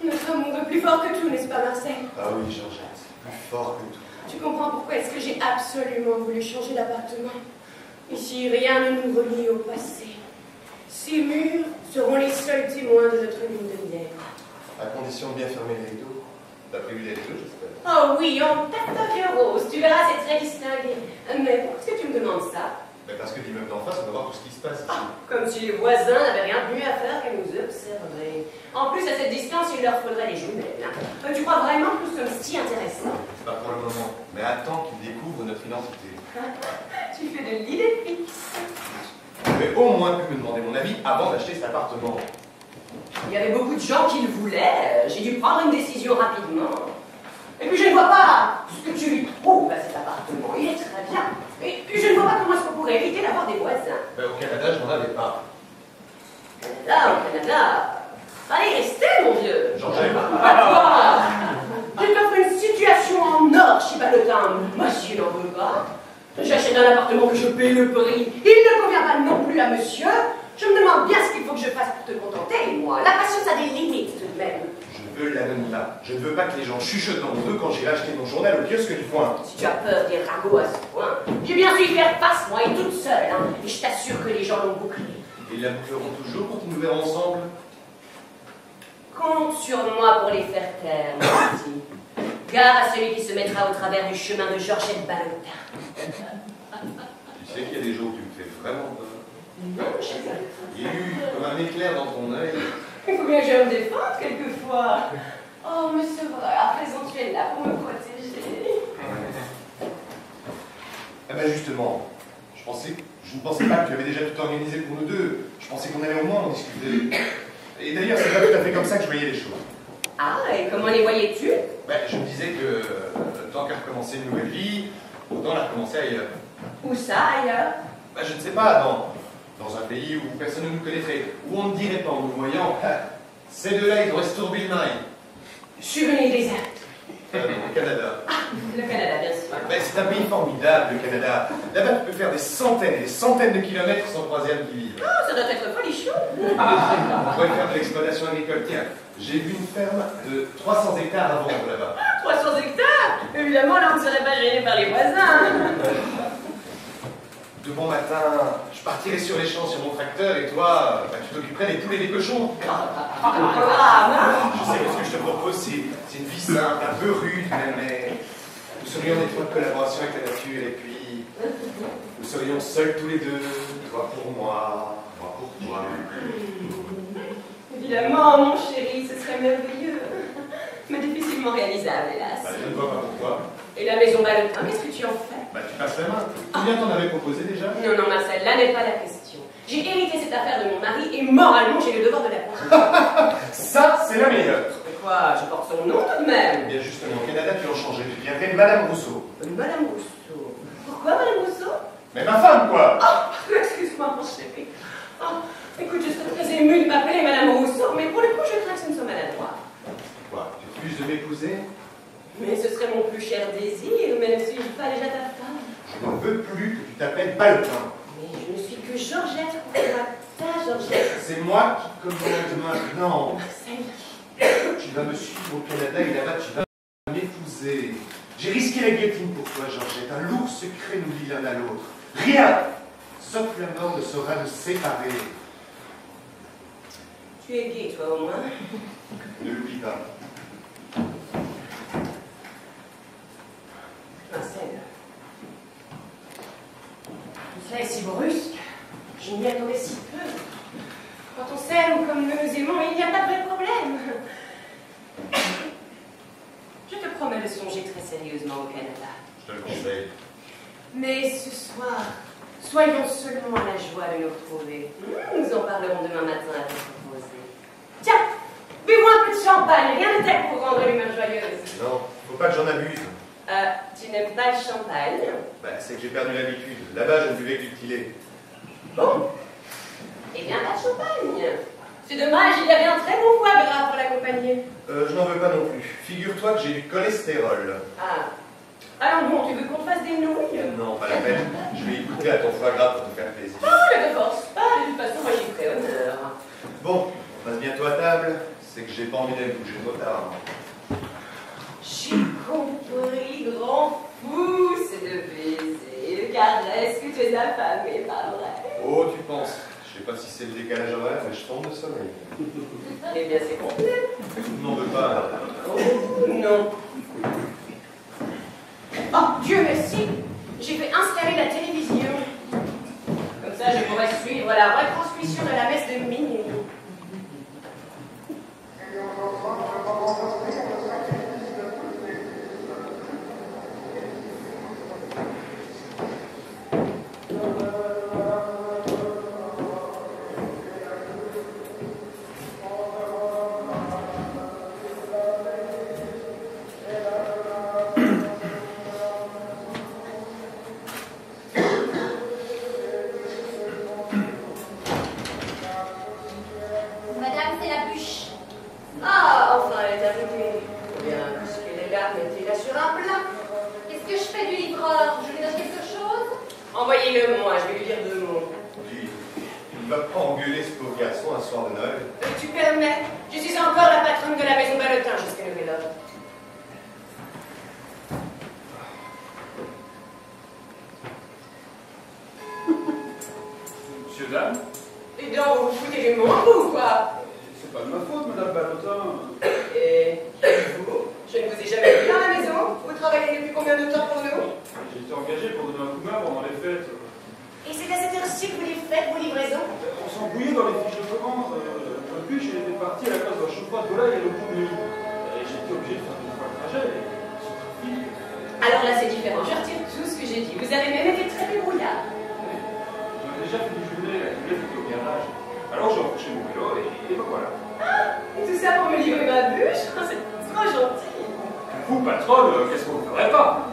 Notre amour est plus fort que tout, n'est-ce pas, Marcel?
Ah oui, Georgette, plus fort que tout.
Tu comprends pourquoi est-ce que j'ai absolument voulu changer d'appartement? Ici, rien ne nous relie au passé. Ces murs seront les seuls témoins de notre lune de miel.
À condition de bien fermer les rideaux. T'as prévu les rideaux, j'espère?
Oh oui, en tête à vieux rose, tu verras, c'est très distingué. Mais pourquoi est-ce que tu me demandes ça?
Ben parce que l'immeuble d'en face, on va voir tout ce qui se passe ici.
Comme si les voisins n'avaient rien de mieux à faire qu'à nous observer. En plus, à cette distance, il leur faudrait les jumelles. Tu crois vraiment que nous sommes si intéressants?
C'est pas pour le moment, mais attends qu'ils découvrent notre identité.
Tu fais de l'idée fixe.
Tu aurais au moins pu me demander mon avis avant d'acheter cet appartement.
Il y avait beaucoup de gens qui le voulaient. J'ai dû prendre une décision rapidement. Et puis je ne vois pas ce que tu lui trouves à cet appartement. Il est très bien. Et puis je ne vois pas comment est-ce qu'on pourrait éviter d'avoir des voisins.
Ben, au Canada, je n'en avais pas.
Au Canada. Allez, restez, mon vieux.
Georgette.
À toi. Je t'offre une situation en or chez Ballotin. Monsieur n'en veut pas. J'achète un appartement que je paye le prix. Il ne convient pas non plus à monsieur. Je me demande bien ce qu'il faut que je fasse pour te contenter, moi. La patience a des limites, tout de même.
Je veux l'anonymat. Je ne veux pas que les gens chuchotent dans mon dos quand j'irai acheter mon journal au kiosque du coin.
Si tu as peur des ragots à ce point, j'ai bien su y faire face, moi, et toute seule. Et je t'assure que les gens l'ont bouclé.
Ils la boucleront toujours quand ils nous verront ensemble.
Compte sur moi pour les faire taire, mon petit. Gare à celui qui se mettra au travers du chemin de Georgette Ballotin.
Tu sais qu'il y a des jours où tu me fais vraiment peur.
Non, chérie.
Il y a eu comme un éclair dans ton œil.
Il faut bien que je me défende quelquefois. Oh, mais c'est vrai, à présent tu es là pour me protéger.
Eh ben justement, je ne pensais pas que tu avais déjà tout organisé pour nous deux. Je pensais qu'on allait au moins en discuter. Et d'ailleurs, c'est pas tout à fait comme ça que je voyais les choses.
Ah, et comment les voyais-tu?
Ben, je me disais que tant qu'à recommencer une nouvelle vie, autant la recommencer ailleurs.
Où ça, ailleurs?
Ben, je ne sais pas, dans un pays où personne ne nous connaîtrait, où on ne dirait pas en nous voyant, ces deux-là, ils auraient se tourber le maille.
Sur une île déserte.
Au Canada.
Ah, le Canada, bien sûr.
Ben, c'est un pays formidable, le Canada. Là-bas, tu peux faire des centaines et des centaines de kilomètres sans croiser un qui vive.
Ah, ça doit être folichon.
On pourrait faire de l'exploitation agricole. Tiens, j'ai vu une ferme de 300 hectares à vendre là-bas.
300 hectares? Évidemment, là, on ne serait pas gêné par les voisins.
De bon matin, je partirais sur les champs sur mon tracteur et toi, ben, tu t'occuperais des poulets et des cochons.
Un programme.
Je sais que ce que je te propose, c'est une vie simple, un peu rude, mais nous serions en étroite collaboration avec la nature et puis nous serions seuls tous les deux, toi pour moi pour toi.
Évidemment, mon chéri, ce serait merveilleux. Mais difficilement réalisable, hélas.
Bah, je ne vois pas pourquoi.
Et la maison Ballotin, qu'est-ce que tu en fais?
Bah, tu passes la main. Combien t'en avais proposé déjà?
Non, non, Marcel, là n'est pas la question. J'ai hérité cette affaire de mon mari et moralement, j'ai le devoir de la continuer.
Ça, c'est la meilleure.
Mais quoi, je porte son nom tout de même.
Eh bien, justement, au Canada, tu en changé. Tu deviendrais Madame Rousseau.
Madame Rousseau. Pourquoi Madame Rousseau?
Mais ma femme, quoi.
Oh, excuse-moi, mon chéri. Oh, écoute, je serais très émue de m'appeler Madame Rousseau, mais pour le coup, je crains que ce ne soit maladroit.
Quoi, tu refuses de m'épouser?
Mais ce serait mon plus cher désir, mais ne suis-je pas déjà ta femme?
Je ne veux plus que tu t'appelles Ballotin.
Mais je ne suis que Georgette, pourquoi ta Georgette?
C'est moi qui commande maintenant.
Marcel.
Tu vas me suivre au Canada et là-bas tu vas m'épouser. J'ai risqué la guillotine pour toi, Georgette. Un lourd secret nous lie l'un à l'autre. Rien, sauf la mort, ne saura nous séparer.
Tu es gai, toi, au moins.
Ne l'oublie pas.
Marcel. Tout cela est si brusque. Je m'y attendais si peu. Quand on s'aime comme nous nous aimons, il n'y a pas de vrai problème. Je te promets de songer très sérieusement au Canada.
je te le conseille.
Mais ce soir, soyons seulement à la joie de nous retrouver. Nous en parlerons demain matin à tête reposée. Tiens, buvons un peu de champagne, rien de tel pour rendre l'humeur joyeuse.
Non, faut pas que j'en abuse.
Tu n'aimes pas le champagne?
Bah, c'est que j'ai perdu l'habitude. Là-bas, je ne buvais que du tilé.
Bon. Eh bien, pas de champagne. C'est dommage, il y avait un très bon foie gras pour l'accompagner.
Je n'en veux pas non plus. Figure-toi que j'ai du cholestérol.
Ah. Alors bon, tu veux qu'on te fasse des nouilles?
Non, pas la peine. Je vais y goûter à ton foie gras pour te faire plaisir.
Oh, ne te force pas, de toute façon, moi j'y ferai honneur.
Bon, passe bientôt à table. C'est que j'ai pas envie d'aller bouger trop tard.
J'ai compris, grand fou, c'est de baiser, de caresses, que tu es affamé, pas vrai?
Oh, tu penses. Je sais pas si c'est le décalage horaire, mais je tombe de sommeil.
Eh bien, c'est complet.
Je n'en veux pas.
Oh, non. Oh, Dieu merci, j'ai fait installer la télévision. Comme ça, je pourrais suivre la retransmission de la messe de minuit.
Madame, c'est la bûche.
Ah, enfin, elle est arrivée. Bien, puisqu'elle est là, mettez-la sur un plat.
Qu'est-ce que je fais du livreur? Je lui donne quelque chose?
Envoyez-le moi, je vais lui dire 2 mots.
Dis, tu ne vas pas engueuler ce pauvre garçon un soir de Noël.
Tu permets? Je suis encore la patronne de la maison Ballotin jusqu'à nouvel ordre.
Monsieur, dame,
Et donc, vous vous foutez de mon coup, quoi?
c'est pas de ma faute, madame Ballotin.
Et vous? Je ne vous ai jamais vu dans la maison. Vous travaillez depuis combien de temps pour nous?
J'ai été engagé pour donner un coup de main pendant les fêtes.
Et c'est à cette heure-ci que vous les faites, vos livraisons?
On s'embrouillait dans les fiches de commande. Le bûche était parti à la cause d'un chauffe-froid de volaille et le bout de nuit. Et j'ai été obligé de faire 2 fois le trajet. Ce trafic.
Alors là, c'est différent. Je retire tout ce que j'ai dit. Vous avez même été très débrouillard.
J'avais déjà fait déjeuner, la cuvette était au garage. Alors j'ai empoché mon vélo et ben voilà.
Ah, et tout ça pour me livrer ma bûche? C'est trop gentil.
Vous, patronne, qu'est-ce qu'on ne ferait pas?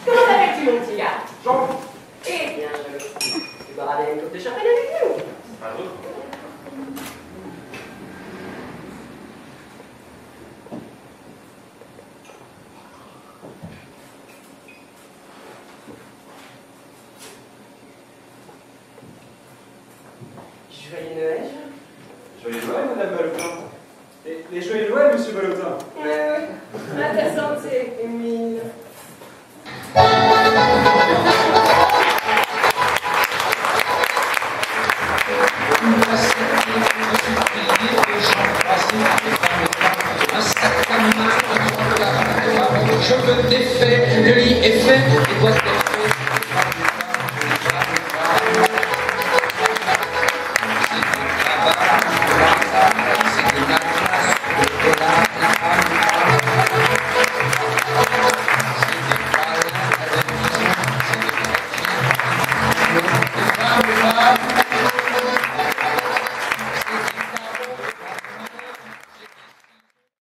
Comment t'appelles-tu, mon petit gars?
Jean.
Eh bien, tu vas ramener une coupe de champagne avec nous.
Pas d'autre.
Joyeux Noël.
Joyeux Noël, madame Ballotin. Et les joyeux Noël, monsieur Ballotin.
À ta santé, Émile.